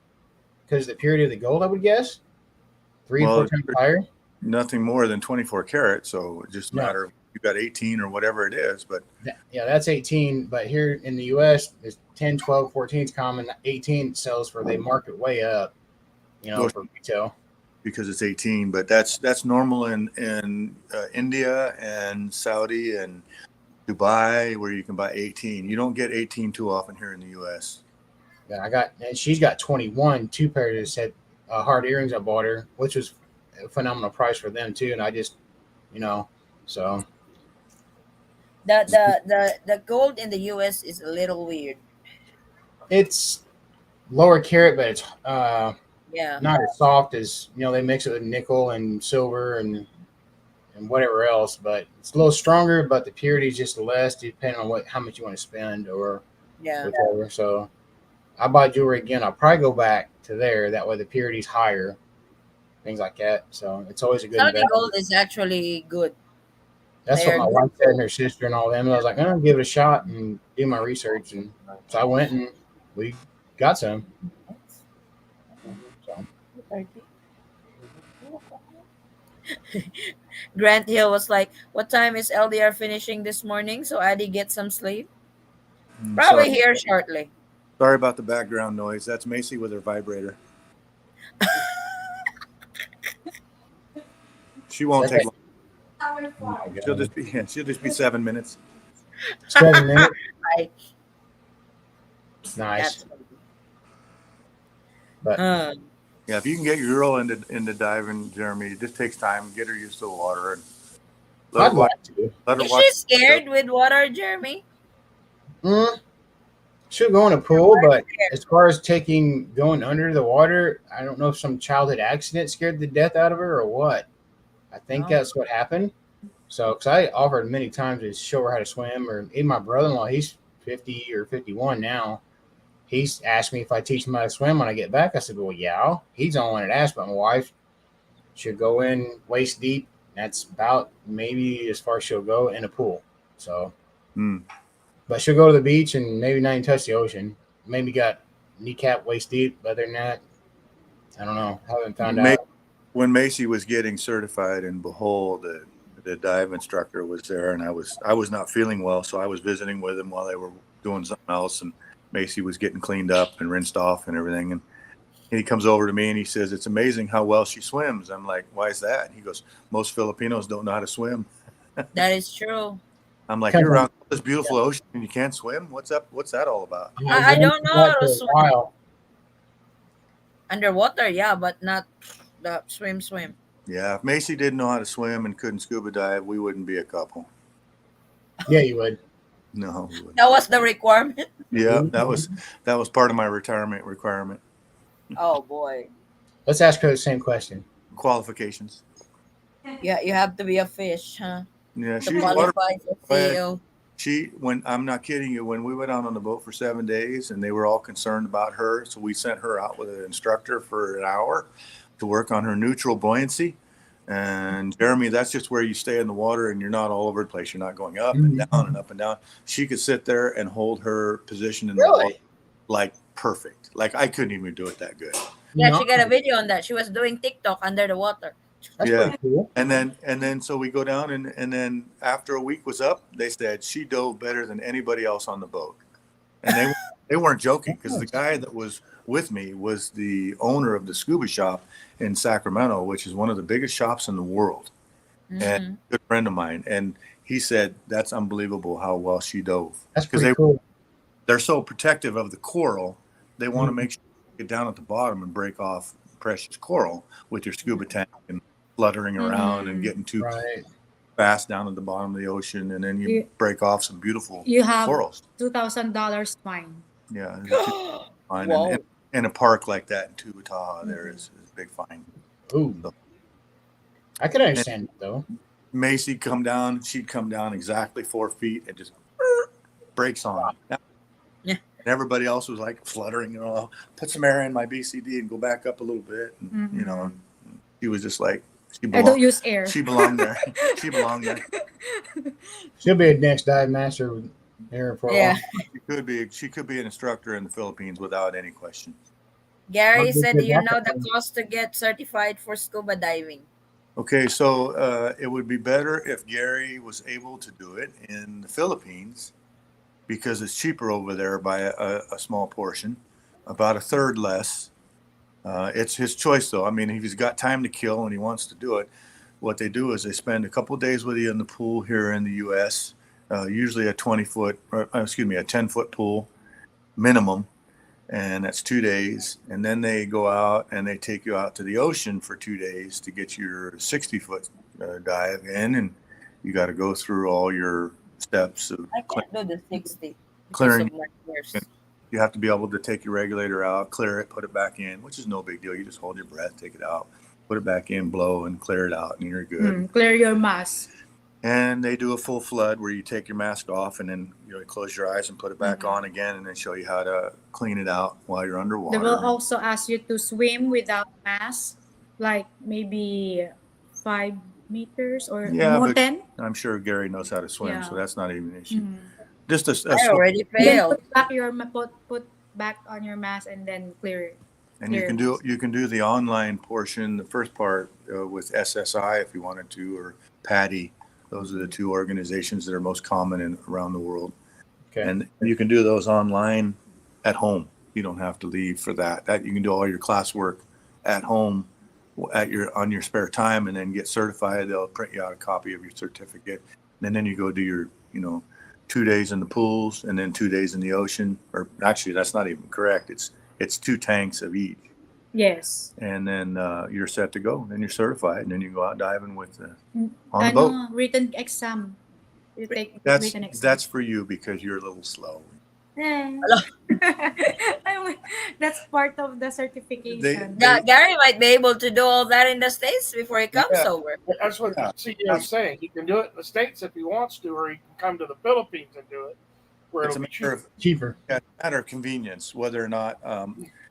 because of the purity of the gold, I would guess. 3 or 4 Well, times higher. nothing more than 24 karat. So it just No. matter if you got 18 or whatever it is. But Yeah, that's 18. But here in the US, it's 10, 12, 14 is common. 18 sells for they market way up, Well, for retail. because it's 18, but that's normal in India and Saudi and Dubai where you can buy 18. You don't get 18 too often here in the U.S. Yeah, and she's got 21, 2 pairs of said hard earrings I bought her, which was a phenomenal price for them too. And I just, so The gold in the US is a little weird. it's lower carat, but it's Yeah. not as soft as they mix it with nickel and silver and whatever else, but it's a little stronger, but the purity is just less depending on how much you want to spend or Yeah. whichever. So I buy jewelry again. I'll probably go back to there. That way the purity's higher, things like that. So it's always a good Saudi investment. gold is actually good. That's what They're my good. wife said and her sister and all them. And I was like, I'm gonna give it a shot and do my research. And so I went and we got some. So Grant Hill was like, "What time is LDR finishing this morning? So Addy get some sleep. Probably here shortly." Sorry about the background noise. That's Macy with her vibrator. She won't take long. She'll just be 7 minutes. 7 minutes. Right. Nice. That's But Yeah, if you can get your girl into diving, Jeremy, it just takes time. Get her used to the water and let I'd her watch. like to. Let her Is watch. she scared with water, Jeremy? She'll go in a pool, but as far as going under the water, I don't know if some childhood accident scared the death out of her or what. I think Oh. that's what happened. So, because I offered many times to show her how to swim, or even my brother-in-law, he's 50 or 51 now. He's asked me if I teach him how to swim when I get back. I said, well, yeah. He's the only one that asked, but my wife, she'll go in waist deep. That's about maybe as far as she'll go in a pool. So, but she'll go to the beach and maybe not even touch the ocean. Maybe got kneecap waist deep. Other than that, I don't know. Haven't found out. When Macy was getting certified in Behold, the dive instructor was there, and I was not feeling well, so I was visiting with him while they were doing something else, and Macy was getting cleaned up and rinsed off and everything, and he comes over to me and he says, "It's amazing how well she swims." I'm like, "Why is that?" And he goes, "Most Filipinos don't know how to swim." That is true. I'm like, "You're around this beautiful ocean and you can't swim? What's up? What's that all about?" I don't know how to For a swim. while. Underwater, yeah, but not the swim. Yeah, if Macy didn't know how to swim and couldn't scuba dive, we wouldn't be a couple. Yeah, you would. No, we wouldn't. That was the requirement. Yeah, that was part of my retirement requirement. Oh boy. Let's ask her the same question. Qualifications. Yeah, you have to be a fish, huh? Yeah, To she's water. qualify for CEO. When I'm not kidding you, when we went out on the boat for 7 days and they were all concerned about her, so we sent her out with an instructor for an hour to work on her neutral buoyancy. And Jeremy, that's just where you stay in the water and you're not all over the place. You're not going up and down and up and down. She could sit there and hold her position in the water like perfect. Like I couldn't even do it that good. Yeah, No, she got a video on that. She was doing TikTok under the water. that's Yeah. pretty cool. And then so we go down and then after a week was up, they said she dove better than anybody else on the boat. And they weren't joking because the guy that was with me was the owner of the scuba shop in Sacramento, which is one of the biggest shops in the world, and Mm-hmm. a good friend of mine. And he said that's unbelievable how well she dove That's because pretty cool. they're so protective of the coral. They want to Mhm. make sure you get down at the bottom and break off precious coral with your scuba tank and fluttering around and getting too Right. fast down at the bottom of the ocean, and then you You break off some beautiful you have corals. $2,000 fine. Yeah, it's fine. And Wow. in a park like that in Tuataha, there Mhm. is a big fine. Ooh, So, I could understand that though. Macy she'd come down exactly 4 feet and just breaks on. Yeah. And everybody else was like fluttering, put some air in my BCD and go back up a little bit. And, she was just like, I don't use air. she belonged there. She belonged there. She'll be a next dive master here for a Yeah. while. She could be an instructor in the Philippines without any question. Gary I'll said, get "Do you that know the one. cost to get certified for scuba diving?" Okay, so it would be better if Gary was able to do it in the Philippines because it's cheaper over there by a small portion, about a third less. It's his choice, though. I mean, if he's got time to kill and he wants to do it, what they do is they spend a couple of days with you in the pool here in the U.S., usually a 20-foot, or excuse me, a 10-foot pool minimum, and that's 2 days. And then they go out and they take you out to the ocean for 2 days to get your 60-foot dive in, and you got to go through all your steps of I can't do the 60 because clearing. of my ears. You have to be able to take your regulator out, clear it, put it back in, which is no big deal. You just hold your breath, take it out, put it back in, blow, and clear it out, and you're good. Clear your mask. And they do a full flood where you take your mask off and then you close your eyes and put it back on again, and then show you how to clean it out while you're underwater. They will also ask you to swim without mask, like maybe 5 meters or Yeah, more but 10. I'm sure Gary knows how to swim, so Yeah. that's not even an issue. Mhm. Just a I swim, already Then failed. put back on your mask and then clear it. and you can do the online portion, the first part with SSI if you wanted to, or PADI. Those are the two organizations that are most common around the world. Okay. And you can do those online at home. You don't have to leave for that. You can do all your classwork at home on your spare time, and then get certified. They'll print you out a copy of your certificate, and then you go do your 2 days in the pools and then 2 days in the ocean. Or actually, that's not even correct. It's 2 tanks of each, Yes. and then you're set to go. Then you're certified, and then you go out diving on the boat. Written exam. You take That's written exam. that's for you because you're a little slow. Eh. That's part of the certification. Gary might be able to do all that in the States before he comes Yeah. over. That's what the CEO is saying. He can do it in the States if he wants to, or he can come to the Philippines and do it, where It's a it'll be matter cheaper. of, Cheaper. yeah, it's a matter of convenience, whether or not.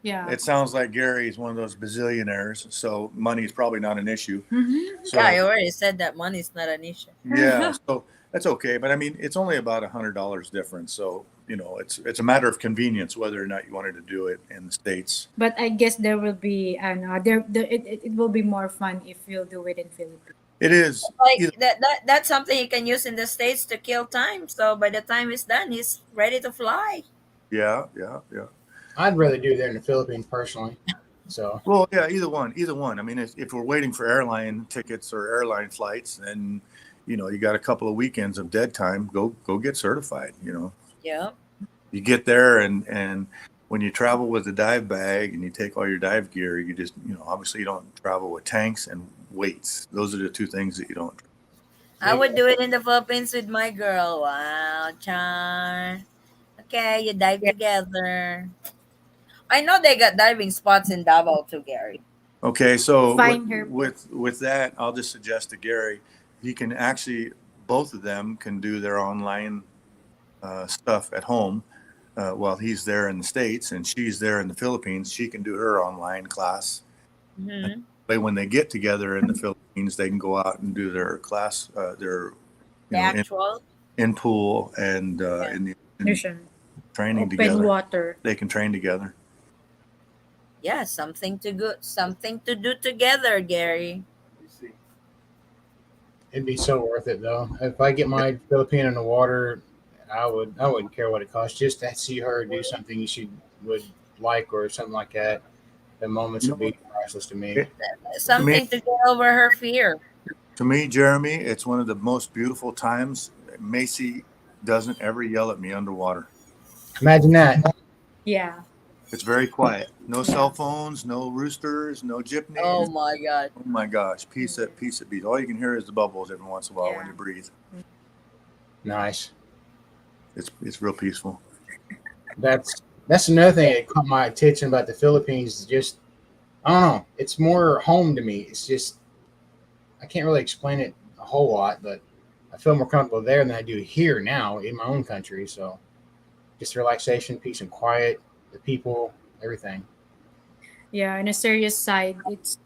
Yeah. It sounds like Gary's one of those bazillionaires, so money is probably not an issue. Mhm. So Yeah, I already said that money's not an issue. yeah, so that's okay. But I mean, it's only about $100 difference. So it's a matter of convenience whether or not you wanted to do it in the States. But I guess there will be it will be more fun if you'll do it in Philippines. It is. Like that's something you can use in the States to kill time. So by the time it's done, he's ready to fly. Yeah. I'd rather do that in the Philippines personally. So Well, yeah, either one. I mean, if we're waiting for airline tickets or airline flights, then you got a couple of weekends of dead time. Go get certified. Yeah. You get there, and when you travel with a dive bag and you take all your dive gear, you just obviously you don't travel with tanks and weights. Those are the two things that you don't. I would do it in the Philippines with my girl. Wow, Char. Okay, you dive together. I know they got diving spots in Davao too, Gary. Okay, so Find her. with that, I'll just suggest to Gary, he can actually, both of them can do their online stuff at home while he's there in the States and she's there in the Philippines. She can do her online class. Mm-hmm. But when they get together in the Philippines, they can go out and do their class, their The actual. in pool and in the Nutrition. training Open together. water. They can train together. Yeah, something to do together, Gary. You see. It'd be so worth it though. If I get my Filipino in the water, I wouldn't care what it costs just to see her do something she would like or something like that. The moments You would know, be priceless to me. it, to me, Something to get over her fear. Jeremy, it's one of the most beautiful times. Macy doesn't ever yell at me underwater. Imagine that. Yeah. It's very quiet. No Yeah. cell phones, no roosters, no Oh gypnies. my God. Oh my gosh, peace at beat. All you can hear is the bubbles every once in a while when Yeah. you breathe. Nice. It's real peaceful. That's another thing that caught my attention about the Philippines. Is just I don't know. It's more home to me. It's just I can't really explain it a whole lot, but I feel more comfortable there than I do here now in my own country. So just relaxation, peace and quiet, the people, everything. Yeah. On a serious side, it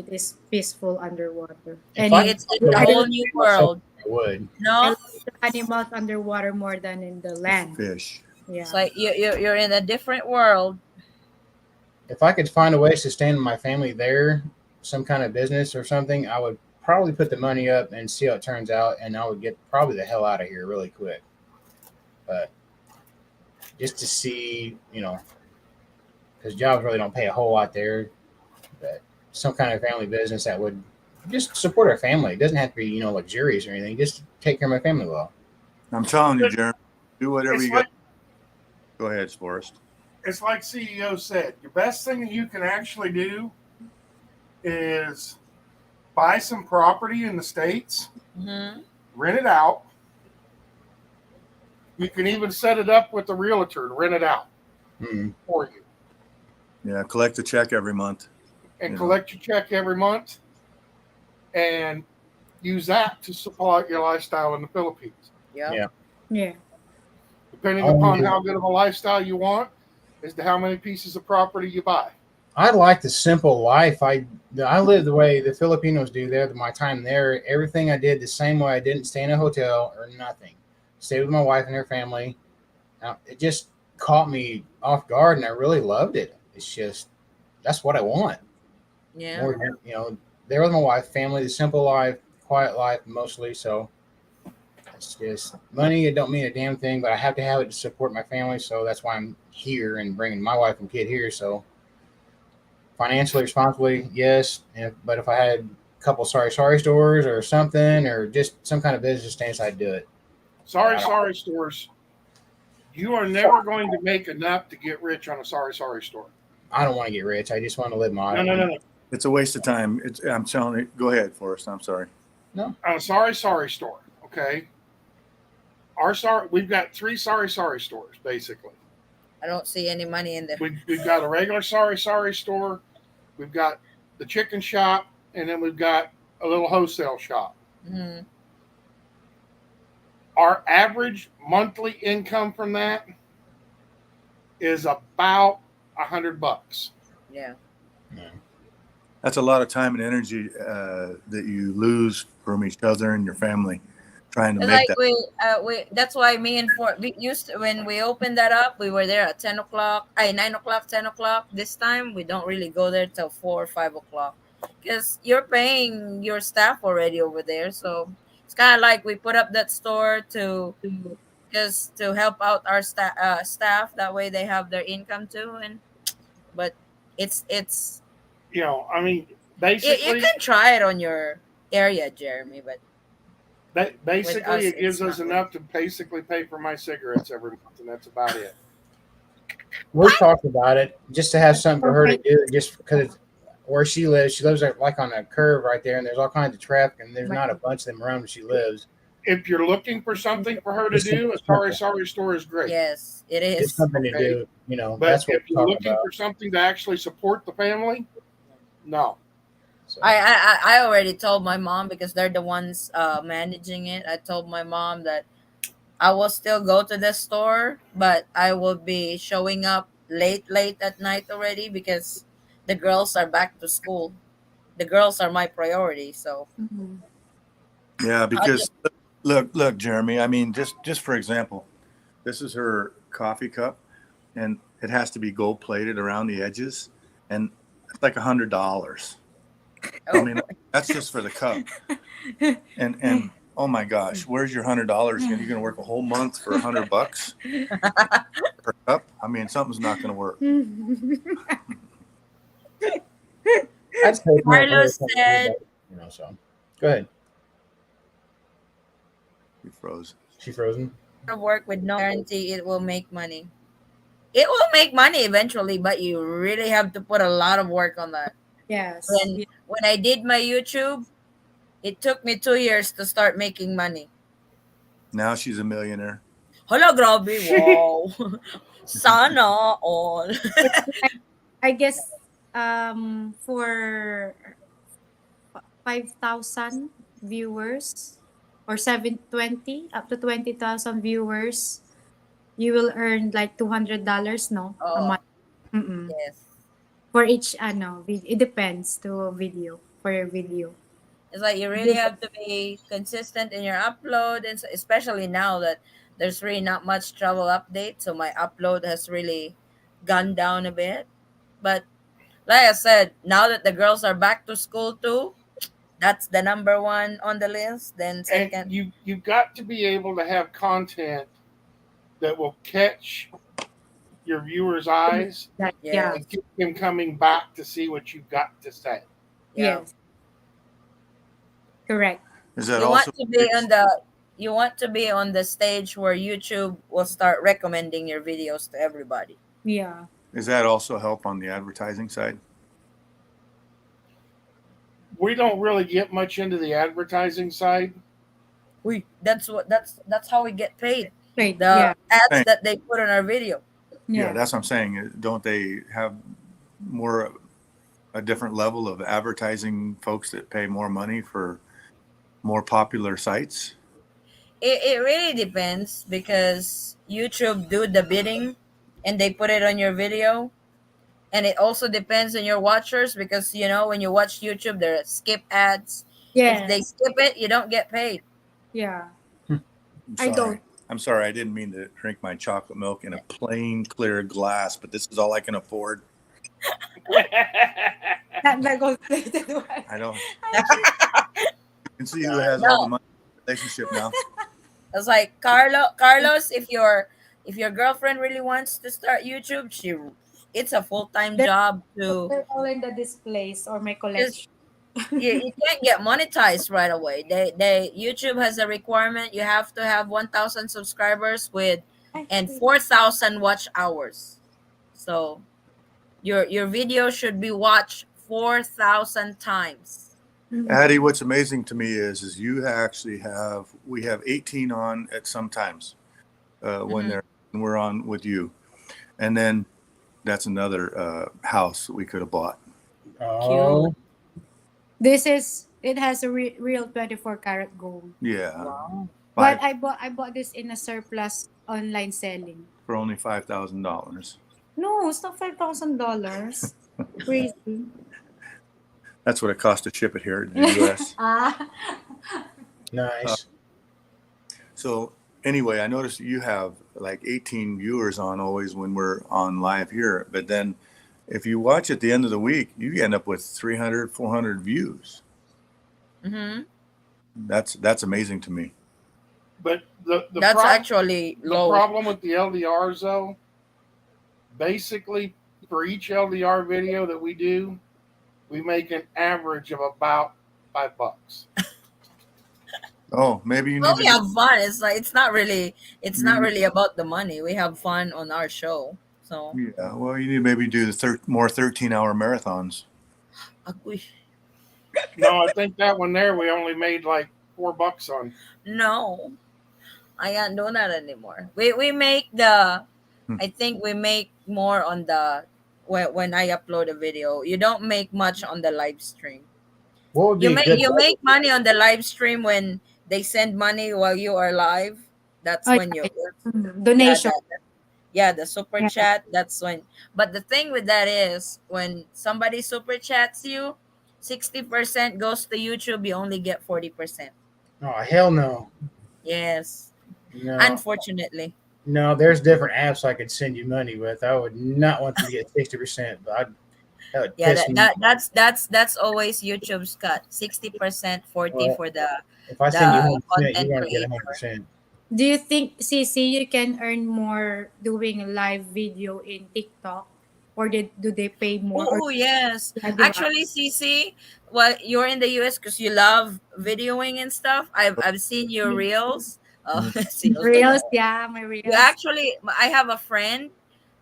is peaceful underwater. If I And could It's find a a way I to whole love, new see myself, world. I would. I No, love the animals underwater more than in the The land. fish. it's Yeah. like you're in a different world. If I could find a way to sustain my family there, some kind of business or something, I would probably put the money up and see how it turns out, and I would get probably the hell out of here really quick. But just to see, because jobs really don't pay a whole lot there, but some kind of family business that would just support our family. It doesn't have to be, luxurious or anything. Just take care of my family well. I'm telling you, But Jeremy, do whatever it's you got. like Go ahead, Forrest. it's like CEO said. The best thing that you can actually do is buy some property in the States, Hmm. rent it out. You can even set it up with a realtor to rent it out Mm. for you Yeah, collect a check every month. and You know, collect your check every month and use that to support your lifestyle in the Philippines. Yep. Yeah. Yeah. Depending upon Only how good of a lifestyle you want, as to how many pieces of property you buy. I like the simple life. I live the way the Filipinos do there. My time there, everything I did the same way. I didn't stay in a hotel or nothing. Stayed with my wife and her family. Now, it just caught me off guard, and I really loved it. It's just that's what I want. Yeah. More, there with my wife, family, the simple life, quiet life, mostly. So it's just money. It don't mean a damn thing, but I have to have it to support my family. So that's why I'm here and bringing my wife and kid here. So financially responsibly, yes. But if I had a couple sorry stores or something, or just some kind of business stance, I'd do it. But Sorry stores. You are never going to make enough to get rich on a sorry store. I don't want to get rich. I just want to live my No, no, life. no, no. it's a waste of time. I'm telling you. Go ahead, Forrest. I'm sorry. No, On a sorry store. Okay. We've got three sorry stores basically. I don't see any money in there. We've got a regular sorry store. We've got the chicken shop, and then we've got a little wholesale shop. Hmm. Our average monthly income from that is about $100. Yeah. no. That's a lot of time and energy that you lose from each other and your family trying to make Like that. we that's why me and Fort we used to, when we opened that up, we were there at 10 o'clock, 9 o'clock, 10 o'clock. This time we don't really go there till 4 or 5 o'clock because you're paying your staff already over there. So it's kind of like we put up that store to just to help out our staff. That way they have their income too. And but it's I mean, you basically, can try it on your area, Jeremy, but with basically, us it gives it's us not really. enough to basically pay for my cigarettes every month, and that's about it. We've talked about it just to have something for her to do, just because where she lives. She lives like on a curve right there, and there's all kinds of traffic, and there's not a bunch of them around where she lives. If you're looking for something for her to Just something do, a simple, sorry store is great. Yes, it just is. something to Okay, do. but That's what if we you're talk looking about. for something to actually support the family, no. So I already told my mom because they're the ones managing it. I told my mom that I will still go to the store, but I will be showing up late at night already because the girls are back to school. The girls are my priority, so Mhm. Yeah, I'll because just look, Jeremy. I mean, just for example, this is her coffee cup, and it has to be gold plated around the edges, and it's like $100. I Oh mean, that's just for the cup. And oh my gosh, where's your $100? You're gonna work a whole month for $100 per cup? I mean, something's not gonna work. I'd say for my Carlos said, so go ahead. You froze. She frozen. work with no guarantee it will make money. It will make money eventually, but you really have to put a lot of work on that. Yes. When I did my YouTube, it took me 2 years to start making money. Now she's a millionaire. Hala, grabe, wow. Sana all. I guess for 5,000 viewers or 720 up to 20,000 viewers, you will earn like $200, no, a Oh, month. Mm-mm. yes. For each it depends to video for your video. It's like you really have to be consistent in your upload, and especially now that there's really not much travel update, so my upload has really gone down a bit. But like I said, now that the girls are back to school too, that's the number one on the list. Then And second, you've got to be able to have content that will catch your viewers' eyes Yeah. and yes, keep them coming back to see what you've got to say. yeah. Yes. Correct. Is that You also want to be on the you want to be on the stage where YouTube will start recommending your videos to everybody. Yeah. is that also help on the advertising side? We don't really get much into the advertising side. That's how we get paid. Great. The Yeah. ads Hey, that they put on our video. yeah, Yeah. that's what I'm saying. Don't they have more a different level of advertising folks that pay more money for more popular sites? It really depends because YouTube do the bidding and they put it on your video. And it also depends on your watchers because when you watch YouTube there are skip ads. If they Yes. skip it, you don't get paid. Yeah. I'm I sorry. don't. I'm sorry. I didn't mean to drink my chocolate milk in a plain clear glass, but this is all I can afford. That goes plated one. I don't. I You can see who has all the No, money in the relationship now. it's like Carlos, if your girlfriend really wants to start YouTube, it's a full-time They're, job to they're all in the displays or my just collection. you can't get monetized right away. They YouTube has a requirement you have to have 1,000 subscribers with Ay, and wait. 4,000 watch hours. So your video should be watched 4,000 times. Addie, what's amazing to me is we have 18 on at some times when Mhm. we're on with you, and then that's another house that we could have bought. Oh, It has a real 24 karat gold. Yeah, Wow. But five I bought this in a surplus online selling. for only $5,000. No, it's not $5,000. Crazy. That's what it costs to ship it here in the U.S. Ah. nice. So anyway, I noticed you have like 18 viewers on always when we're on live here, but then if you watch at the end of the week, you end up with 300, 400 views. Mm-hmm. That's amazing to me. But That's actually the low. problem with the LDRs, though, basically for each LDR video that we do, we make an average of about $5. Oh, maybe you Well, need we to have fun. It's not really you, about the money. We have fun on our show. So, yeah, well, you need to maybe do the more 13-hour marathons. ako'y- No, I think that one there we only made like $4 on. no, I can't do that anymore. We make the. Hmm. I think we make more on the when I upload a video. You don't make much on the live stream. What would You be make good? you make money on the live stream when they send money while you are live. That's Oh, when you yeah donation. the super chat. That's when. But the thing with that is when somebody super chats you, 60% goes to YouTube. You only get 40%. Oh, hell no. Yes, No. unfortunately. No, there's different apps I could send you money with. I would not want them to get 60%, but that would Yeah, piss me. that's always YouTube's cut. 60%, 40 Well, for the if I send you the 100%, you're content going to get creator. 100%. Do you think, CC, you can earn more doing live video in TikTok, or do they pay more? Or Oh, yes. yeah, di ba? Actually, CC, well, you're in the US because you love videoing and stuff. I've seen your reels. Oh, Mm. see, I was like, Reels, oh. yeah, my You reels. actually, I have a friend.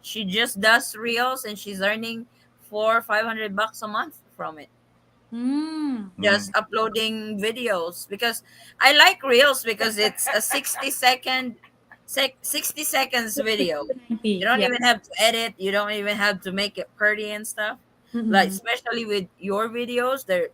She just does reels and she's earning 400-500 bucks a month from it. Mm. Just Mm. uploading videos because I like reels because it's a 60 seconds 60 video. to You 90, don't yeah. even have to edit, you don't even have to make it pretty and stuff. Like Mm-mm. especially with your videos, they're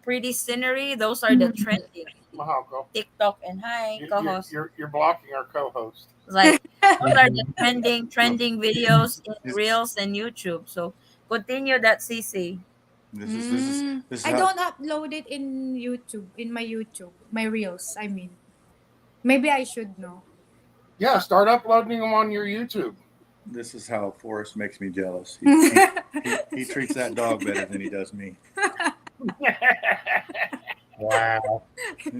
pretty scenery. Those are the Mm-mm. trending Mahako, TikTok. And hi you, you're, co-host. you're you're blocking our co-host. Like those are the Mhm. No, trending videos in this, reels and YouTube. So continue that, CC. this is this is Mm. this is I how don't upload it in YouTube, in my YouTube, my reels, I mean. Maybe I should know. Yeah, start uploading them on your YouTube. Forrest makes me jealous. He treats that dog better than he does me. Wow.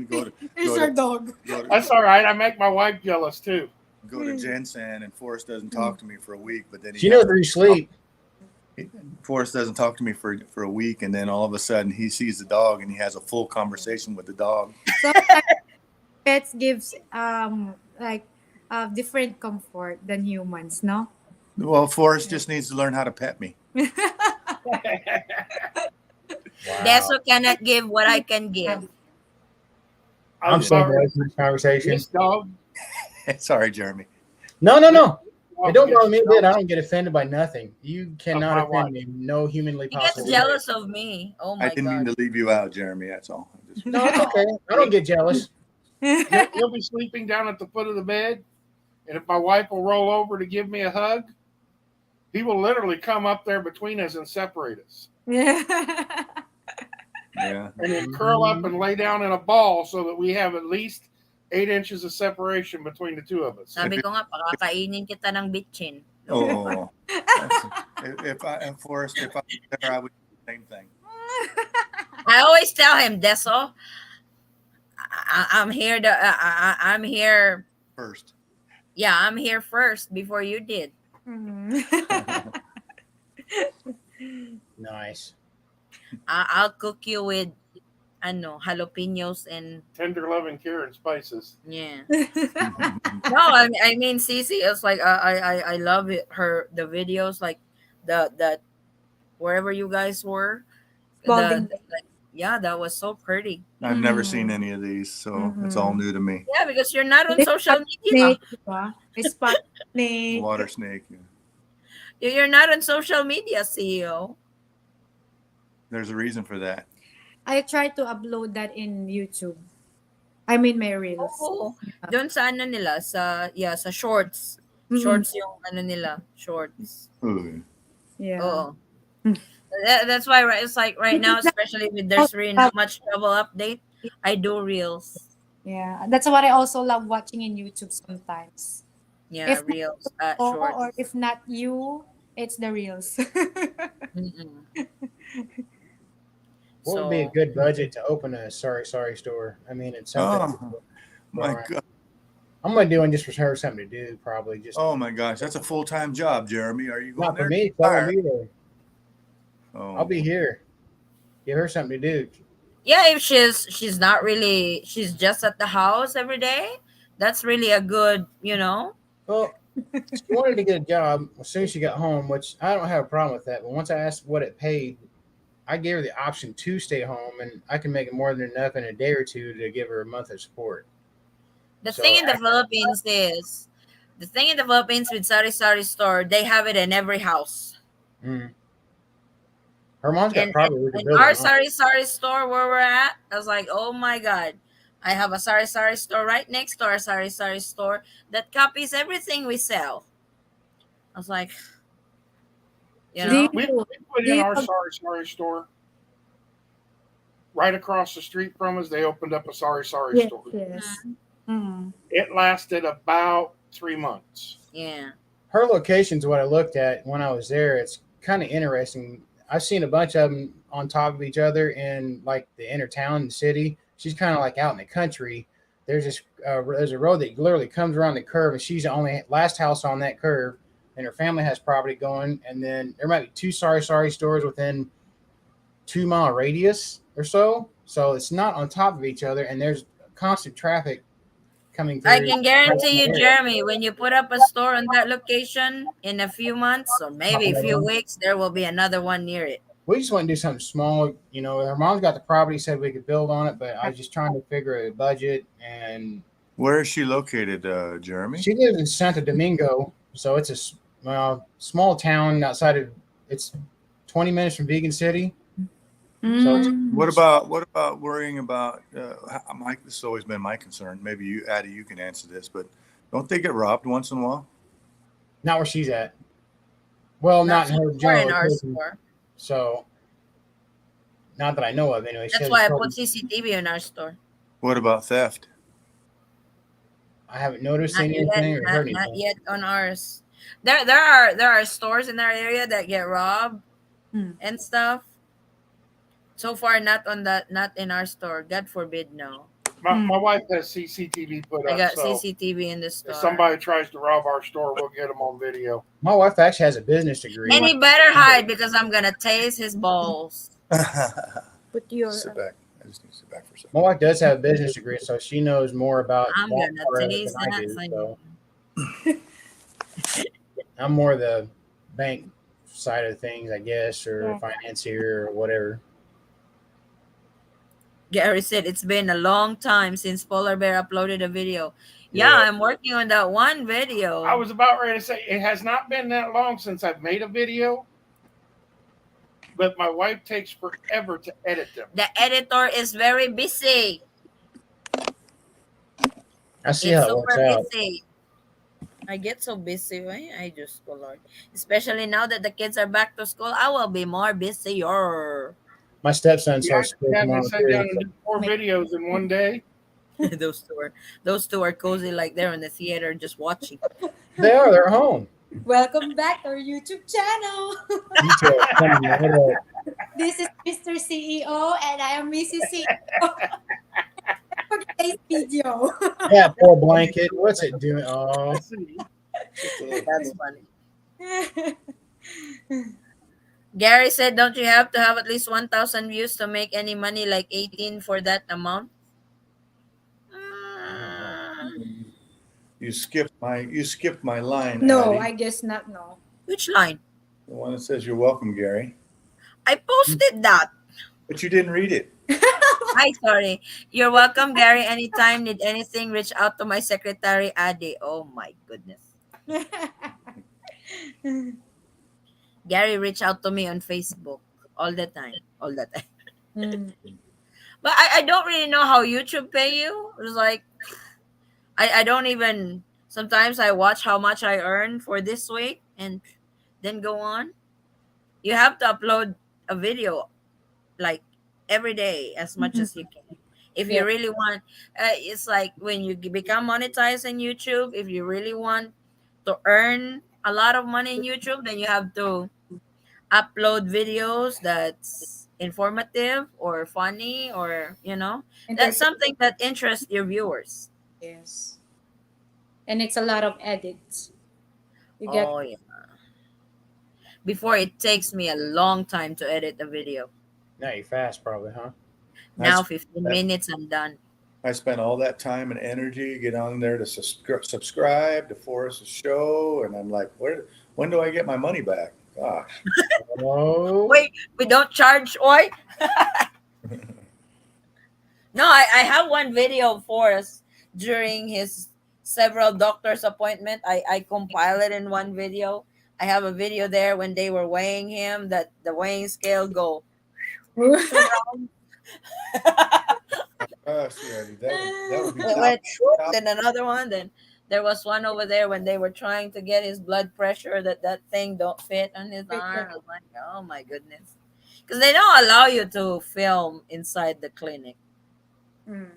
Go to It's go your to dog. go to That's all right. I make my wife jealous too. go to Jensen, and Forrest doesn't talk to me for a week, but then he She has knows where you sleep. Forrest doesn't talk to me for a week, and then all of a sudden he sees the dog and he has a full conversation with the dog. Sometimes pets gives like different comfort than humans, no? Well, Forrest just needs to learn how to pet me. Wow. Deso cannot give what I can give. I'm I'm so sorry. glad for this conversation. This dog. Sorry, Jeremy. No, no, This no. It dog don't gets bother me a bit. I jealous don't get offended by nothing. You of cannot my offend wife. me in no humanly He gets possible way. jealous of me. Oh I my didn't mean god. to leave you out, Jeremy. That's all. No, it's Oh, okay. I don't get jealous. He'll be sleeping down at the foot of the bed, and if my wife will roll over to give me a hug, he will literally come up there between us and separate us, Yeah. Yeah. and then curl up and lay down in a ball so that we have at least 8 inches of separation between the two of us. sabi ko nga, pakakainin kita ng bitchin. Oh, if I and Forrest, if I was there, I would do the same thing. I always tell him, Deso, I'm here I'm here. First. Yeah, I'm here first before you did. Mm. Nice. I'll cook you with jalapenos and Tender loving care and spices. yeah. No, I mean Cece. It's like I love it. The videos like the wherever you guys were, Balding. like yeah, that was so pretty. I've never seen any of these, so it's all new to me. Yeah, because you're not on May social spot media. snake, diba? May spot snake. Water snake. You're not on social media, CEO. There's a reason for that. I try to upload that in YouTube. I mean my reels. Oo. Doon sa nila sa shorts. Mm-mm. Shorts yung nila, shorts. Ooh. Yeah. Oo. That's why it's like right now, especially with there's really not much travel update, I do reels. Yeah. That's what I also love watching in YouTube sometimes. Yeah, If not reels, or shorts. if not you, it's the reels. Mm-mm. What would be a So good budget to open a sorry store? I mean, it's something. Oh my god. I'm gonna do it just for her something to do, probably. Just Oh my gosh, that's a full-time job, Jeremy. Are you going not for there? me. Tell me there. Oh. I'll be here. Give her something to do. yeah, if she's not really, she's just at the house every day, that's really a good, Well, she wanted to get a job as soon as she got home, which I don't have a problem with that. But once I asked what it paid, I gave her the option to stay home, and I can make more than enough in a day or two to give her a month of support. The So thing in the Philippines is, the thing in the Philippines with Sari Sari store, they have it in every house. mm, her mom's got And property we could in build our it on. Sari Sari store where we're at, I was like, oh my god, I have a Sari Sari store right next to our Sari Sari store that copies everything we sell. I was like, you Do know, We you put do in you our sorry store right across the street from us. They opened up a sorry yes, store. yes. Mm. It lasted about 3 months. Yeah. Her location's what I looked at when I was there. It's kind of interesting. I've seen a bunch of them on top of each other in like the inner town, the city. She's kind of like out in the country. There's a road that literally comes around the curve, and she's the only last house on that curve. And her family has property going, and then there might be two sorry stores within 2 mile radius or so. So it's not on top of each other, and there's constant traffic coming I through can right in guarantee the you, area. Jeremy, when you put up a store on that location in a few months or maybe a few weeks, there will be another one near it. We just want to do something small. You know, her mom's got the property, said we could build on it, but I was just trying to figure a budget. And Where is she located, Jeremy? she lives in Santo Domingo, so it's small town outside of. It's 20 minutes from Vegan City. So it's, What about worrying about? Mike, this has always been my concern. Maybe you, Addie, you can answer this, but don't they get robbed once in a while? not where she's at. Well, Not not in so her far general in our location. store. So not that I know of. Anyway, she That's hasn't why I told put me. CCTV in our store. What about theft? I haven't noticed Not yet, anything or heard not anything. yet on ours. There are stores in our area that get robbed Hmm. and stuff. So far, not in our store. God forbid, no. My wife has CCTV put I up, got so CCTV in the if store. somebody tries to rob our store, we'll get them on video. My wife actually has a business degree. And he better hide because I'm gonna tase his balls. Put your Sit back. I just need to sit back for a second. My wife does have a business degree, so she knows more about I'm that gonna part of it tase than I that do. thing. So I'm more the bank side of things, I guess, or financier or whatever. Gary said it's been a long time since Polar Bear uploaded a video. Yeah, Yeah. I'm working on that one I video. was about ready to say it has not been that long since I've made a video, but my wife takes forever to edit them. The editor is very busy. I see It's how it works super out. busy. I get so busy. Right? I just go, Lord. Especially now that the kids are back to school, I will be more busier. My stepson You starts school have me tomorrow sit down too. and do 4 videos in one day. those two are cozy like they're in the theater just watching. They're home. Welcome back to our YouTube channel. Details coming right up. This is Mr. CEO and I am Mrs. CEO for today's video. Yeah, poor blanket. What's it doing? Oh, That's funny. Gary said, "Don't you have to have at least 1,000 views to make any money? Like 18 for that amount?" You skipped my line, No, Addie. I guess not. No. Which line? The one that says you're welcome, Gary. I posted that. But you didn't read it. Hi, sorry. You're welcome, Gary. Anytime, need anything, reach out to my secretary, Adi. Oh my goodness. Gary reached out to me on Facebook all the time. All the time. Mm. But I don't really know how YouTube pay you. It was like I don't even sometimes I watch how much I earn for this week and then go on. You have to upload a video like every day as much as you can. If you Yeah. really want, it's like when you become monetized in YouTube, if you really want to earn a lot of money in YouTube, then you have to upload videos that's informative or funny or, that's Entertain. something that interests your viewers. Yes. And it's a lot of edits. You get Oh, yeah. Before it takes me a long time to edit a video. now you're fast, probably, huh? Now 15 minutes, I'm done. I spent all that time and energy get on there to subscribe to Forrest's show, and I'm like, when do I get my money back? Gosh. Oh, Wait, we don't charge Oi? No, I have one video for us during his several doctor's appointment. I compile it in one video. I have a video there when they were weighing him that the weighing scale go. Gosh, yeah, that would be It top. went shoot, then another one. Then there was one over there when they were trying to get his blood pressure that thing don't fit on his arm. I was like, oh my goodness, because they don't allow you to film inside the clinic. Mm.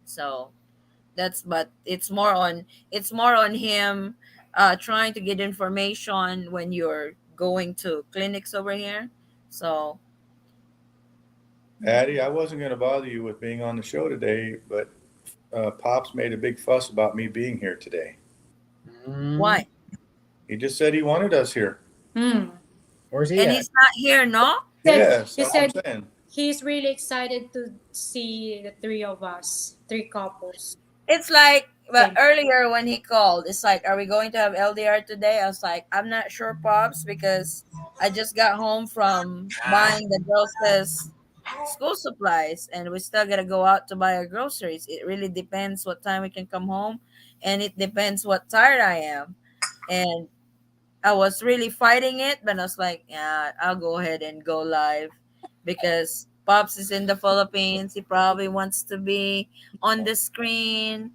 So That's but it's more on him trying to get information when you're going to clinics over here. So Addie, I wasn't going to bother you with being on the show today, but Pops made a big fuss about me being here today. Mm, why? He just said he wanted us here. Hmm. where's he And at? he's not here, no? Said Yes, he that's what said I'm saying. he's really excited to see the three of us, three couples. It's like, but Same. earlier when he called, it's like, are we going to have LDR today? I was like, I'm not sure, Pops, because I just got home from buying the girls' school supplies, and we still gotta go out to buy our groceries. It really depends what time we can come home, and it depends what tired I am. And I was really fighting it, but I was like, yeah, I'll go ahead and go live because Pops is in the Philippines. He probably wants to be on the screen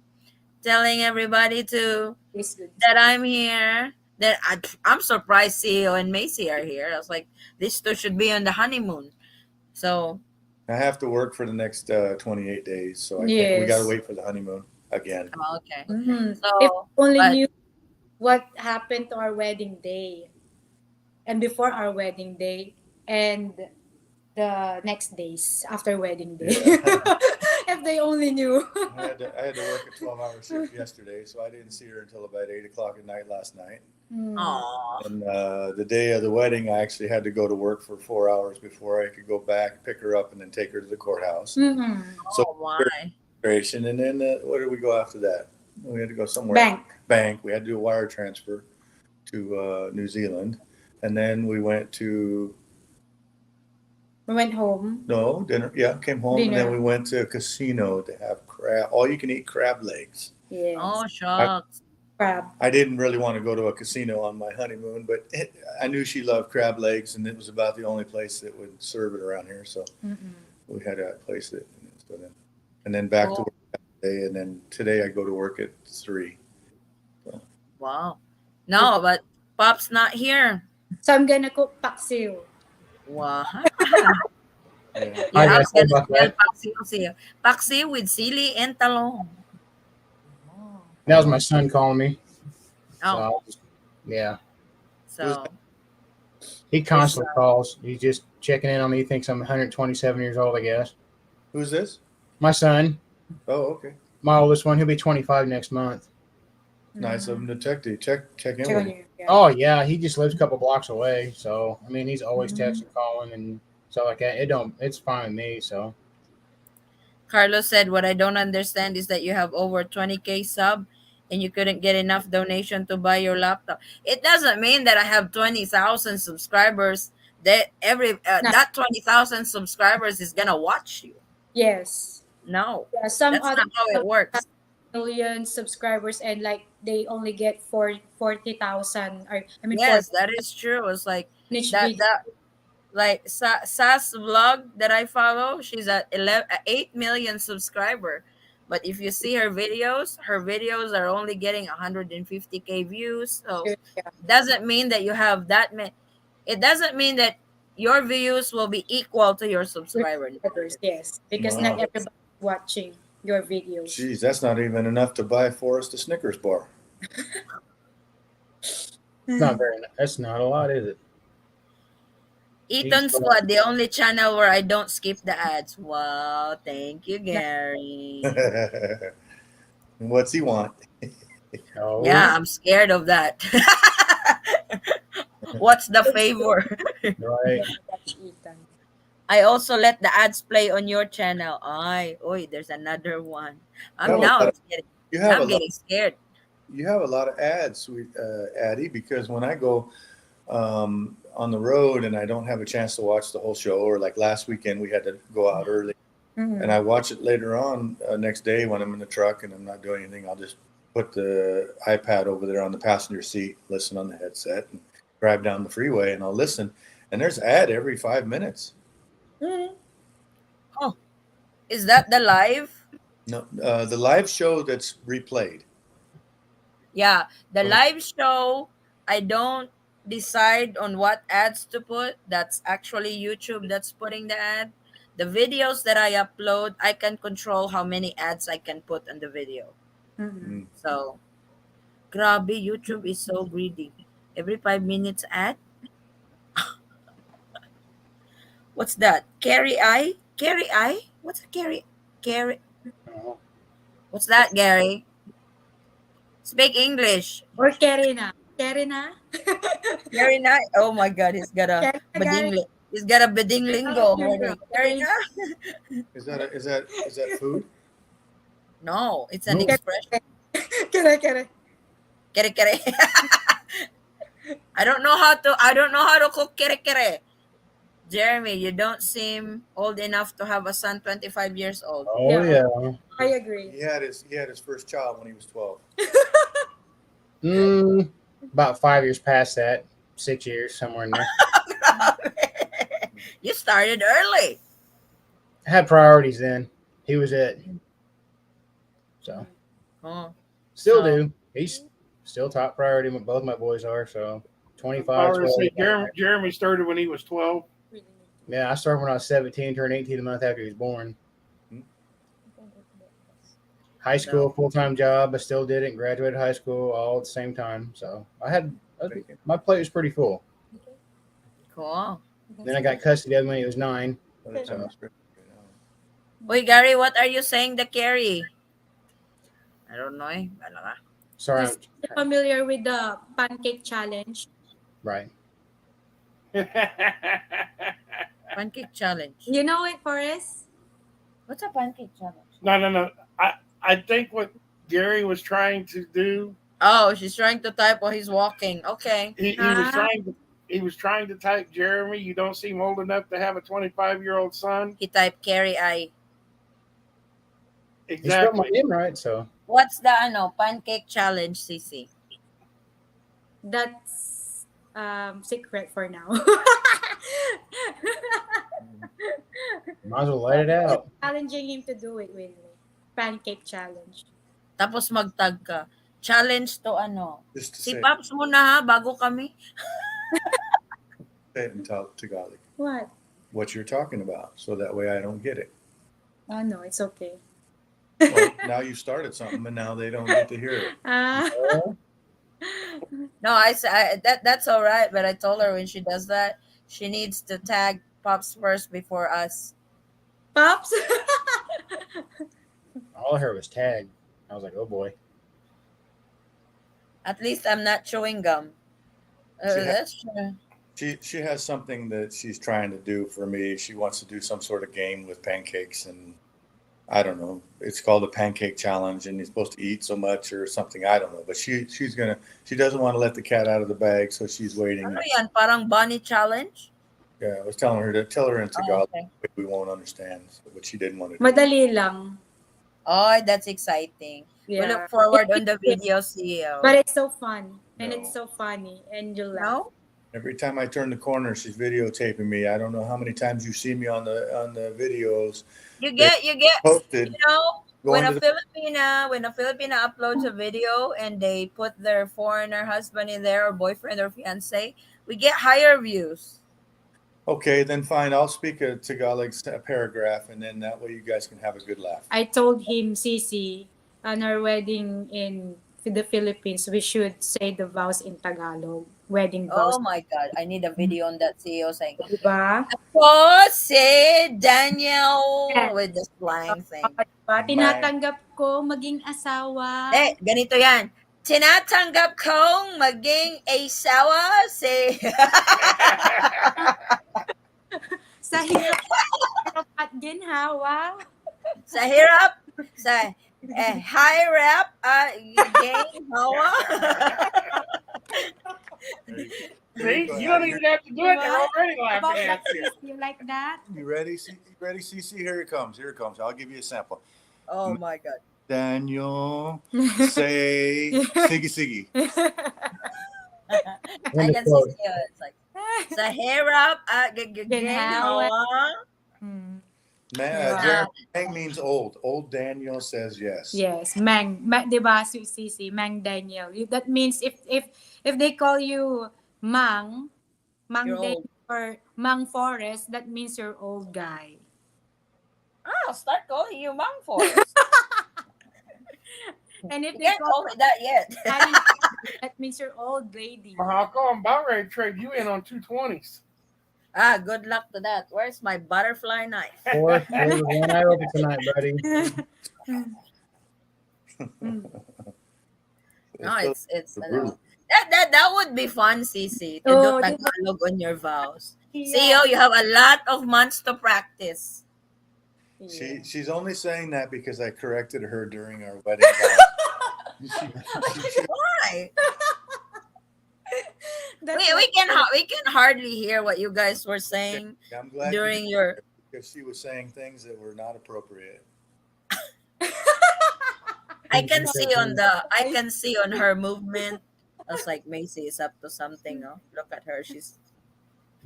telling everybody to It's good. that I'm here. That I'm surprised CEO and Macy are here. I was like, these two should be on the honeymoon. So, I have to work for the next 28 days, so I can't. We got to Yes. wait for the honeymoon again. oh, okay. If So, only but knew what happened to our wedding day and before our wedding day and the next days after wedding day. Yeah. If they only knew. I had to work a 12-hour shift yesterday, so I didn't see her until about 8 o'clock at night last night. Hmm. oh, And the day of the wedding, I actually had to go to work for 4 hours before I could go back, pick her up, and then take her to the courthouse. Mhm. So oh my. registration, and then where did we go after that? We had to go somewhere. Bank. Bank. We had to do a wire transfer to New Zealand, and then we went to We went home. no dinner. Yeah, came home, and then Dinner. we went to a casino to have crab, all you can eat crab legs. Yes. Oh, I, shucks. Crab. I didn't really want to go to a casino on my honeymoon, but I knew she loved crab legs, and it was about the only place that would serve it around here. So Mm-mm. we had a place that, so then, and then back to Oh, work that day, and then today I go to work at 3. So, wow. No, but Pop's not here. So I'm gonna cook paksiw. Wow. yeah. Your I house got told gonna about smell that. paksiw. Paksiw with sili and talong. Oh. That was my son calling me. So Oh, yeah, Who's so he your constantly son. calls. He's just checking in on me. He thinks I'm 127 years old. I guess who's this? my son, Oh, okay. my oldest one, he'll be 25 next month. Nice of Mm. him to check in Check with on you. you. Yeah. Oh yeah, he just lives a couple blocks away. So I mean, he's always Mhm. texting, calling, and so like that. It don't. It's fine with me. So Carlos said, "What I don't understand is that you have over 20K sub, and you couldn't get enough donation to buy your laptop. It doesn't mean that I have 20,000 subscribers. That Not that 20,000 subscribers is gonna watch you. yes. No, Yeah, some that's other not how it people have works. million subscribers and like they only get 40,000 or I mean 40 Yes, that is true. It's like in each that video. that like Sa's vlog that I follow. She's at 8 million subscriber. But if you see her videos are only getting 150K views. So Yeah. doesn't mean that you have that many. It doesn't mean that your views will be equal to your Your subscriber. subscribers, yes. Because not Wow. everybody watching your videos. Geez, that's not even enough to buy Forrest a Snickers bar. it's not very. That's not a lot, is it? He's Eaton Squad, the only channel where I don't skip the ads. Wow, thank you, Not Gary. What's he want? oh Yeah, I'm scared of that. What's the favor? right. watch Ethan. I also let the ads play on your channel. Ay, oi, there's another one. You I'm have a now lot. I'm getting You now have a I'm lot. getting scared. You have a lot of ads, sweet Addie, because when I go on the road and I don't have a chance to watch the whole show, or like last weekend we had to go out early, and Mhm. I watch it later on next day when I'm in the truck and I'm not doing anything. I'll just put the iPad over there on the passenger seat, listen on the headset, and drive down the freeway, and I'll listen. And there's ad every 5 minutes. Mhm. Oh, is that the live? No, the live show that's replayed. Yeah, the So live show, I don't decide on what ads to put. That's actually YouTube that's putting the ad. The videos that I upload, I can control how many ads I can put on the video. Mm-mm. Mm. So, grabe, YouTube is so greedy. Every 5 minutes ad. What's that? Carry eye? Carry eye? What's a carry? Carry? Oh, What's that, Gary? Speak English. Or Kerina. Kerina? Carry night. Oh my God, he's got a Kerina, Gary. beding. He's got a beding lingo Oh, there you go. already. Carry Kerina. na? Is that food? No, it's an no. expression. Kere, kere. Kere kere. I don't know how to. I don't know how to cook kere kere. Jeremy, you don't seem old enough to have a son 25 years old. Oh Yeah, yeah. I agree. He had his first child when he was 12. Mm, about 5 years past that, 6 years somewhere in there. You started early. I had priorities then. He was it. So Oh, still so do. He's still top priority. Both my boys are. So I 25, already 12. say Jeremy started when he was 12. Yeah, I started when I was 17, turned 18 a month after he was born. Hmm? High so school, full time job. I still did it. Graduated high school all at the same time. So Bacon. my plate was pretty full. cool. Then I got custody of him when he was 9. By the time So he's right now. Wait, Gary, what are you saying? The carry? I don't know. Eh. Wala ka. sorry. Just familiar with the pancake challenge. Right. Pancake challenge. You know it, Forrest? What's a pancake challenge? No. I think what Gary was trying to do, Oh, she's trying to type while he's walking. Okay. he was Ah, trying to type, Jeremy, you don't seem old enough to have a 25-year-old son. He typed carry I. He spelled my Exactly. name right. So What's the ano pancake challenge, CC? that's secret for now. might as well let it out. Challenging him to do it with me. Pancake challenge. Tapos magtag ka. Challenge to ano. Just to Si say, Paps muna ha, bago kami. say it in Tagalog. What? What you're talking about, so that way I don't get it. Oh no, it's okay. Well, now you started something, and now they don't get to hear it. Ah, Oh, No, that's all right. But I told her when she does that, she needs to tag Pops first before us. Pops. all I heard was tag. I was like, oh boy. At least I'm not chewing gum. She ha- That's true. she has something that she's trying to do for me. She wants to do some sort of game with pancakes, and I don't know. It's called a pancake challenge, and you're supposed to eat so much or something. I don't know, but she doesn't want to let the cat out of the bag, so she's waiting. Ano yan? Parang bunny challenge? Yeah, I was telling her to tell her in Oh, Tagalog. okay. We won't understand, but she didn't want to do it. Madali lang. Oh, that's exciting. We Yeah. look forward on the video, But CEO. it's so fun. And it's No. so funny. And you laugh. No? Every time I turn the corner, she's videotaping me. I don't know how many times you see me on the videos You get posted when going to the. When a Filipina uploads a video and they put their foreigner husband in there or boyfriend or fiance, we get higher views. Okay, then fine. I'll speak a Tagalog paragraph, and then that way you guys can have a good laugh. I told him, Sisi, on our wedding in the Philippines, we should say the vows in Tagalog. Wedding Oh vows. my god, I need a video on that CEO saying, Diba? "Ako si Daniel" Yes. with the slang thing. Diba? My Tinatanggap ko maging asawa. Ganito yan. Tinatanggap kong maging asawa si... Sa hirap at ginhawa. sa hirap, sa high rap, game, hawa. See, go you don't ahead. even have to do it. They're Diba? already About laughing that, at you. Sisi, you like that? You ready? You ready, CC? Here it comes. Here it comes. I'll give you a sample. Oh my god. Daniel, say Siggy Siggy. I can see Wonderful. it's like sa hirap, game, Ginhawa. hawa. Hmm. Man, Diba? Jeremy, Mang means old. Old Daniel says yes. Yes, diba, Sisi, Mang Daniel. That means if they call you Mang You're old. Daniel or Mang Forest, that means you're old guy. I'll start calling you Mom Forest. And if You they can't call tell me that yet. Daddy, that means you're old lady. Mahako, I'm about ready to trade you in on 220s. Good luck to that. Where's my butterfly knife? Forrest, play with one eye open tonight, buddy. No, Philippines it's are ano. brutal. That would be fun, Cici, to do Oh, di ba? Tagalog on your vows. Yeah. CEO, you have a lot of months to practice. Yeah. She's only saying that because I corrected her during our wedding vow. She should. Why? That's We can hardly hear what you guys were saying I'm glad you during your. did because she was saying things that were not appropriate. I can see on her movement. I was like, Macy is up to something. Oh, look at her. She's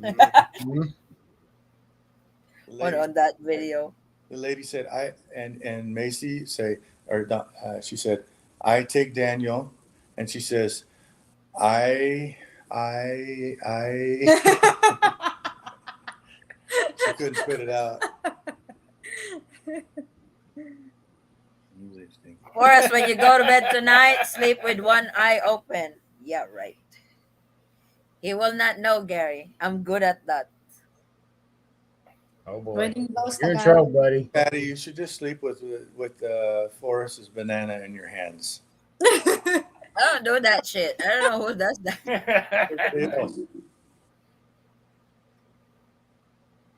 Mhm. The on lady, that video. the lady said, "I," and Macy say, or she said, "I take Daniel," and she says, I." She couldn't spit it out. For us, when you go to bed tonight, sleep with one eye open. Yeah, right. He will not know, Gary. I'm good at that. Oh boy, Wedding vows you're in Tagalog. trouble, buddy. Patty, you should just sleep with Forrest's banana in your hands. I don't do that shit. I don't know who does that. Everybody else. That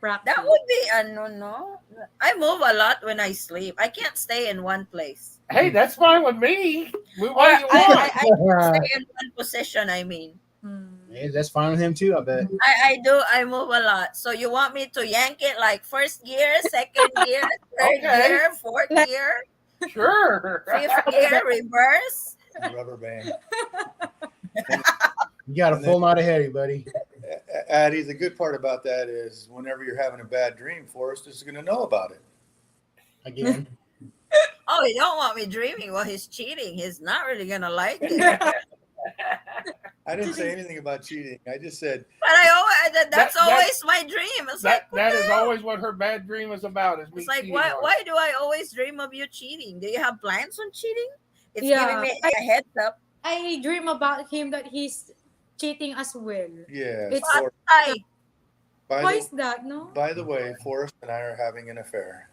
Practice. would be no. I move a lot when I sleep. I can't stay in one place. Hey, that's fine with me. Move Or all you want. I can't stay in one position, I mean. Hey, that's fine with him too, I bet. I do. I move a lot. So you want me to yank it like first gear, second gear, third Okay. gear, fourth gear, Sure. fifth gear, reverse? Rubber band. You got a And full knot ahead of you, buddy. Addie, the good part about that is whenever you're having a bad dream, Forrest is going to know about it. Again. Oh, you don't want me dreaming while he's cheating. He's not really gonna like it. But I didn't say anything about cheating. I just said, I always that's That- always my dream. It's like what That the is hell? always what her bad dream is about. Is me It's like cheating why on her. why do I always dream of you cheating? Do you have plans on cheating? It's Yeah. giving me a heads up. I dream about him that he's cheating as well. yes. It's- Forrest. Hi. Why is that, no? By the way, Forrest and I are having an affair.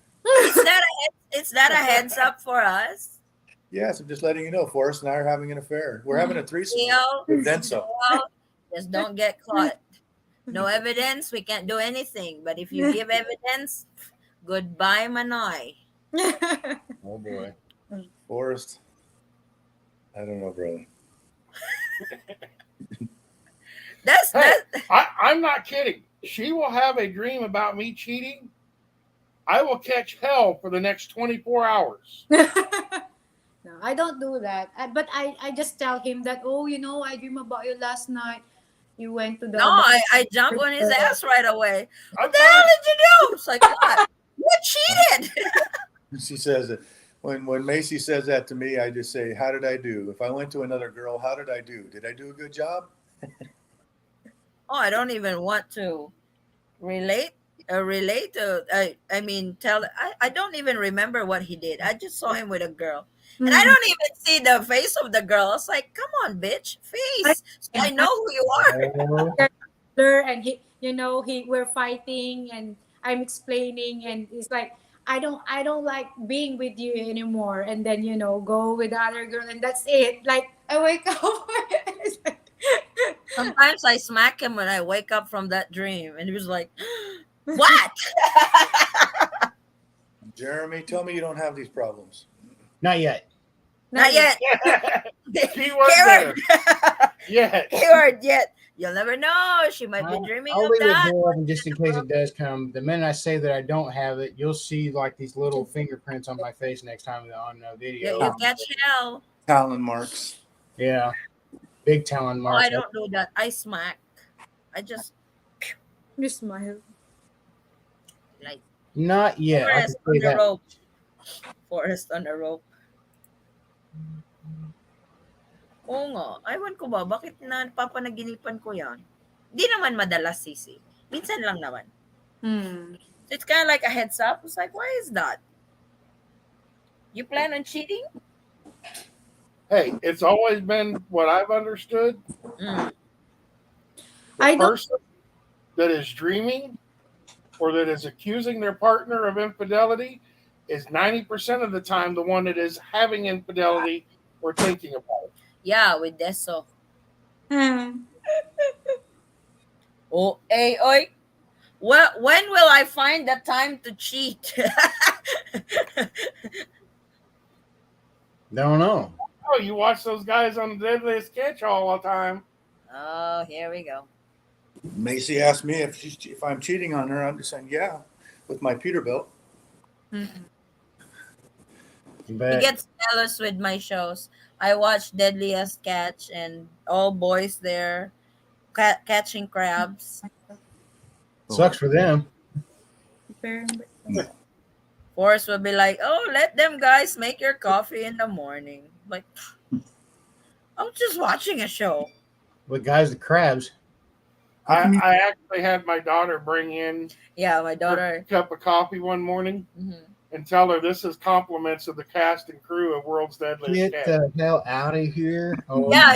Is that a heads up for us? Yes, I'm just letting you know, Forrest and I are having an affair. We're having a threesome. Theo, Then so. well, just don't get caught. No evidence, we can't do anything. But if you give evidence, goodbye, Manoy. Oh boy. Forrest, I don't know, brother. That's Hey, that. I'm not kidding. She will have a dream about me cheating. I will catch hell for the next 24 hours. No, I don't do that. But I just tell him that, oh, I dream about you last night. You went to the. No, I jump on his ass right away. I'm What the hell fine. did you do? It's like what? You cheated. She says it. When Macy says that to me, I just say, "How did I do?" If I went to another girl, how did I do? Did I do a good job? Oh, I don't even want to relate to I mean tell I don't even remember what he did. I just saw him with a girl. And I don't even see the face of the girl. It's like, come on, bitch, face. So I know who you are. And we're fighting and I'm explaining and it's like I don't like being with you anymore, and then go with the other girl and that's it. Like I wake up it's like, Sometimes I smack him when I wake up from that dream, and he was like, "What?" Jeremy, tell me you don't have these problems. Not yet. Not yet. Keyword there. Keyword. Yes. Keyword yet. You'll never know. She might be dreaming I'll of leave the that. door open just in case it does come. The minute I say that I don't have it, you'll see like these little fingerprints on my face next time on the video. You catch hell. Talon marks. Yeah, big talon Oh, marks. I don't do that. I smack. I just you smile. like Not yet. I can forest on say the that. rope. Forest on the rope. Oo nga. Aywan ko ba, bakit na papanaginipan ko yan? Di naman madalas, Sisi. Minsan lang naman. So it's kind of like a heads up. It's like, why is that? You plan on cheating? Hey, it's always been what I've understood. Mm. The I don't. person that is dreaming or that is accusing their partner of infidelity is 90% of the time the one that is having infidelity or thinking about it. Yeah, with Deso. Hmm. Oh, hey, oi. Well, when will I find the time to cheat? Don't know. Oh, you watch those guys on the Deadliest Catch all the time. Oh, here we go. Macy asked me if I'm cheating on her. I'm just saying, yeah, with my Peterbilt. Mm-mm. He But gets jealous with my shows. I watch Deadliest Catch and all boys there catching crabs. Oh, sucks for them. no. Forrest will be like, "Oh, let them guys make your coffee in the morning." Like, I'm just watching a show. But guys, the crabs. How come you? I actually had my daughter bring in Yeah, my her daughter. cup of coffee one morning Mhm. and tell her this is compliments of the cast and crew of World's Deadliest Get Catch. the hell out of here. Oh Yeah,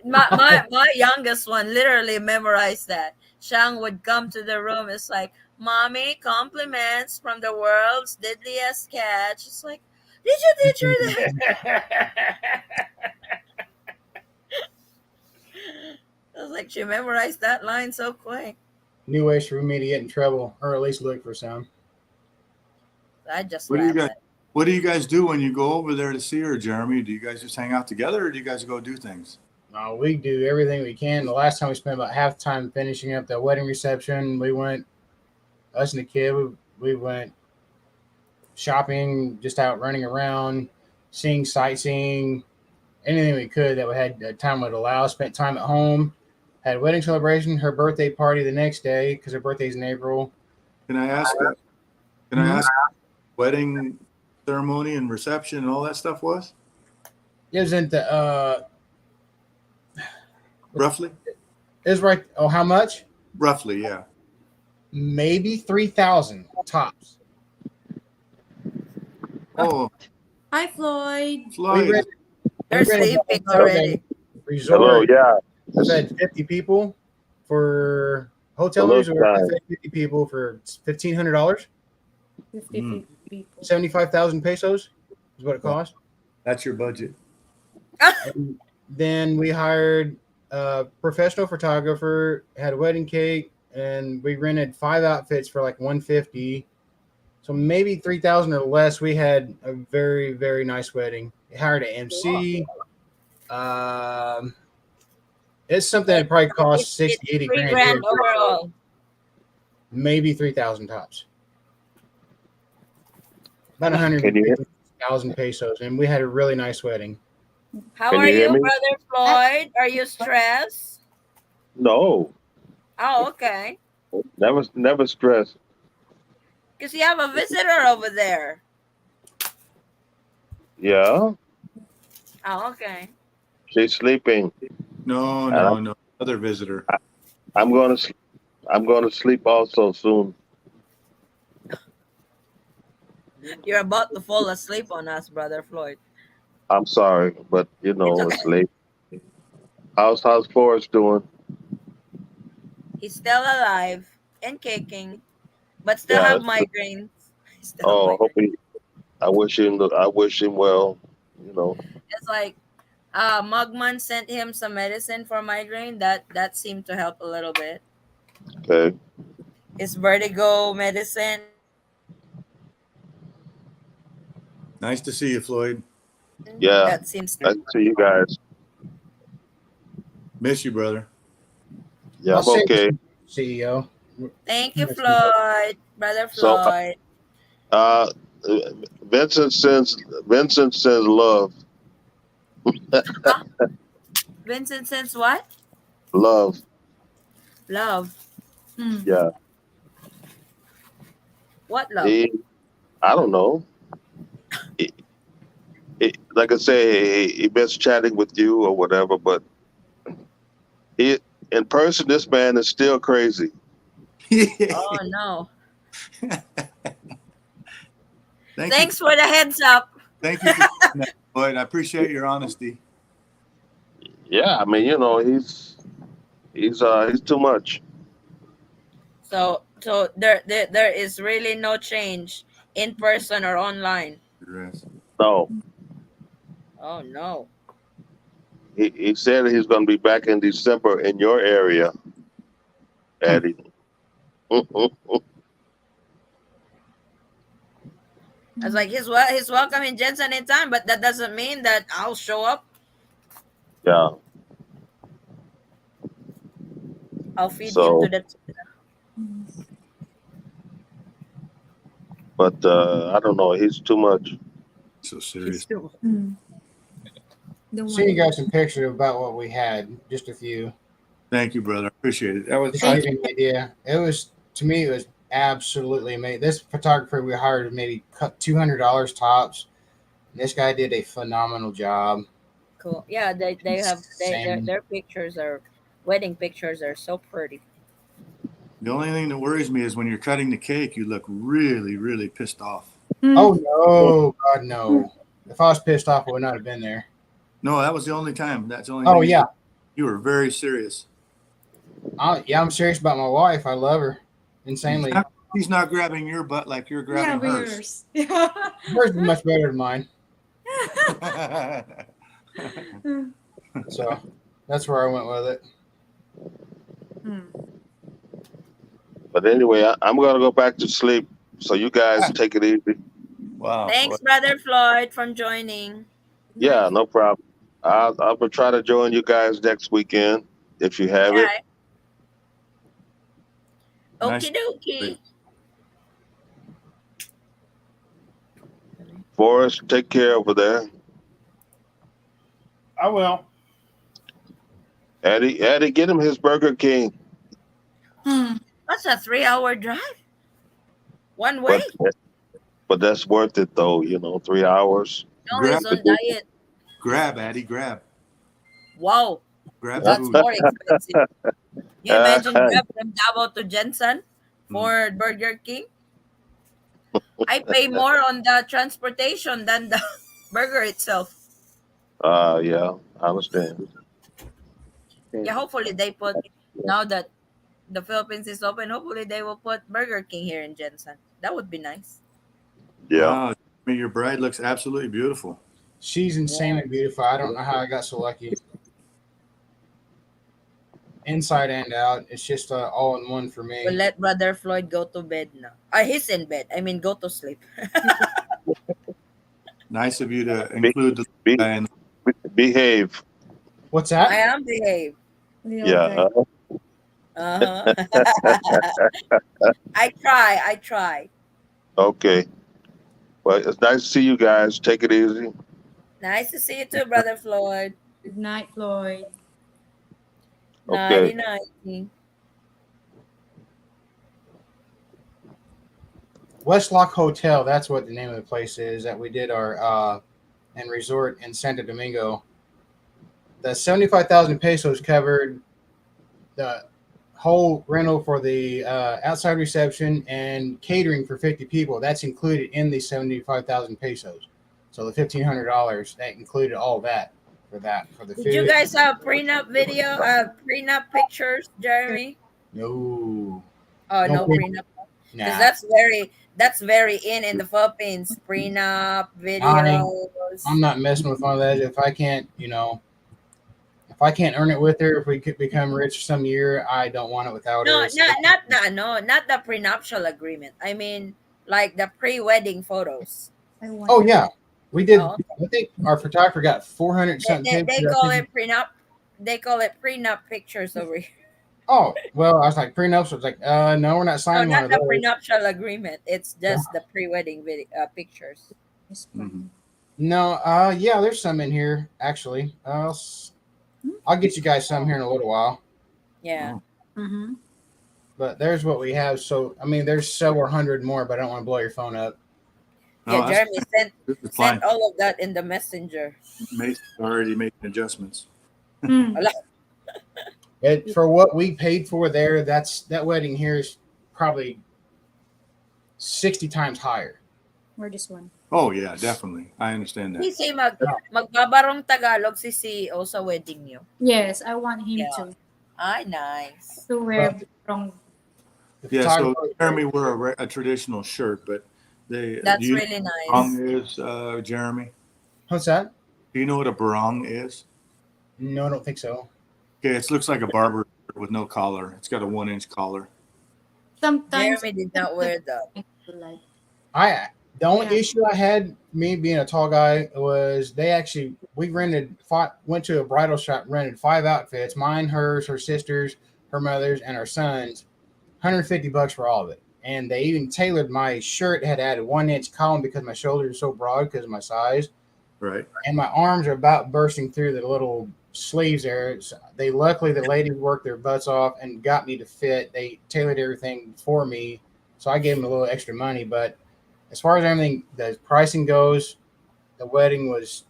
my. my youngest one literally memorized that. Shang would come to the room. It's like, "Mommy, compliments from the world's deadliest catch." It's like, did you teach her that? I was like, she memorized that line so quick. New ways for me to get in trouble, or at least look for some. I just What do you laughed guys? at. What do you guys do when you go over there to see her, Jeremy? Do you guys just hang out together, or do you guys go do things? We do everything we can. The last time we spent about half the time finishing up the wedding reception. We went, us and the kid, we went shopping, just out running around, seeing sightseeing, anything we could that we had time would allow. Spent time at home, had a wedding celebration, her birthday party the next day because her birthday's in April. Can I ask? Can I Mhm. ask? Wedding ceremony and reception and all that stuff was It was in the roughly, it was right. Oh, how much? roughly, yeah. Maybe 3,000 tops. Oh, Hi, Floyd. We Floyd. rented we They're rented the sleeping hotel already. Hello, resort, yeah. fed 50 people for hotel and Hello, resort. We guys. fed 50 people for $1,500. 50 Mm, people. 75,000 pesos is what it wow, cost. that's your budget. And then we hired a professional photographer, had a wedding cake, and we rented 5 outfits for like 150. So maybe 3,000 or less. We had a very, very nice wedding. We hired an MC. Um, it's something that probably It's, cost it's 60, 80 three grand here. grand overall. Maybe 3,000 tops. About Can you 150,000 pesos. And we had a really nice wedding. How can are you hear you, me? brother Floyd? Are you stressed? No, Oh, okay. never stress. Because you have a visitor over there. Yeah, Oh, okay. she's sleeping, No, and no, no. Another visitor. I'm going to I'm going to sleep also soon. You're about to fall asleep on us, brother Floyd. I'm sorry, but It's it's okay. late. How's Forrest doing? He's still alive and kicking, but still Yeah, have that's good. migraines. Still have Oh, migraines. I wish him well. You know, It's like Mugman sent him some medicine for migraine that seemed to help a little bit. okay. His vertigo medicine Nice to see you, Floyd. Yeah, that seems to nice to see you guys. Miss you, brother. Yeah, I'll I'm save you okay. some, CEO. Thank you, Floyd, brother So, Floyd. uh, Vincent sends love, Huh? Vincent sends what? love. Love. Hmm. Yeah, What love? he. I don't know. Like I say, he missed chatting with you or whatever, but he, in person, this man is still crazy. Oh no. Thank you. Thanks for the heads up. Thank you for saying that, Floyd. I appreciate your honesty. Yeah, I mean, he's too much. So there is really no change in person or online. Yes. No, Oh no. he said he's going to be back in December in your area, Eddie. I was like, he's welcome in Jensen anytime, but that doesn't mean that I'll show up. Yeah. I'll feed him to So, the. but I don't know. He's too much. So He's serious. too. The Send you one. guys some pictures about what we had, just a few. Thank you, brother. I appreciate it. That was Just to Thank give you. you an idea. It was, to me, it was absolutely amazing. This photographer we hired maybe cut $200 tops. This guy did a phenomenal job. Cool. Yeah, they have Same. their pictures are wedding pictures are so pretty. the only thing that worries me is when you're cutting the cake, you look really, really pissed off. Oh no, God no! If I was pissed off, I would not have been there. No, that was the only time. That's the only Oh thing yeah, you were very serious. yeah, I'm serious about my wife. I love her insanely. He's not grabbing your butt like you're Yeah, grabbing hers. yours. Hers is much better than mine. So that's where I went with it. But anyway, I'm going to go back to sleep. So you guys take it easy. Wow. Thanks, Brother Floyd, from joining. Yeah, no problem. I'll try to join you guys next weekend if you have it. Yeah. Nice. Okie dokie. Forrest, take care over there. I will. Eddie, get him his Burger King. That's a 3-hour drive. One way. But that's worth it though. 3 hours. No, Grab, he's on diet. grab, Addy, grab. Wow, Grab that's food. more expensive. You imagine grab from Davao to Jensen for Burger King? I pay more on the transportation than the burger itself. Yeah, I understand. Yeah, hopefully they put now that the Philippines is open. Hopefully they will put Burger King here in Jensen. That would be nice. Yeah. Wow. I mean, your bride looks absolutely beautiful. She's insanely beautiful. I don't know how I got so lucky. Inside and out, it's just all in one for We'll me. let Brother Floyd go to bed now. He's in bed. I mean, go to sleep. Nice of you to Be, include the be, guy in. behave. What's I that? am behaved. Yeah. Uh huh. I try. Okay. Well, it's nice to see you guys. Take it easy. Nice to see you too, Brother Floyd. Good night, Floyd. Okay. Nighty nighty. Westlock Hotel. That's what the name of the place is that we did our and resort in Santo Domingo. The 75,000 pesos covered the whole rental for the outside reception and catering for 50 people. That's included in the 75,000 pesos. So the $1,500 that included all that for the Did you food. guys have prenup video? Prenup pictures, Jeremy? No, Oh no, no, prenup. Because nah. that's very in the Philippines. Prenup I'm videos. not messing with one of that. If I can't, if I can't earn it with her, if we could become rich some year, I don't want it without No, her. not the prenuptial agreement. I mean, like the pre-wedding photos. I want Oh yeah, we did. Oh, I think our photographer got 400 something they pictures. I call think. it prenup. They call it prenup pictures over here. Oh well, I was like prenups. I was like, no, we're not No, signing one not of the those. prenuptial agreement. It's just the pre-wedding video pictures. Mhm. No, yeah, there's some in here actually. I'll get you guys some here in a little while. Yeah. Mm-hmm. But there's what we have. So I mean, there's several hundred more, but I don't want to blow your phone up. Yeah, No, Jeremy this is fine. sent all of that in the messenger. Mason's already making adjustments. For what we paid for there, that wedding here is probably 60 times higher. Or this one. Oh yeah, definitely. I understand that. Si magbabarong Tagalog si CEO sa wedding niyo. Yes, I want him Yeah. Ay, nice. to wear But from. the Yeah. So photographer, Jeremy wore a traditional shirt, but they do That's you know really what a nice. barong is, Jeremy? what's that? Do you know what a barong is? No, I don't think so. Okay, it looks like a barber shirt with no collar. It's got a 1 inch collar. Sometimes Jeremy did not wear that. like I the only yeah. issue I had, me being a tall guy, was we rented went to a bridal shop, rented 5 outfits, mine, hers, her sisters, her mother's, and her son's, $150 for all of it. And they even tailored my shirt, had added 1 inch column because my shoulders are so broad because of my size, Right. and my arms are about bursting through the little sleeves there. So luckily the ladies worked their butts off and got me to fit. They tailored everything for me, so I gave them a little extra money. But as far as everything, the pricing goes, the wedding was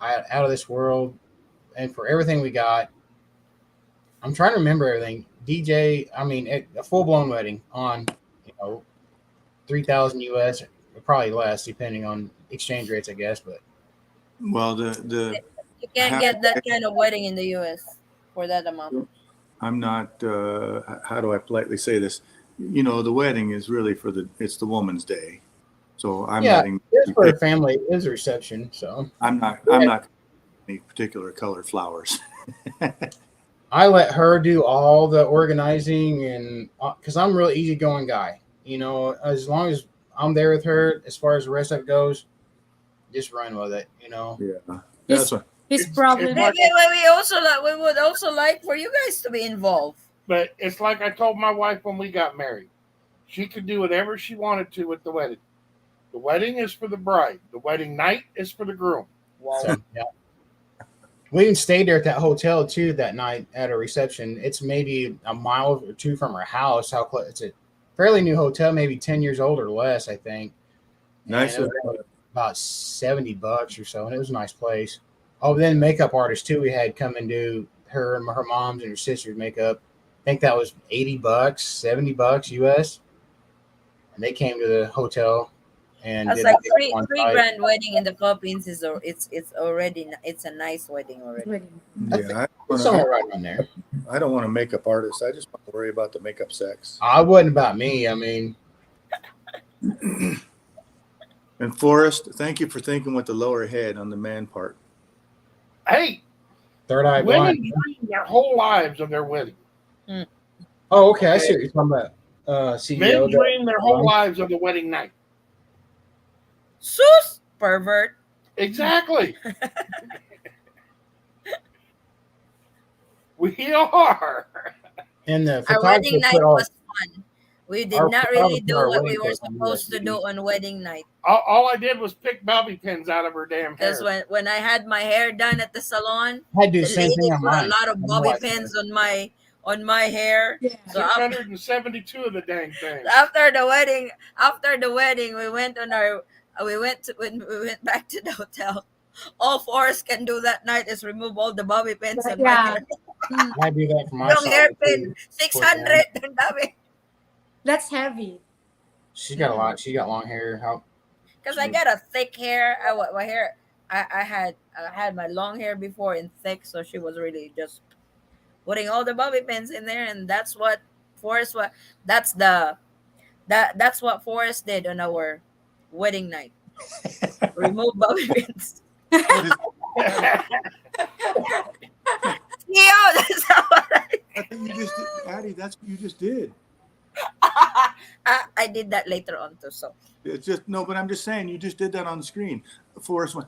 out of this world, and for everything we got, I'm trying to remember everything. DJ, I mean, a full blown wedding on, 3,000 US, or probably less depending on exchange rates, I guess. But Well, the You can't how, get that kind of wedding in the US for that amount. I'm not. How do I politely say this? You know, the wedding is really it's the woman's day, so I'm yeah, letting it's you for pick. a family. It was a reception, so I'm not any particular colored flowers. I let her do all the organizing, and because I'm a real easygoing guy, as long as I'm there with her, as far as the rest of it goes, just run with it. Yeah, that's His what. his It's problem. like, We would also like for you guys to be involved. but it's like I told my wife when we got married. She could do whatever she wanted to with the wedding. The wedding is for the bride. The wedding night is for the groom. Wow. So yeah, we even stayed there at that hotel too that night at a reception. It's maybe a mile or two from our house. How close? It's a fairly new hotel, maybe 10 years old or less, I think. And Nice. it was about $70 or so, and it was a nice place. Oh, then makeup artists too. We had come and do her and her mom's and her sister's makeup. I think that was $80, $70 US, and they came to the hotel and It's did the like makeup three on three site. grand wedding in the Philippines it's already it's a nice wedding already. I think Yeah, it's somewhere right around there. I don't want a makeup artist. I just want to worry about the makeup sex. I wasn't about me. I mean, And Forrest, thank you for thinking with the lower head on the man part. Hey, third eye women blind. dream their whole lives of their wedding. Hmm. Oh, okay. I Okay. see what you're talking about. Men CEO. dream their whole lives of the wedding night. Sus pervert. Exactly. We are. And the Our wedding photographer night put all was fun. We did our not really photographer put do our what wedding we were clothes on supposed to do USB. on wedding night. All I did was pick bobby pins out of her damn Because hair. when I had my hair done at the salon, I had to do the the same thing lady on put a mine. lot of I know bobby I pins did. on my hair. Yeah. So after 672 of the dang things. after the wedding, when we went back to the hotel. All Forrest can do that night is remove all the bobby pins on my Yeah. hair. Mm, I had to do that for my Yung salon hairpin, too. 600. Ang dami. that's heavy. She's got a lot. She got long hair. How? Because I got a thick hair. My hair, I had my long hair before and thick, so she was really just putting all the bobby pins in there, and that's what Forrest what that's the that's what Forrest did on our wedding night. Remove bobby pins. What is Yeah, that's how I think you just did, Addie? That's what you just did. I did that later on too. So It's just no, but I'm just saying you just did that on the screen. Forrest went.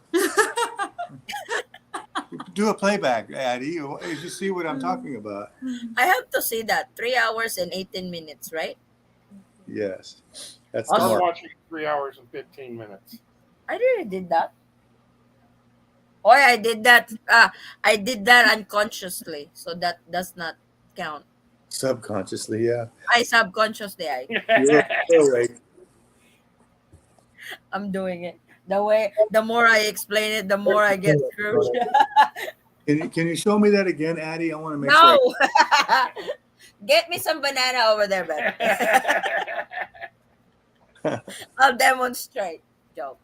Do a playback, Addie. You see what I'm talking about? I have to see that 3 hours and 18 minutes, right? Yes, that's I the was mark. watching 3 hours and 15 minutes. I really did that. Oh, yeah, I did that. I did that unconsciously, so that does not count. Subconsciously, yeah. I subconsciously, You're right. I'm doing it. The more I explain it, the more I get screwed. Can you show me that again, Addie? I want to make No, sure. get me some banana over there, man. I'll demonstrate. Joke.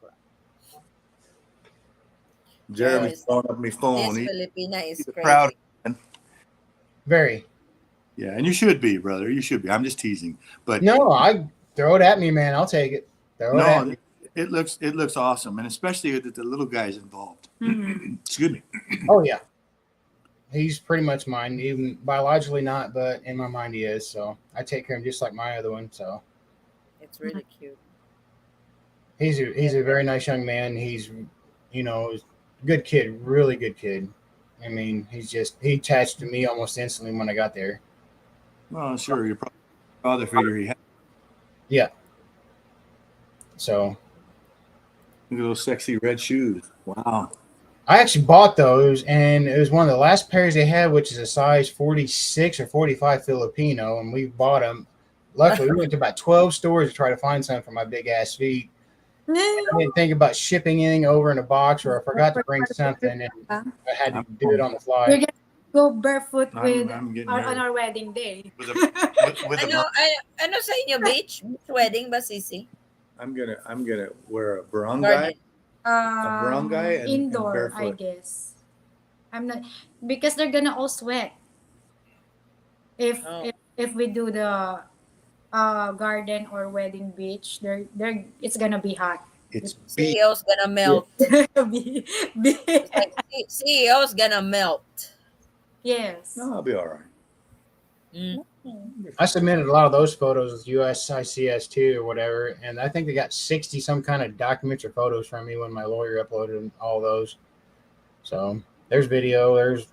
Jeremy's Yes. throwing up my phone. This Filipina is He's a proud crazy. man. Very. Yeah, and you should be, brother. You should be. I'm just teasing. But No, I throw it at me, man. I'll take it. Throw it at no, me. it looks awesome, and especially that the little guy's involved. Mhm. Excuse me. Oh yeah, he's pretty much mine. Even biologically not, but in my mind he is. So I take care of him just like my other one. So It's really cute. he's a very nice young man. He's good kid, really good kid. I mean, he attached to me almost instantly when I got there. Well, sure, your father figure he had. Yeah. So Look at those sexy red shoes. Wow. I actually bought those, and it was one of the last pairs they had, which is a size 46 or 45 Filipino, and we bought them. Luckily, we went to about 12 stores to try to find some for my big ass feet. I didn't think about shipping anything over in a box, or I forgot to bring something, and I had to do it on the We're fly. gonna go barefoot I'm getting on nervous. our wedding day. With a Ano, ano sa inyo, beach? Beach wedding ba, Sisi? I'm gonna wear a barangay, Garden. barangay and Indoor, I barefoot. guess. I'm not because they're gonna all sweat if Oh. if we do the garden or wedding beach. They're it's gonna be hot. It's beach. CEO's gonna melt. Be- be- It's like CEO's gonna melt. yes. No, I'll be all right. Mm. I submitted a lot of those photos with USICS too, or whatever, and I think they got 60 some kind of documents or photos from me when my lawyer uploaded all those. So there's video, there's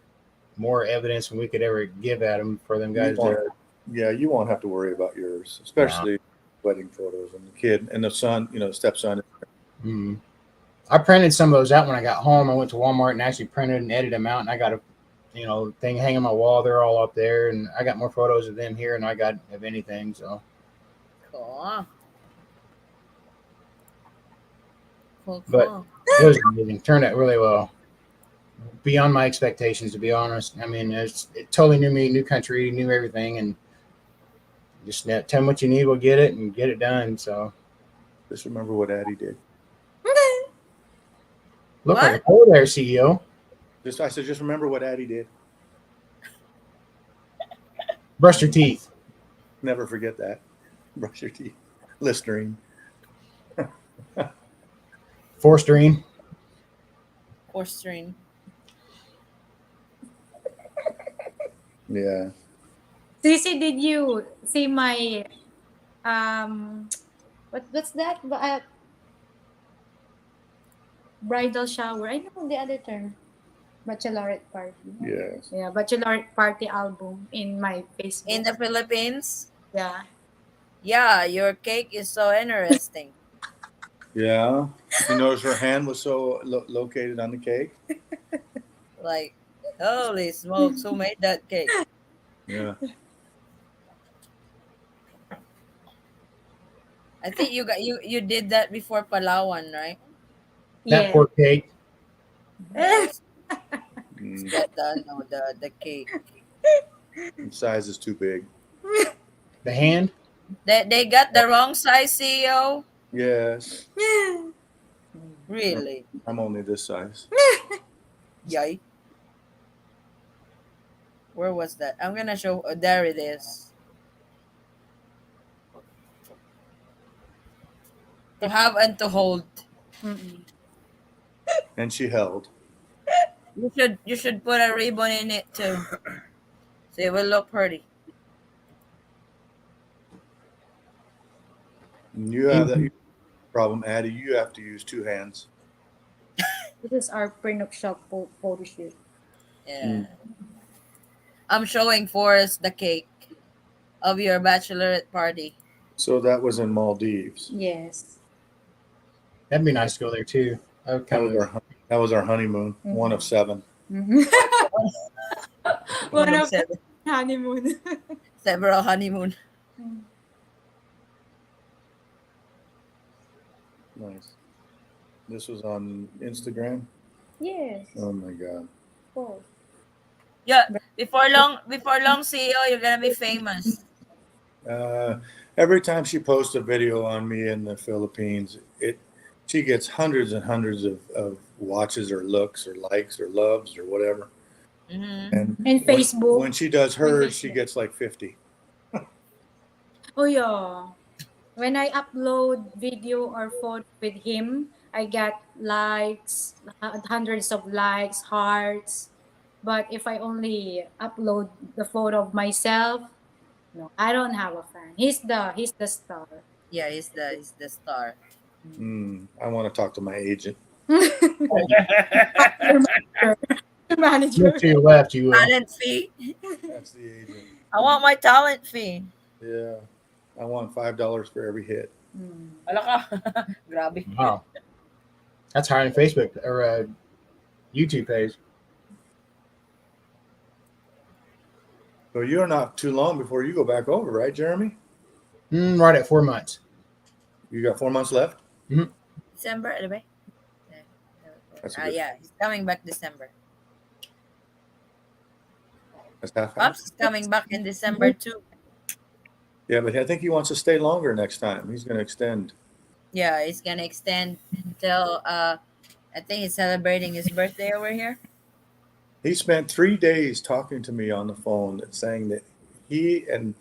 more evidence than we could ever give at them for them guys to. Yeah, you won't have to worry about yours, especially wedding photos and the kid and the son, stepson. Mm. I printed some of those out when I got home. I went to Walmart and actually printed and edited them out, and I got a thing hanging on my wall. They're all up there, and I got more photos of them here than I got of anything. So Cool. Cool, But- cool. it was amazing. Turned out really well, beyond my expectations, to be honest. I mean, it totally knew me, new country, knew everything, and just tell them what you need, we'll get it and get it done. So Just remember what Addie did. look What? like a hole there, CEO. I said, just remember what Addie did. Brush your teeth. Never forget that. Brush your teeth. Listerine. Forestering. Fourth string. Yeah. Cece, did you see my what's that? Bridal shower. I know the other term. Bachelorette party. Yes. Yeah, bachelorette party album in my Facebook. In the Philippines? yeah. Yeah, your cake is so interesting. Yeah. You notice her hand was so located on the cake? Like, holy smokes, who made that cake? Yeah. I think you did that before Palawan, right? That Yeah. poor cake. Yes. Mm, The cake. the size is too big. The hand. They got the wrong size, CEO. Yes. Really? I'm only this size. Yay. Where was that? I'm gonna show. Oh, there it is. To have and to hold. Mm-mm. And she held. You should put a ribbon in it too, so it will look pretty. And you have that problem, Addie. You have to use two hands. This is our prenuptial photo shoot. Yeah. I'm showing Forrest the cake of your bachelorette party. So that was in Maldives. Yes. That'd be nice to go there too. That was our honeymoon. Mhm. One of 7. One of Several, honeymoon. several honeymoon. Nice. This was on Instagram. yes. Oh my God. Of course. Yeah. Before long, CEO, you're gonna be famous. Every time she posts a video on me in the Philippines, she gets hundreds and hundreds of watches or looks or likes or loves or whatever. Mm-hmm. And And Facebook. when she does My hers, she Facebook. gets like 50. Oh yeah. When I upload video or photo with him, I get likes, hundreds of likes, hearts. But if I only upload the photo of myself, no, I don't have a fan. He's the star. Yeah, he's the star. I want to talk to my agent. Your manager. Your Look manager. to your left, you will. Talent fee. That's the agent. I want my talent fee. Yeah. I want $5 for every hit. Ala ka. Grabe. Wow, that's higher than Facebook or YouTube page. So you're not too long before you go back over, right, Jeremy? Right at 4 months. You got 4 months left? December, ano ba? That's a good. Yeah, he's coming back December. That's half. Pops is coming back in December too. Yeah, but I think he wants to stay longer next time. He's going to extend. Yeah, he's gonna extend till I think he's celebrating his birthday over here. He spent 3 days talking to me on the phone saying that he and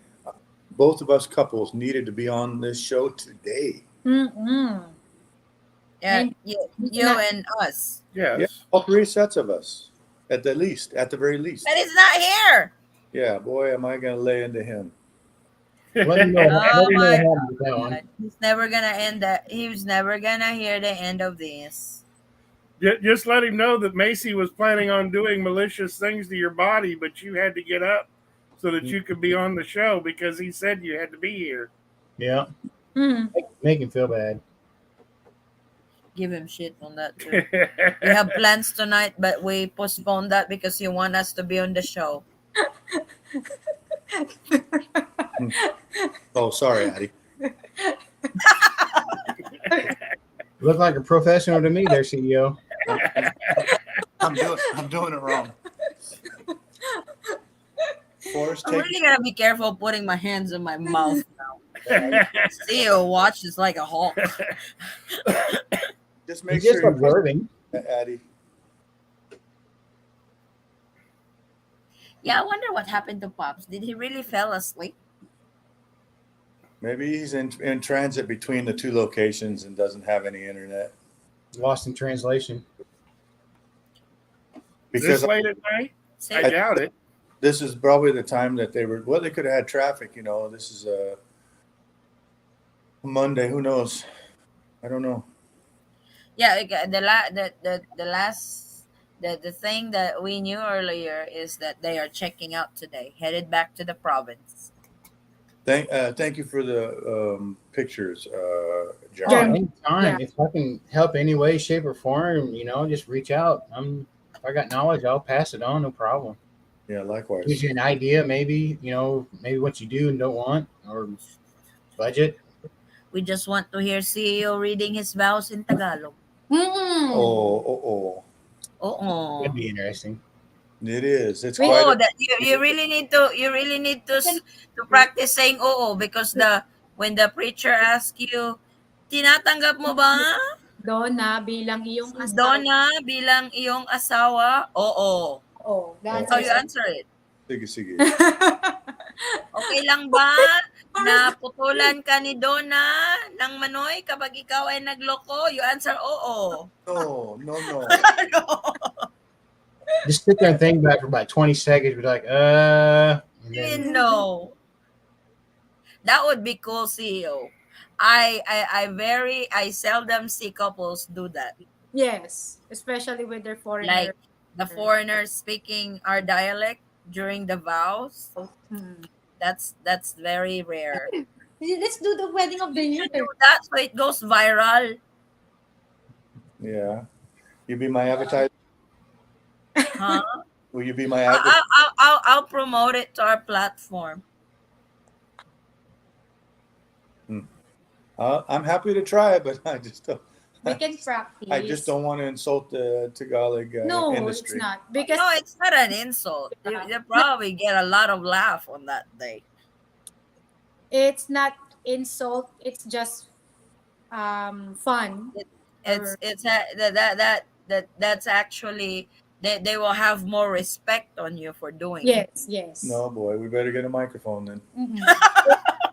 both of us couples needed to be on this show today. Mm-mm. Yeah, And you and us. Yeah, Yes. all 3 sets of us, at the very least. But he's not here. Yeah, boy, am I going to lay into him. Let me know. Let Oh me know my what happened with that one. God. He's never gonna end that. He's never gonna hear the end of this. Just let him know that Macy was planning on doing malicious things to your body, but you had to get up so that you could be on the show because he said you had to be here. Yeah, Mm. make him feel bad. Give him shit on that too. We have plans tonight, but we postponed that because you want us to be on the show. Oh, sorry, Addie. Look like a professional to me, there, CEO. I'm doing it wrong. Forrest, I'm take really gonna be careful putting my hands in my mouth now. CEO watches like a hawk. just make He's just sure observing. Addie. Yeah, I wonder what happened to Pops. Did he really fell asleep? Maybe he's in transit between the 2 locations and doesn't have any internet. Lost in translation. This Because late at night? I Say, doubt it. this is probably the time that they could have had traffic, This is a Monday. Who knows? I don't know. yeah, okay, the last the thing that we knew earlier is that they are checking out today, headed back to the province. Thank you for the pictures, Jeremy. Oh, anytime. Yeah. If I can help any way, shape, or form, just reach out. If I got knowledge, I'll pass it on. No problem. Yeah, likewise. Gives you an idea, maybe maybe what you do and don't want, or budget. We just want to hear CEO reading his vows in Tagalog. Mm. Oh. Oo. That'd be interesting. It is. It's Wait. quite. Oh, that you really need to practice saying oo because when the preacher asks you, tinatanggap mo ba Donna bilang iyong si asawa. Donna bilang iyong asawa? Oo. Oh, the That's how answer you is answer it. Sige. Okay lang ba na putulan ka ni Donna ng Manoy kapag ikaw ay nagloko? You answer oo. No. Just sit there and think about it for about 20 seconds. Be like, and then No. That would be cool, CEO. I seldom see couples do that. Yes, especially with their foreigner. Like the foreigners speaking our dialect during the vows. Mm. That's very rare. Let's do the wedding of the year. You do that so it goes viral. Yeah. You be my advertiser? Huh? Will you be my advertiser? I'll promote it to our platform. I'm happy to try it, but I just don't. We can practice. I just don't want to insult the Tagalog No, industry. it's not because No, it's not an insult. They probably get a lot of laugh on that day. it's not insult. It's just fun. It's that that's actually they will have more respect on you for doing it. Yes, yes. No, boy, we better get a microphone then. Mm-mm.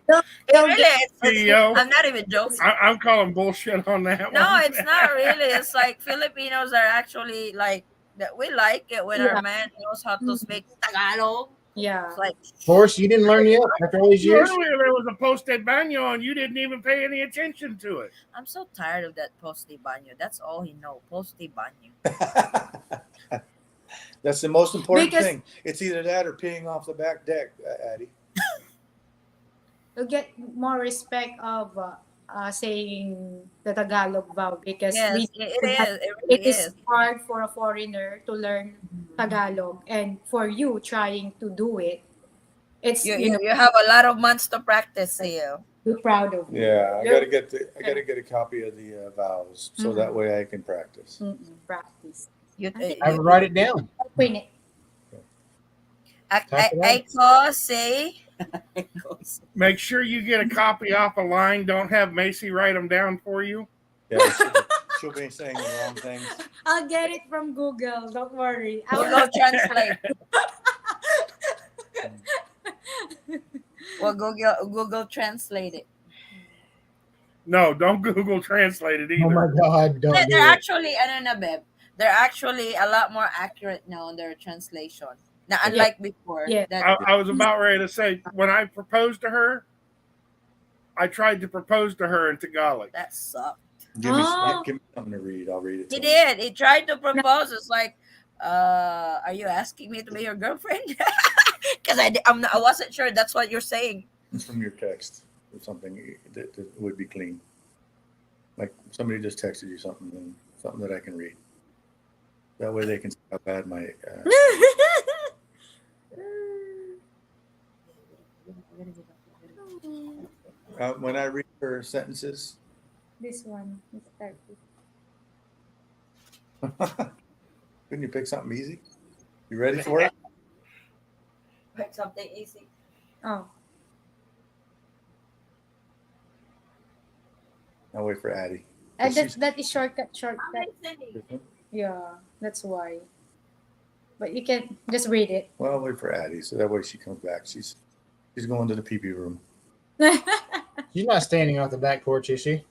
It They'll get really CEO, I'm not even joking. I'm calling bullshit on that No, one. it's not really. It's like Filipinos are actually like that. We like it when our yeah. man knows how to Mm, speak Tagalog. It's yeah. like Forrest, you didn't learn yet after all these years? Earlier there was a posted banyo and you didn't even pay any attention to it. I'm so tired of that posti banyo. That's all he know. Posti banyo. That's the most important Because thing. It's either that or peeing off the back deck, Addie. you'll get more respect of saying the Tagalog vow because we Yes, it know that is. It it really is is. hard for a foreigner to learn Tagalog, and for you trying to do it, it's You have a lot of months to practice here. we're proud of you. Yeah, I You're- gotta get a copy of the vows so Mhm. that way I can practice. Practice. You, I think I would write it down. Queen it. Type it out. I call say. Make sure you get a copy off a line. Don't have Macy write them down for you. Yeah, she'll be saying the wrong things. I'll get it from Google. Don't worry. I will Google Translate. Well, Google Translate it. No, don't Google Translate it Oh my either. God, don't do They're it. actually, I don't know, babe. They're actually a lot more accurate now in their translation. Now, unlike before, Yeah. I was about ready to say when I proposed to her, I tried to propose to her in Tagalog. that sucked. Give me something to read. I'll read it. He to him. did. He tried to propose. It's like, are you asking me to be your girlfriend? Because I wasn't sure that's what you're saying. It's from your text or something that would be clean. Like somebody just texted you something that I can read. That way they can see how bad my. When I read her sentences, This one. Let's start with. couldn't you pick something easy? You ready for it? Pick something easy. Oh. I'll wait for Addie. That is shortcut. Yeah, that's why. But you can just read it. Well, I'll wait for Addie, so that way she comes back. She's going to the pee-pee room. She's not standing off the back porch, is she?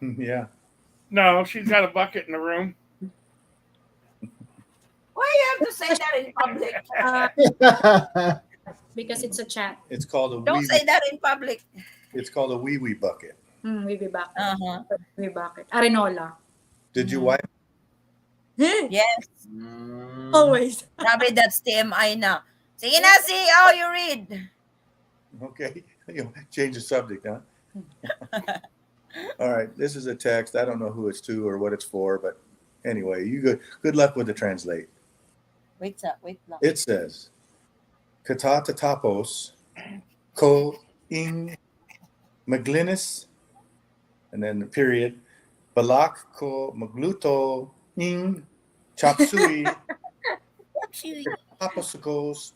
Yeah. No, she's got a bucket in the room. Why you have to say that in public? Because it's a chat. It's called a Don't wee. say that in public. It's called a wee bucket. We'll be back. Uh-huh. We'll be back. Arenola. Did you wipe? Yes. Always. Sabi that's TMI na. Sige na, see how you read. Okay. You change the subject, huh? All right. This is a text. I don't know who it's to or what it's for, but anyway, good luck with the translate. Wait lang. It says, Katatatapos ko ing maglinis, and then the period, balak ko magluto ing chapsui tapos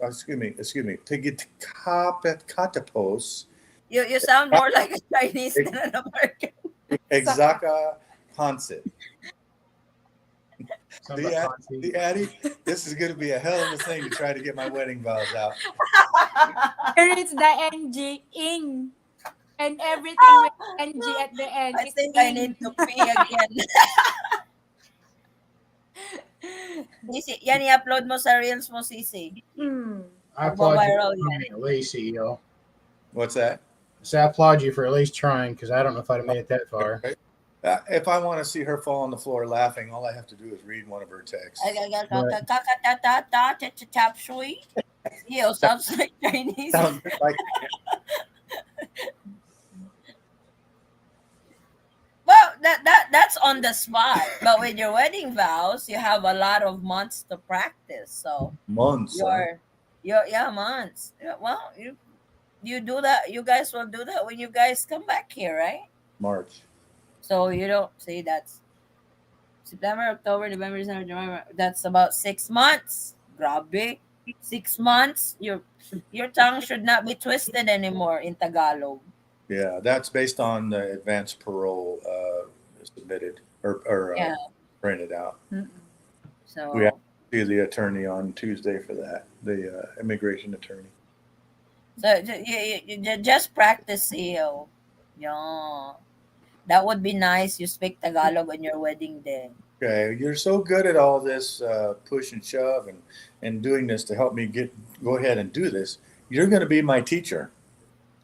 excuse me, tigit kapet katapos You sound more like a Chinese than an American. exaka pancit. Something The about Ponzi. Addie, this is going to be a hell of a thing to try to get my wedding vows out. Here it's the NG, ing. And everything with NG at the end. I is think I ing. need to pee again. Sisi, yan i-upload mo sa Reels mo, Sisi. I applaud you Viral for trying, at least, CEO. What's that? So I applaud you for at least trying, because I don't know if I'd have made it that far. If I want to see her fall on the floor laughing, all I have to do is read one of her texts. Tap shui. Yo, sounds like Chinese. Sounds like Well, that's on the spot. But with your wedding vows, you have a lot of months to practice. So months. yeah, months. Yeah, well, you do that. You guys will do that when you guys come back here, right? March. So you don't see that's September, October, November, December, January. That's about 6 months. Grabe. 6 months. Your tongue should not be twisted anymore in Tagalog. Yeah, that's based on the advanced parole submitted or Yeah. printed out. Mm-mm. We have So, to see the attorney on Tuesday for that, the immigration attorney. you just practice CEO. Yeah. That would be nice. You speak Tagalog on your wedding day. Okay, you're so good at all this push and shove and doing this to help me go ahead and do this. You're going to be my teacher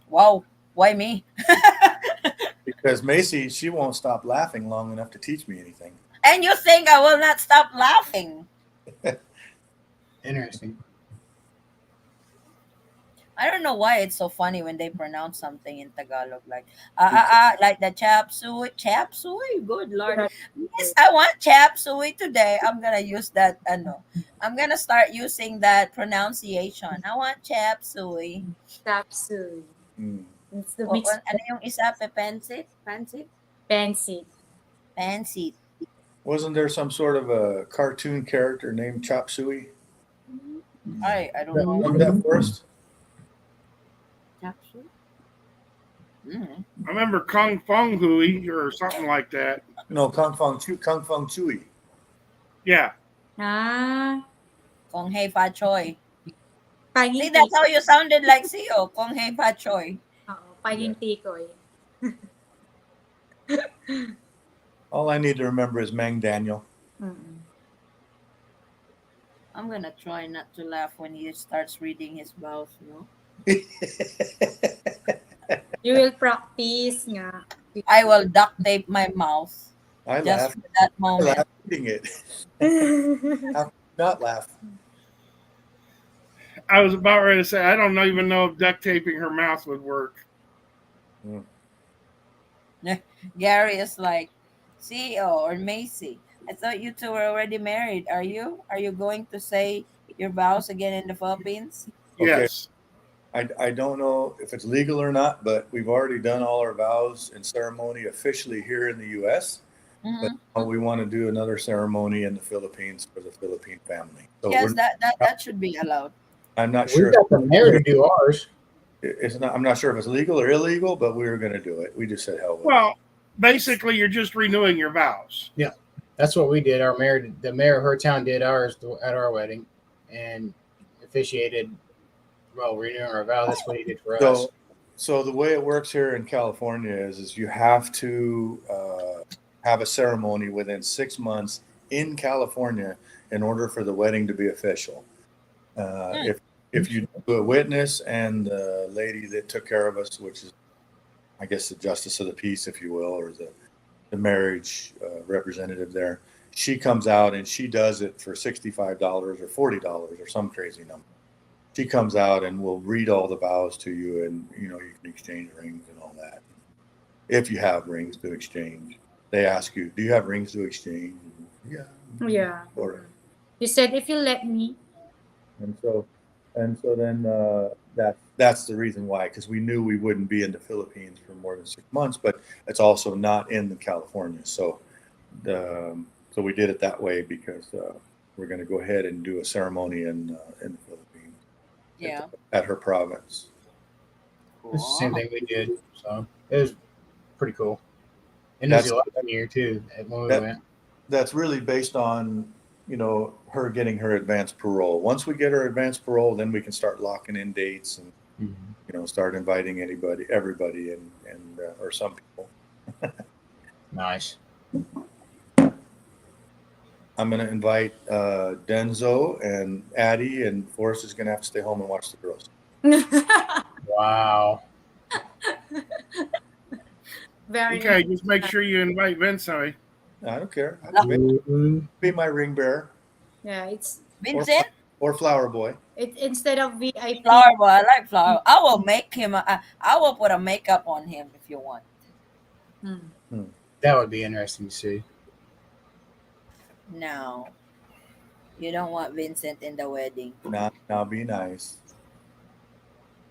Wow. Why me? because Macy, she won't stop laughing long enough to teach me anything. And you think I will not stop laughing? Interesting. I don't know why it's so funny when they pronounce something in Tagalog Because like the chap suey. Good lord, Yeah. yes, I want chap suey today. I'm gonna use that. No, I'm gonna start using that pronunciation. I want chap suey. Tapsoy. mm, It's the mixed Ano yung isa? Pensit? Pensit? fancy. Pensit. wasn't there some sort of a cartoon character named Chop Suey? I don't know. Remember that, Forrest? Chap suey? Mm. I remember Kung Fung Hui or something like that. No, Kung Fung Chewy. Yeah. Ah, Kung hei fa choy. See, paninti. that's how you sounded like CEO. Kung hei fa choy. Oo, panintikoy. All I need to remember is Mang Daniel. Mm-mm. I'm gonna try not to laugh when he starts reading his vows, no? You will practice nga. I will duct tape my mouth I just laugh. for that I moment. laugh reading it. How could you not laugh? I was about ready to say, I don't even know if duct taping her mouth would work. Gary is like, CEO or Macy. I thought you two were already married. Are you? Are you going to say your vows again in the Philippines? Okay. Yes. I don't know if it's legal or not, but we've already done all our vows and ceremony officially here in the U.S. But Mm-hmm. now we want to do another ceremony in the Philippines for the Philippine family. So Yes, that should be allowed. I'm not We sure. got the mayor to do ours. It's not. I'm not sure if it's legal or illegal, but we were going to do it. We just said hell with it. Well, basically, you're just renewing your vows. That's what we did. The mayor of her town did ours at our wedding, and officiated. Well, renewing our vow. That's what he did for us. So the way it works here in California is you have to have a ceremony within 6 months in California in order for the wedding to be official. If you do a witness and the lady that took care of us, which is, I guess, the justice of the peace, if you will, or the marriage representative there, she comes out and she does it for $65 or $40 or some crazy number. She comes out and will read all the vows to you, and you can exchange rings and all that. If you have rings to exchange, they ask you, "Do you have rings to exchange?" Yeah. Yeah. Or, You said if you let me. and so then that's the reason why, because we knew we wouldn't be in the Philippines for more than 6 months, but it's also not in California. So we did it that way because we're going to go ahead and do a ceremony in the Philippines. Yeah. At her province. It's the same thing we did. So it was pretty cool. And it was That's- the 11th year too when we went. That's really based on her getting her advanced parole. Once we get her advanced parole, then we can start locking in dates and start inviting everybody, and or some people. Nice. I'm going to invite Denzo and Addie, and Forrest is going to have to stay home and watch the girls. Wow. Very Okay, nice. just make sure you invite Vince. I don't care. Be my ring bearer. Yeah, it's Vincent? Or flower boy. instead of VIP. Flower boy. I like flower. I will make him. I will put a makeup on him if you want. That would be interesting to see. No. You don't want Vincent in the wedding. Now be nice.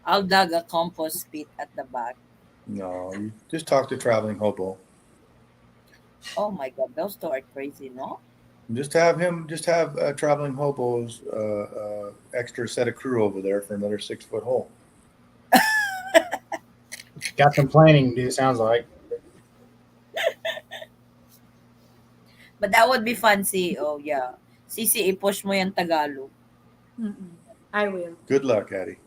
I'll dug a compost pit at the back. No, you just talk to Traveling Hobo. Oh my God, those two are crazy, no? Just have Traveling Hobo's extra set of crew over there for another 6-foot hole. Got some planning to do, sounds like. But that would be fun, CEO. Yeah. CC, i-push mo yung Tagalog. Mm-mm. I will. Good luck, Addie.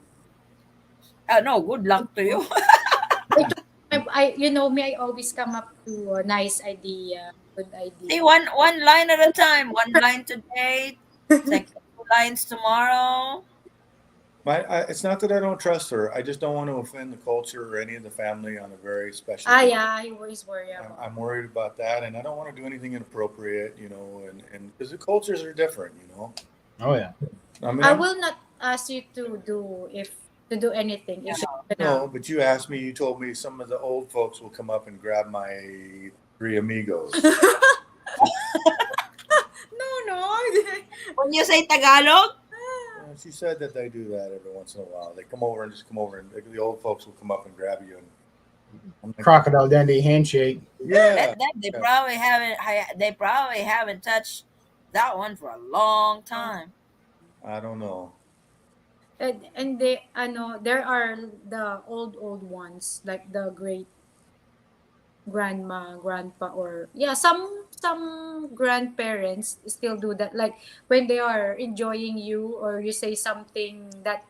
No, good luck to you. You know me, I always come up to a nice idea, good See, idea. one line at a time. One line today, second two lines tomorrow. It's not that I don't trust her. I just don't want to offend the culture or any of the family on a very special Ah, day. yeah, I always worry about. I'm worried about that, and I don't want to do anything inappropriate, and because the cultures are different, Oh yeah. I mean, I I'm will not ask you to do anything. If you're no, gonna. but you asked me. You told me some of the old folks will come up and grab my three amigos. No, no. When you say Tagalog, She said that they do that every once in a while. They come over and just come over, and the old folks will come up and grab you. And I'm like, Crocodile Dundee handshake. yeah, let them. They probably haven't touched that one for a long time. I don't know. And there are the old ones, like the great grandma, grandpa, or yeah, some grandparents still do that. Like when they are enjoying you, or you say something that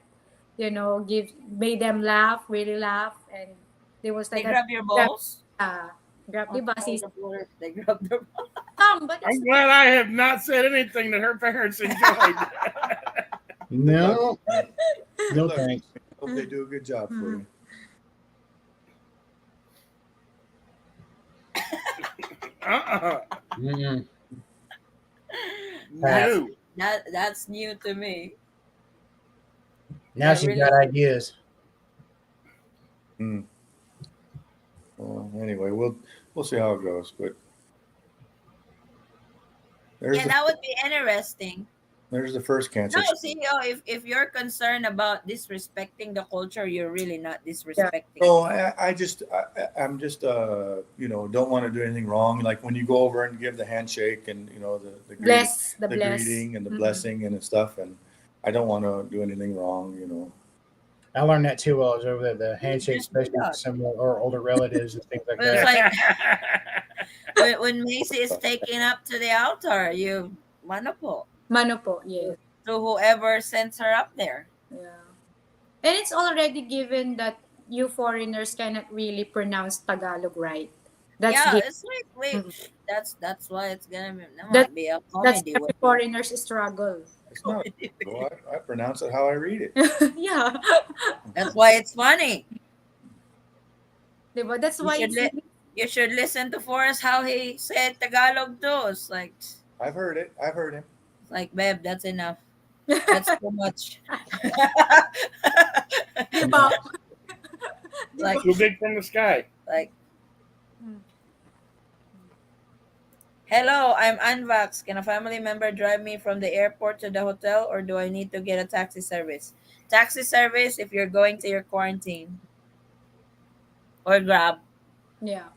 give made them laugh, really laugh, and they was They like, grab your grab, balls. grab On the all buses. the floors. They grab their balls. But it's I'm glad I have not said anything that her parents enjoyed. Good luck. No, Good no luck. thanks. Hope they do a good job for you. Uh-uh. Mm-mm. That's Pass. No. that's new to me. Now That she's really. got ideas. Hmm. Well, anyway, we'll see how it goes. But there's Yeah, the that would be interesting. there's the first No, cancer. CEO, if you're concerned about disrespecting the culture, you're really not yeah, disrespecting. No, I'm just don't want to do anything wrong. Like when you go over and give the handshake and the greeting, bless the the bless. greeting and the Mm-mm. blessing and stuff, and I don't want to do anything wrong. I learned that too while I was over there. The handshake, Just do especially with that. some or older relatives and things like Well, it's that. like when Macy is taken up to the altar, you manopo Mano po, yes. to whoever sends her up there. Yeah. And it's already given that you foreigners cannot really pronounce Tagalog right. That's Yeah, given. it's like wait, Mm. that's why it's gonna be. That That might be a that's comedy every with you. foreigners struggle. It's not. Well, I pronounce it how I read it. Yeah. That's why it's funny. Diba? That's You why should it's li- you should listen to Forrest how he said Tagalog too. I've heard it. I've heard him. It's like, babe, that's enough. That's too much. diba? Diba? like Too big from the sky. like Mm. hello, I'm Anvax. Can a family member drive me from the airport to the hotel, or do I need to get a taxi service? Taxi service if you're going to your quarantine, or Grab. Yeah.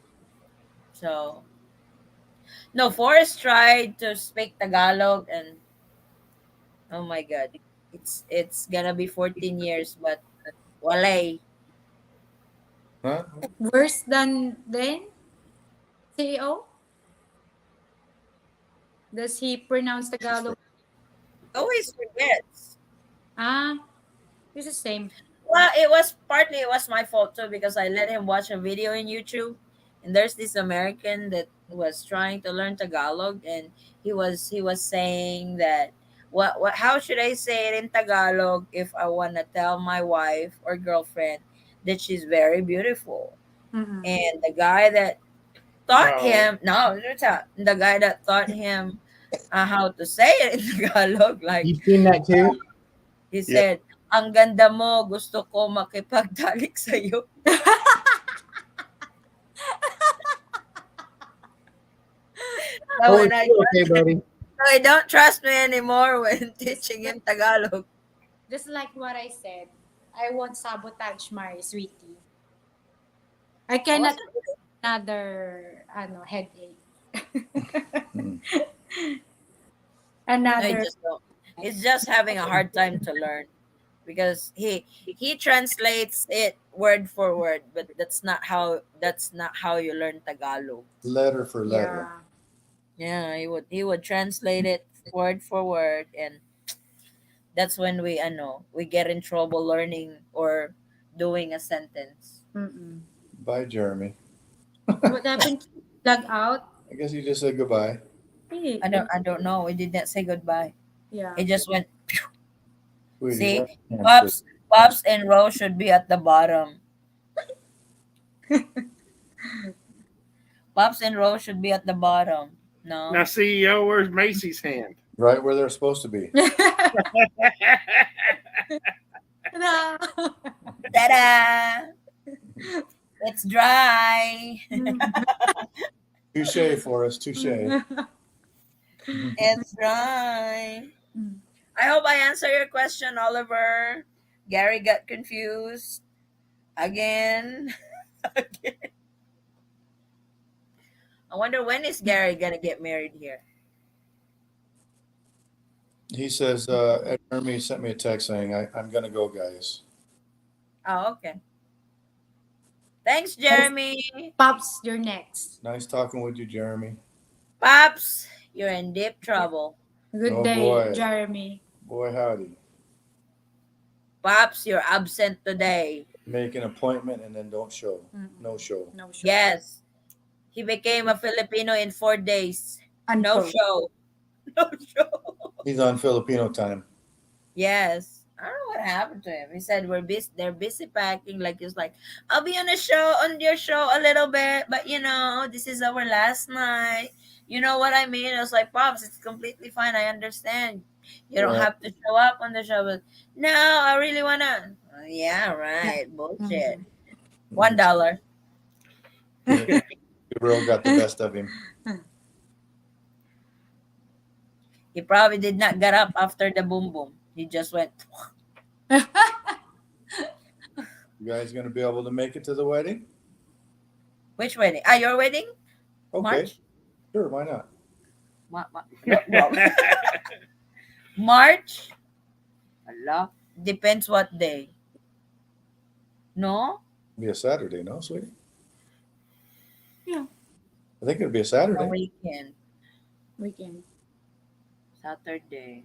So no, Forrest tried to speak Tagalog, and oh my god, it's gonna be 14 years, but walay. Huh? Worse than then CEO? Does he pronounce Tagalog? He always forgets. Ah, it's the same. Well, it was my fault too because I let him watch a video in YouTube, and there's this American that was trying to learn Tagalog, and he was saying that what how should I say it in Tagalog if I wanna tell my wife or girlfriend that she's very beautiful, Mm-mm. and the guy that taught No. him no the guy that taught him how to say it in Tagalog like You've seen that too? he Yeah. said, "Ang ganda mo, gusto ko makipagtalik sa'yo." So Oh, when it's still okay, buddy. so I don't trust me anymore when teaching him Tagalog. Just like what I said, I won't sabotage my sweetie. I I cannot wasn't another headache. Hmm. I Another. just don't. He's just having a hard time to learn because he translates it word for word, but that's not how you learn Tagalog. Letter for letter. Yeah. Yeah, he would translate it word for word, and that's when we get in trouble learning or doing a sentence. Mm-mm. Bye, Jeremy. What happened? Log out? I guess you just said goodbye. Hey, I don't know. We did not say goodbye. yeah. It just went. Sweetie, See, why can't sit? Pops and Rose should be at the bottom. Pops and Rose should be at the bottom. Now, No. CEO, where's Macy's hand? Right where they're supposed to be. No. Ta-da! It's dry. Touche for us, touche. It's dry. I hope I answer your question, Oliver. Gary got confused again. Again. I wonder when is Gary gonna get married here. He says, Jeremy sent me a text saying, I'm going to go, guys. Oh, okay. Thanks, Jeremy. Pops, you're next. Nice talking with you, Jeremy. Pops, you're in deep trouble. Good Oh, day, boy. Jeremy. Boy, howdy. Pops, you're absent today. Make an appointment and then don't show. Mm-mm. No show. No show. Yes. He became a Filipino in 4 days. No Unquote. show. No show. He's on Filipino time. Yes. I don't know what happened to him. He said they're busy packing. Like he's like, I'll be on your show a little bit, but this is our last night. You know what I mean? I was like, Pops, it's completely fine. I understand. You don't Right. have to show up on the show. But no, I really wanna. Oh, yeah, right. Bullshit. $1. The real got the best of him. He probably did not get up after the boom boom. He just went. You guys going to be able to make it to the wedding? Which wedding? Ah, your wedding? Okay. March? Sure, why not? March? Allah. Depends what day. No? It'll be a Saturday, no, sweetie? Yeah. I think it'll be a A Saturday. weekend. Weekend. Saturday.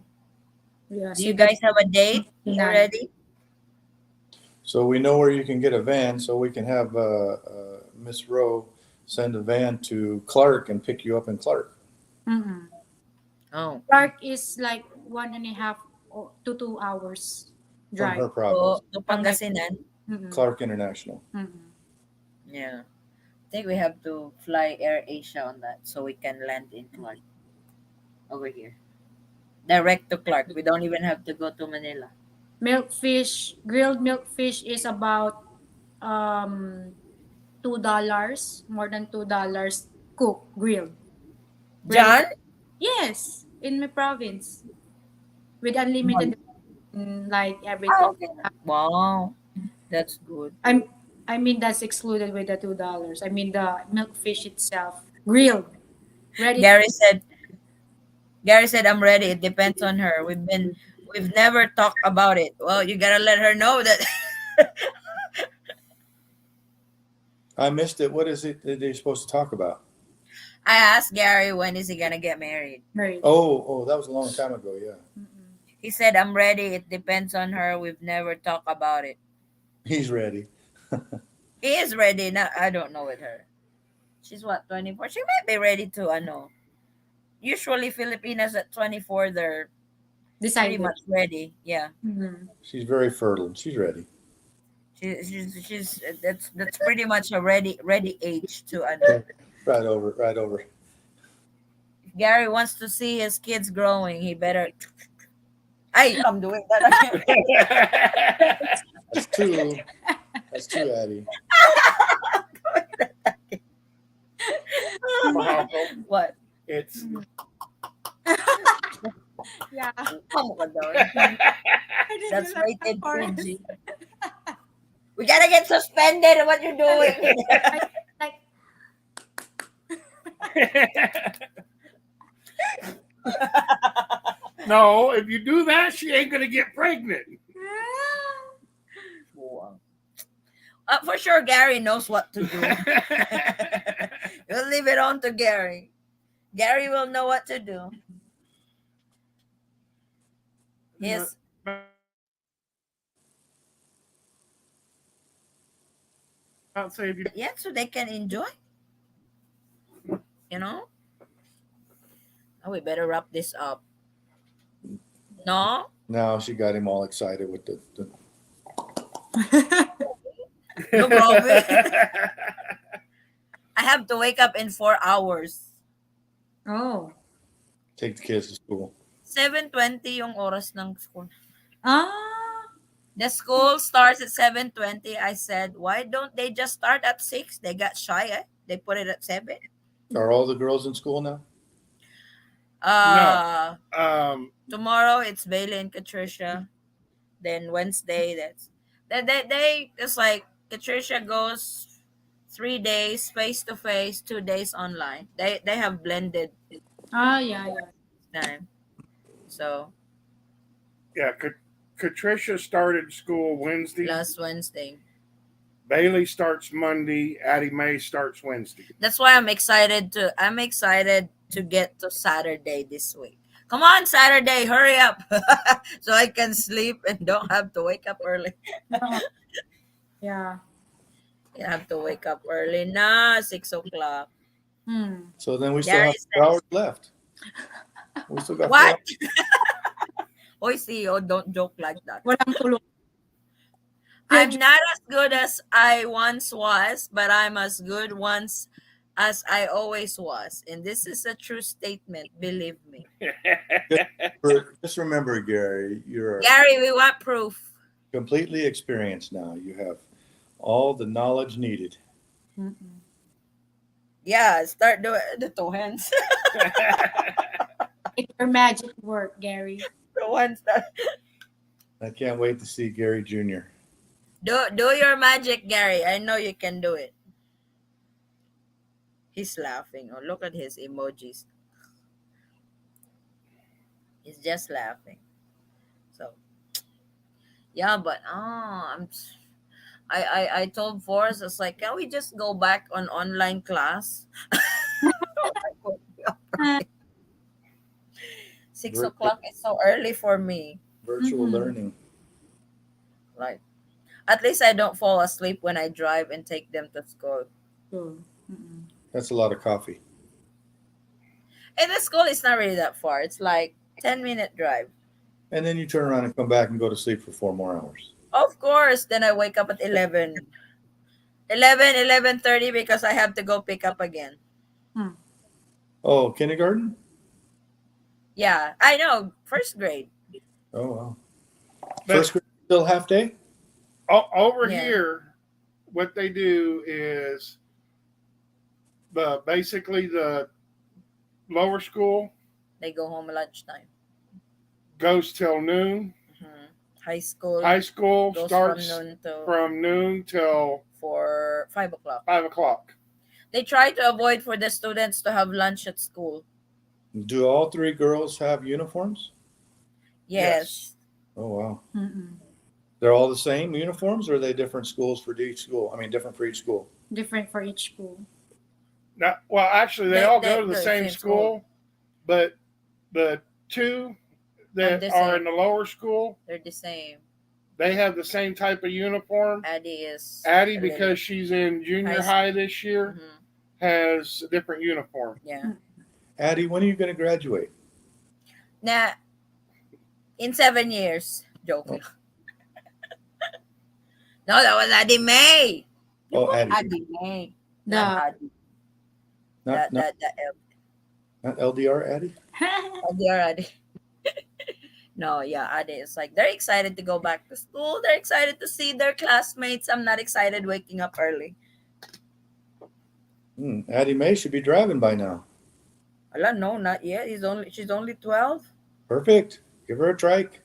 Yeah. Do you guys have a date already? So we know where you can get a van, so we can have Miss Rowe send a van to Clark and pick you up in Clark. Mm-mm. Oh. Clark is like 1.5 to 2 hours From drive. her province. To Pangasinan? Mm-mm. Clark International. Mm-mm. Yeah. I think we have to fly Air Asia on that so we can land in Clark. Over here. Direct to Clark. We don't even have to go to Manila. Grilled milkfish is about $2, more than $2 cooked, grilled. John? Yes, in my province. With unlimited like everything. Oh, okay. Wow. That's good. I mean that's excluded with the $2. I mean the milkfish itself. Grilled. Ready. Gary said I'm ready. It depends on her. We've never talked about it. Well, you gotta let her know that. I missed it. What is it that they're supposed to talk about? I asked Gary when is he gonna get married. Married. Oh, that was a long time ago, yeah. Mm-mm. He said I'm ready. It depends on her. We've never talked about it. He's ready. He is ready. Now I don't know with her. She's what, 24? She might be ready to know. Usually Filipinas at 24 they're pretty Decided. much ready. Yeah. Mm-hmm. She's very fertile. She's ready. She's that's pretty much a ready age to know. Right over. If Gary wants to see his kids growing, he better. I'm doing that again. That's too, Addie. What? It's Yeah. Oh my God. I didn't That's like rated that part. PG. We gotta get suspended. What you're doing? Like no. If you do that, she ain't gonna get pregnant. For sure, Gary knows what to do. We'll leave it on to Gary. Gary will know what to do. But His I'll say if you yeah, so they can enjoy. You know. Oh, we better wrap this up. No, Now she got him all excited with the no problem. I have to wake up in 4 hours. Oh. take the kids to school. 7:20 yung oras ng school. Ah. The school starts at 7:20. I said, why don't they just start at 6? They got shy, eh? They put it at 7. Are all the girls in school now? no, Uh, um, tomorrow it's Bailey and Patricia. Then Wednesday, they it's like Patricia goes 3 days face to face, 2 days online. They have blended Ah, yeah, yeah. time. So yeah, Katricia started school Wednesday. last Wednesday. Bailey starts Monday. Addie Mae starts Wednesday. That's why I'm excited to get to Saturday this week. Come on, Saturday, hurry up. So I can sleep and don't have to wake up early. Yeah. You have to wake up early na, 6 o'clock. Hmm. So then we still Gary have 4 hours says, left. We still got 4 what? hours. Oy, CEO, don't joke like that. Walang tulog. I'm not as good as I once was, but I'm as good once as I always was. And this is a true statement, believe me. Just remember, Gary, you're Gary, we want proof. completely experienced now. You have all the knowledge needed. Mm-mm. Yeah, start doing the two hands. Make your magic work, Gary. The ones that I can't wait to see Gary Jr. do your magic, Gary. I know you can do it. He's laughing. Oh, look at his emojis. He's just laughing. So yeah, but I told Forrest, it's like, can we just go back on online class? Ah, 6 Virtual, o'clock is so early for me. virtual mm-mm. learning. Like, at least I don't fall asleep when I drive and take them to school. Sure. Mm-mm. That's a lot of coffee. And the school is not really that far. It's like 10-minute drive. And then you turn around and come back and go to sleep for 4 more hours. Of course, then I wake up at 11. 11:30 because I have to go pick up again. Hmm. Oh, kindergarten? Yeah, I know. First grade. Oh, wow. But First grade still half day? over Yeah. here, what they do is basically the lower school They go home lunchtime. goes till noon. Mhm. High school High school goes starts from noon to till for 5 o'clock. 5 o'clock. They try to avoid for the students to have lunch at school. Do all 3 girls have uniforms? Yes. Oh, wow. Mm-mm. They're all the same uniforms, or are they different schools for each school? I mean, different for each school. Different for each school. Now, well, actually, they They- all they go to the go to same same school, but the two that the are same. in the lower school, They're the same. they have the same type of uniform. Addie is Addie, a little- because she's in junior High high this year, Mhm. has a different uniform. Yeah. Addie, when are you going to graduate? Now, in 7 years. Joke. Oh. No, that was Addie May. Oh, Addie. Addie May. The Not Addie. Not, not, not LDR Addie? Addie already. No, yeah, Addie is like, they're excited to go back to school. They're excited to see their classmates. I'm not excited waking up early. Addie Mae should be driving by now. Ala, no, not yet. She's only 12. Perfect. Give her a trike.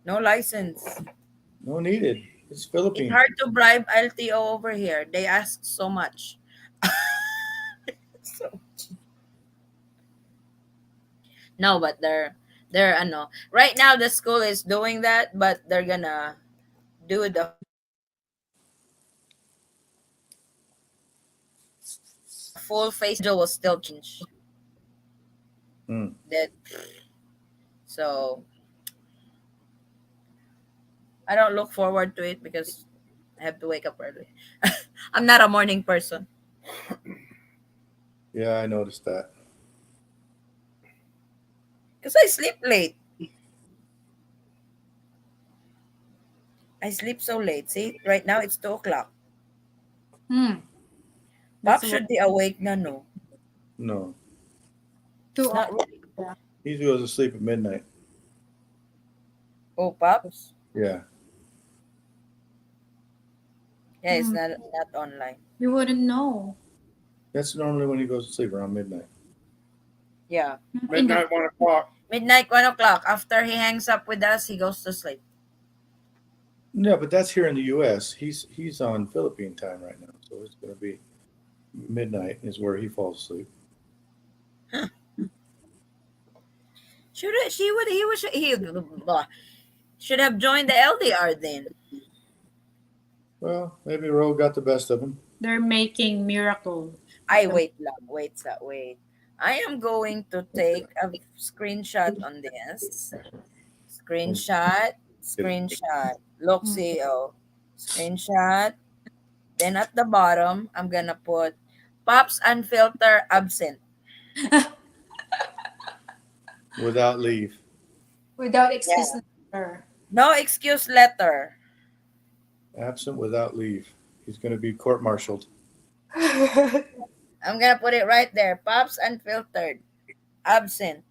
No license. No needed. It's It's Philippines. hard to bribe LTO over here. They ask so much. So no, but they're ano. Right now the school is doing that, but they're gonna do the full face schedule was still changed. Mm. That so I don't look forward to it because I have to wake up early. I'm not a morning person Yeah, I noticed that. because I sleep late. I sleep so late. See, right now it's 2 o'clock. Hmm. Pop That's what should be awake na, no? No, two Not o'clock. really. Yeah. he goes to sleep at midnight. Oh, Pops. Yeah, Yeah, it's Hmm. not online. You wouldn't know. that's normally when he goes to sleep around midnight. Yeah, In the Midnight, 1 o'clock. midnight, 1 o'clock. After he hangs up with us, he goes to sleep. No, but that's here in the U.S. He's on Philippine time right now, so it's going to be midnight is where he falls asleep. He blah, should have joined the LDR then. Well, maybe Ro got the best of him. they're making miracle. I wait lang. Wait. I am going to take a screenshot on this. Oh, Screenshot, get it. screenshot. Look, Mm. CEO. Screenshot. Then at the bottom, I'm gonna put Pops Unfilter absent. Without leave. Without excuse Yeah. letter. No excuse letter. Absent without leave. He's going to be court-martialed. I'm gonna put it right there. Pops Unfiltered. Absent.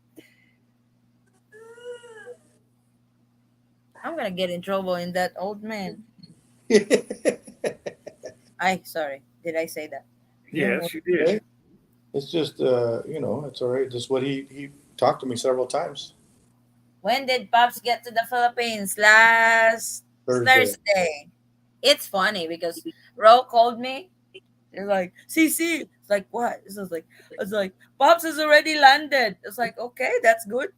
I'm gonna get in trouble in that old man. Sorry. Did I say that? Yes, you did. It's just, it's all right. Just what he talked to me several times. When did Pops get to the Philippines? Last Thursday. Thursday. It's funny because Ro called me. They're like, CC. It's like, what? It's like, Pops has already landed. It's like, okay, that's good.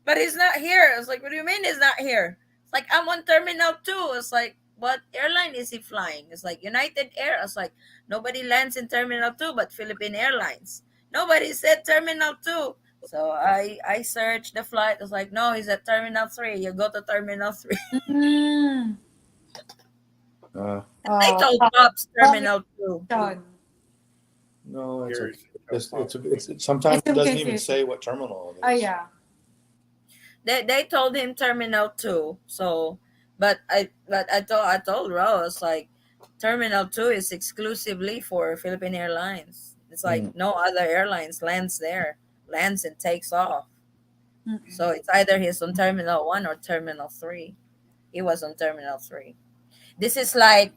But he's not here. It's like, what do you mean he's not here? It's like, I'm on Terminal 2. It's like, what airline is he flying? It's like, United Air. It's like, nobody lands in Terminal 2 but Philippine Airlines. Nobody said Terminal 2. So I searched the flight. It's like, no, he's at Terminal 3. You go to Terminal 3. Mm. Uh, I told Pops Terminal 2. John. no, it's Gary okay. said, Sometimes It's it doesn't okay, even sis. say what terminal it Oh is. yeah. They told him Terminal 2. So, but I told Rose like Terminal 2 is exclusively for Philippine Airlines. It's like Mm. no other airlines lands there, lands and takes off. Mm-mm. So it's either he's on Terminal 1 or Terminal 3. He was on Terminal 3. This is like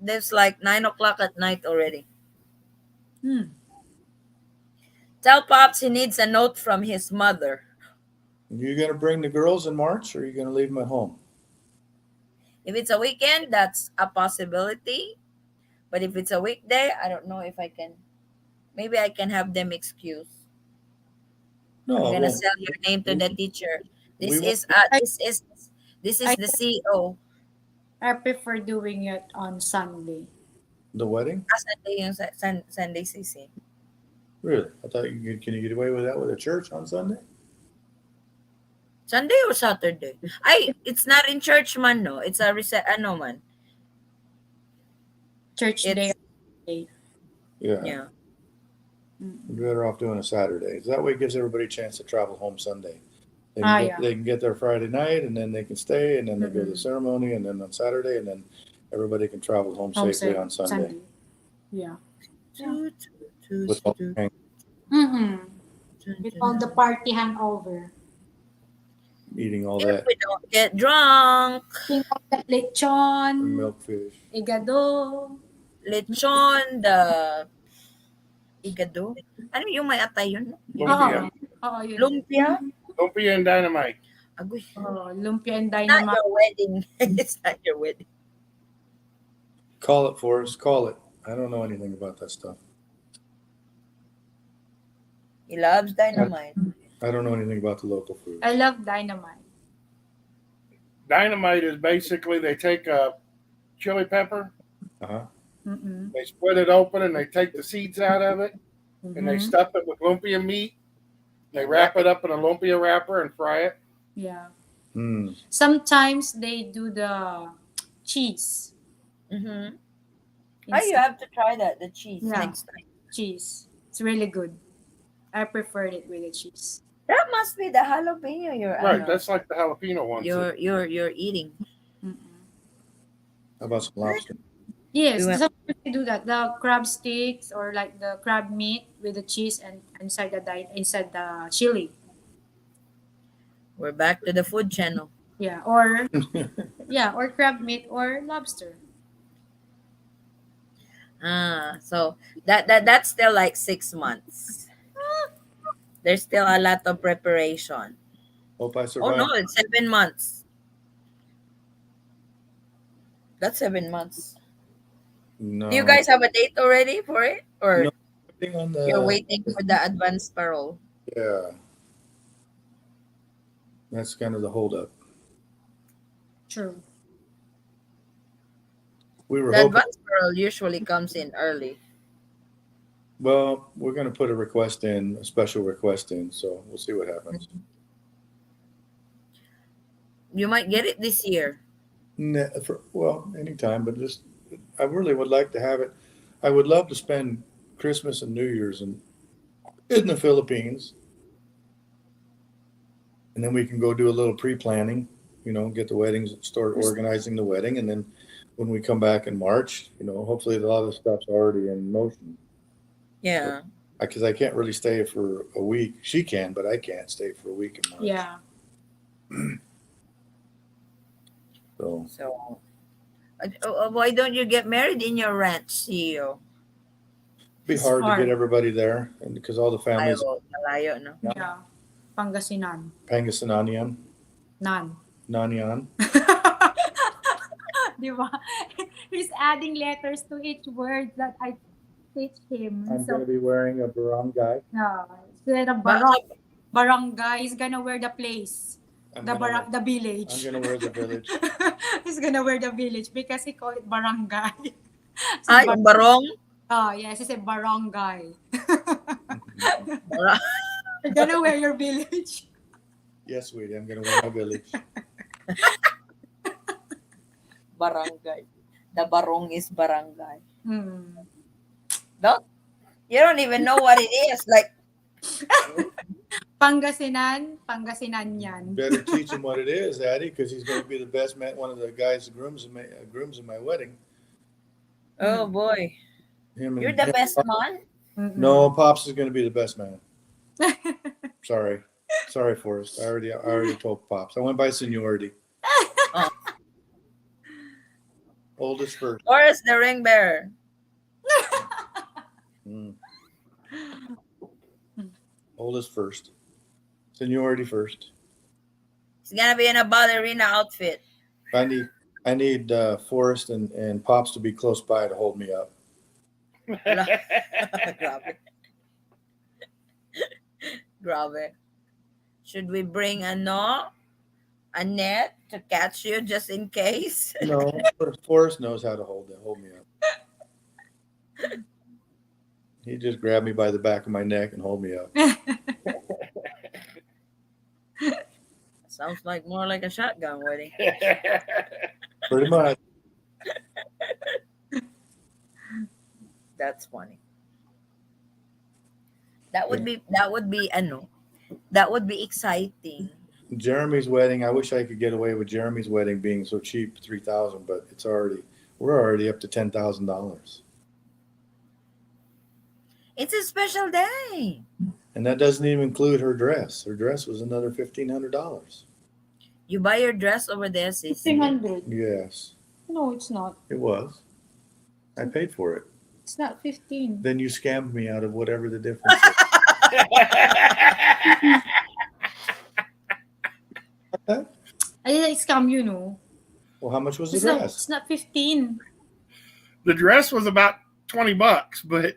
this like 9 o'clock at night already. Hmm. Tell Pops he needs a note from his mother. You going to bring the girls in March, or are you going to leave them at home? If it's a weekend, that's a possibility. But if it's a weekday, I don't know if I can. Maybe I can have them excuse. I'm No, gonna well, sell your name to the teacher. we This won't. is I this is I the CEO. I prefer doing it on Sunday. The wedding? Sunday yung Sunday CC. Really? I thought can you get away with that with a church on Sunday? Sunday or Saturday? It's not in church man, no. It's a reset ano man. Church day. It's Yeah. yeah. Mm. You're better off doing a Saturday. So that way it gives everybody a chance to travel home Sunday. Yeah. They can get there Friday night, and then they can stay, and then they go to the Mm-mm. ceremony, and then on Saturday, and then everybody can travel home Home safely safe on Sunday Yeah. Yeah. Toot, toot, with all toot, the hang- Mm-hmm. toot, With toot. all the party hangover. eating all If that we don't get drunk, Think of the lechon, milkfish. igado. lechon, the igado. Ano yung may atay yun? Lumpia. Yun. Lumpia? Lumpia and dynamite. Agoy. Lumpia and Not dynamite. your wedding. It's not your wedding. Call it for us. Call it. I don't know anything about that stuff. He loves dynamite. I don't know anything about the local food. I love dynamite. Dynamite is basically they take a chili pepper, Uh-huh. Mm-mm. They split it open and they take the seeds out of it and they Mm-hmm. stuff it with lumpia meat. They wrap it up in a lumpia wrapper and fry it. Yeah. Hmm. Sometimes they do the cheese Mm-hmm. Oh, you inside. have to try that, the cheese, Yeah, next time. cheese. It's really good. I preferred it with the cheese. That must be the jalapeno you're Right, ano, that's like the jalapeno ones. you're eating. Mm-mm. How about some lobster? Yes, You went, sometimes they do that. The crab sticks or like the crab meat with the cheese and inside the chili. we're back to the food channel. Yeah, or yeah, or crab meat or lobster. So that's still like 6 months. There's still a lot of preparation. Hope I Oh no, survive. it's 7 months. That's 7 months. Do you No, guys have a date already for it, no. or Waiting on you're the waiting for the advance parole? yeah. That's kind of the holdup. True. We were The hoping. advance parole usually comes in early. Well, we're going to put a request in, a special request in, so we'll see what happens. You might get it this year. Well, anytime, but just I really would like to have it. I would love to spend Christmas and New Year's in the Philippines, and then we can go do a little pre-planning. Get the weddings, start organizing the wedding, and then when we come back in March, hopefully a lot of the stuff's already in motion. Yeah. Because I can't really stay for a week. She can, but I can't stay for a week in March. Yeah. So So why don't you get married in your ranch, CEO? it'd be It's hard to get hard. everybody there, and because all the families, Ayaw, malayo, no? Yeah. Pangasinan. Pangasinanian, Nan. Nanian. Di ba? He's adding letters to each word that I teach him. I'm going So, to be wearing a barangay. instead of Ba- barangay, he's gonna wear the place. I'm The gonna the village. I'm gonna wear the village. He's gonna wear the village because he called it barangay. yung barong? Oh, yes, he said barangay. Bara- You're gonna wear your village. Yes, sweetie, I'm gonna wear my village. Barangay. The barong is barangay. Hmm. No, you don't even know what it is. Like, Pangasinan yan. Better teach him what it is, Daddy, because he's gonna be the best man, one of the guys, grooms in my wedding. oh boy, Him you're and the him- best man. Mm-mm. No, Pops is gonna be the best man. Sorry, Forrest. I already told Pops. I went by seniority. Oh. Oldest first. Or is the ring bearer? Mm. Oldest first. Seniority first. It's gonna be in a ballerina outfit. I need Forrest and Pops to be close by to hold me up. Grabe. Grabe. Should we bring a net to catch you just in case? No, Forrest knows how to hold me up. He just grabbed me by the back of my neck and hold me up. Sounds like more like a shotgun wedding. Pretty much. That's funny. That would be ano. That would be exciting. Jeremy's wedding. I wish I could get away with Jeremy's wedding being so cheap, $3,000, but we're already up to $10,000, It's a special day. and that doesn't even include her dress. Her dress was another $1,500. You buy your dress over there, sis. 1,500. Yes, No, it's not. it was. I paid for it. It's not 15. Then you scammed me out of whatever the difference is. I didn't scam you, no. Well, how much was the It's not, dress? it's not 15. The dress was about $20, but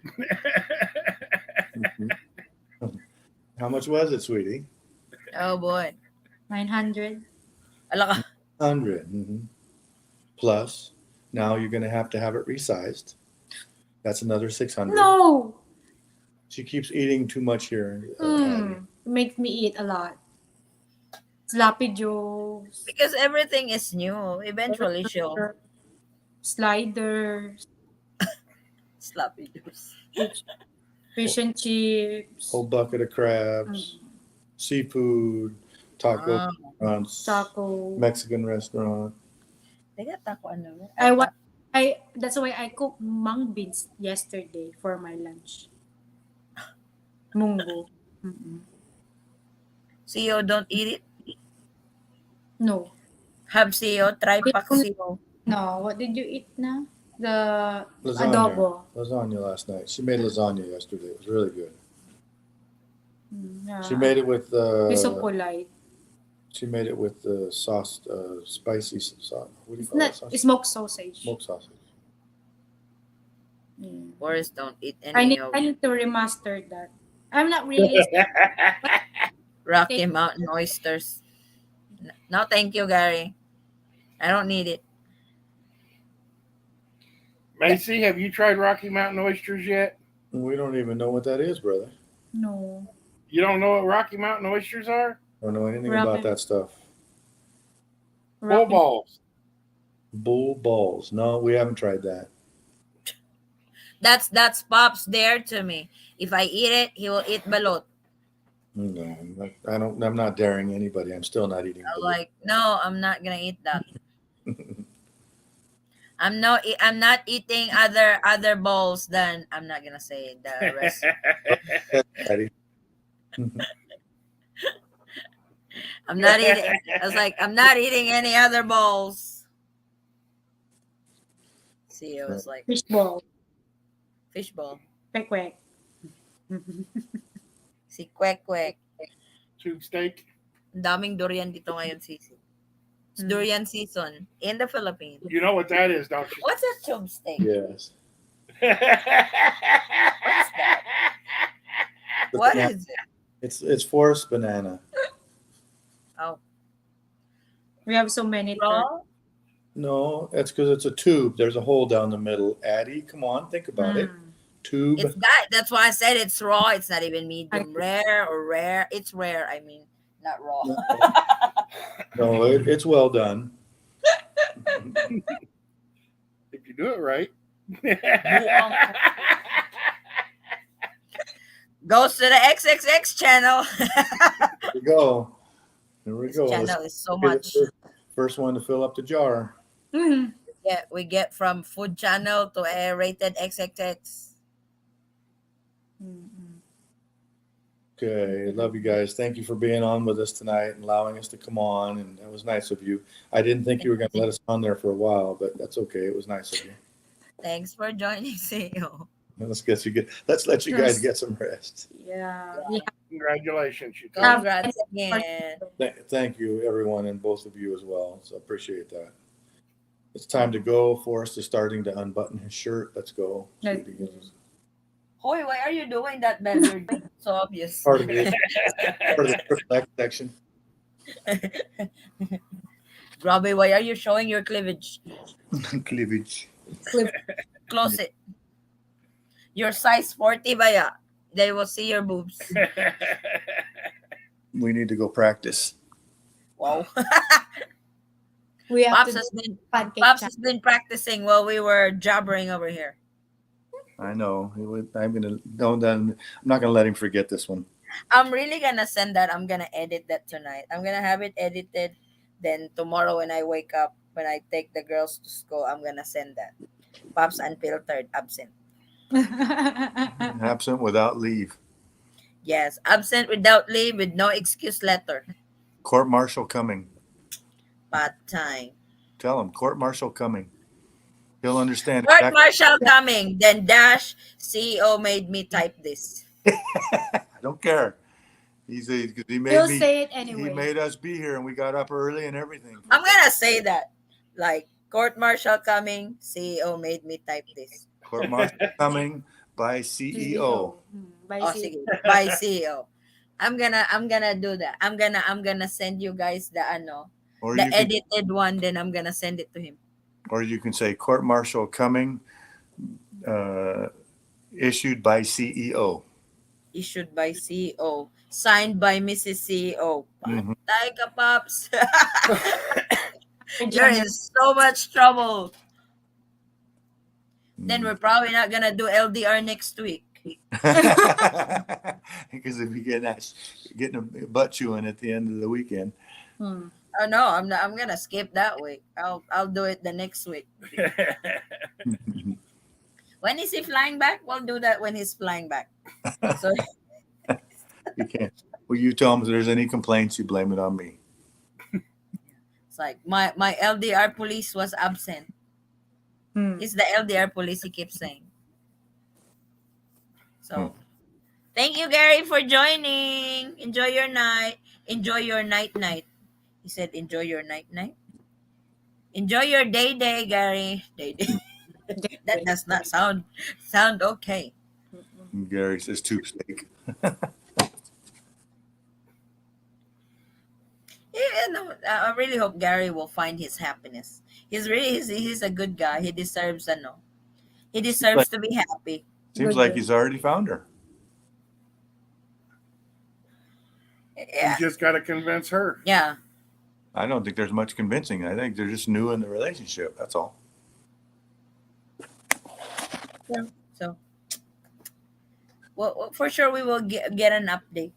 How much was it, sweetie? Oh boy. 900. Ala ka. 100. Plus, now you're going to have it resized. That's another 600. No. She keeps eating too much here. Makes me eat a lot. Sloppy joes, Because everything is new. Eventually, she'll burger, sliders, sloppy juice. fish, fish and chips, Whole bucket of crabs, mm, seafood, taco Ah, restaurants, taco. Mexican restaurant. they got taco ano. I want. That's why I cooked mung beans yesterday for my lunch. Munggo. Mm-mm. CEO, don't eat it. No. Have CEO, try It pak only, CEO. no. What did you eat na? The Lasagna. adobo. Lasagna last night. She made lasagna yesterday. It was really good. She Yeah. made it with He's so polite. she made it with the sauce, spicy sauce. What do you It's call that not sauce? smoked sausage. Smoked sausage. Mm. Boris, don't eat I any need of I need to remaster that. I'm not really Rocky take Mountain oysters. No, thank you, Gary. I don't need it. Macy, have you tried Rocky Mountain oysters yet? We don't even know what that is, brother. no. You don't know what Rocky Mountain oysters are? Don't know anything about Rocky that stuff. Bull Rocky balls. Bull balls. No, we haven't tried that. That's Pop's dare to me. If I eat it, he will eat balot. No, I don't. I'm not daring anybody. I'm still not eating I'm blue. like, no, I'm not gonna eat that. I'm not eating other balls than I'm not gonna say the rest. Daddy. I'm not eating. I was like, I'm not eating any other balls. See, it was like fish ball. fishball. Quack quack. Si kwek kwek. Tube steak. Ang daming durian dito ngayon, Sisi. It's Mm. durian season in the Philippines. You know what that is, don't you? What's a tube steak? Yes. What's that? What is it? It's forest banana. Oh, We have so many terms. raw? No, that's because it's a tube. There's a hole down the middle. Addie, come on, think about it. Tube. It's that. That's why I said it's raw. It's not even medium rare or rare. It's rare. I mean, not raw. No, it's well done. If you do it right. Goes to the XXX channel. Here we go. Here we This go. channel is so Let's much. get the first one to fill up the jar. Mhm. Yeah, we get from food channel to rated XXX. Mm-mm. Okay, love you guys. Thank you for being on with us tonight and allowing us to come on. And that was nice of you. I didn't think you were going to let us on there for a while, but that's okay. It was nice of you. Thanks for joining, CEO. Let's let you guys get some rest. Yeah. We Congratulations, you two. Yeah. Congrats again. Thank you, everyone, and both of you as well. So appreciate that. It's time to go. Forrest is starting to unbutton his shirt. Let's go. Let's Hoy, why are you doing that, Bender? So obvious. Part of the triple X section. Robbie, why are you showing your cleavage? Cleavage. Close it. Your size 40 ba ya? They will see your boobs. We need to go practice. Wow. we have Pops to has do been pancake Pops challenge. has been practicing while we were jabbering over here. I know. I'm not gonna let him forget this one. I'm really gonna send that. I'm gonna edit that tonight. I'm gonna have it edited. Then tomorrow when I wake up, when I take the girls to school, I'm gonna send that. Pops unfiltered, absent. Absent without leave. Yes, absent without leave with no excuse letter. Court martial coming. Bad time. Tell him court martial coming. He'll understand. Court exactly. martial coming. Then dash CEO made me type this. I don't care. He made He'll me. say it He anyway. made us be here, and we got up early and everything. I'm gonna say that. Like court martial coming. CEO made me type this. Court martial coming by CEO. By Oh, CEO. sige. By CEO. I'm gonna do that. I'm gonna send you guys the Or the you can, edited one. Then I'm gonna send it to him. or you can say court martial coming uh, issued by CEO. Issued by CEO. Signed by Mrs. CEO. Mhm. Patay ka, Pops. You're in Generous. so much trouble. Then Mm. we're probably not gonna do LDR next week. Because if you get that, getting a butt chewing at the end of the weekend. Hmm. Oh no, I'm not. I'm gonna skip that week. I'll do it the next week. When is he flying back? We'll do that when he's flying back. So You can't. Well, you tell them if there's any complaints, you blame it on me. it's like my LDR police was absent. Hmm. He's the LDR police. He keeps saying. Hmm. So thank you, Gary, for joining. Enjoy your night. Enjoy your night. He said, "Enjoy your night. Enjoy your day, Gary. Day. That does not sound okay." And Gary says tube steak. Yeah, no, I really hope Gary will find his happiness. He's a good guy. He deserves a no. He Seems like deserves to be happy. seems Good, like good. he's already found her. You Yeah, just got to convince her. yeah. I don't think there's much convincing. I think they're just new in the relationship. That's all. So, well, for sure we will get an update.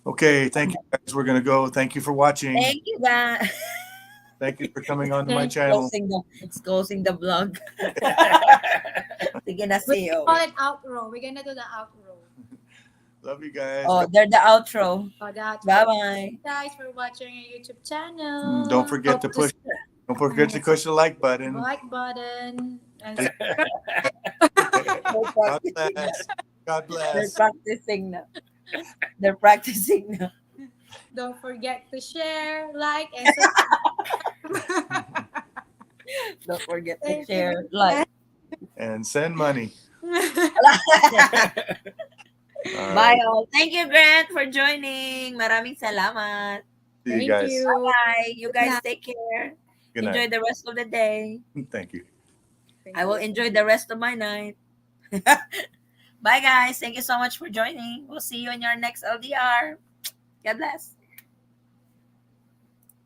Okay, thank you guys. We're gonna go. Thank you for watching. Thank you, guys. Thank you for coming on to my Thank channel. It's closing the vlog. Sige na, We CEO. call it outro. We're gonna do the outro. Love you guys. Oh, they're the outro. Oh, the outro. Bye-bye. Guys, for watching our YouTube channel. Don't forget Hope to push. Don't forget to push the like button. like button and God bless. God They're bless. practicing now. They're practicing now. don't forget to share, like, and subscribe. Don't forget to Thank share, you. like. And send money. All Bye right. all. Thank you, Grant, for joining. Maraming salamat. See you Thank guys. you. Bye. You Good guys night. take care. Good Enjoy night. the rest of the day. Thank you. Thank I will you. enjoy the rest of my night. Bye, guys. Thank you so much for joining. We'll see you in your next LDR. God bless.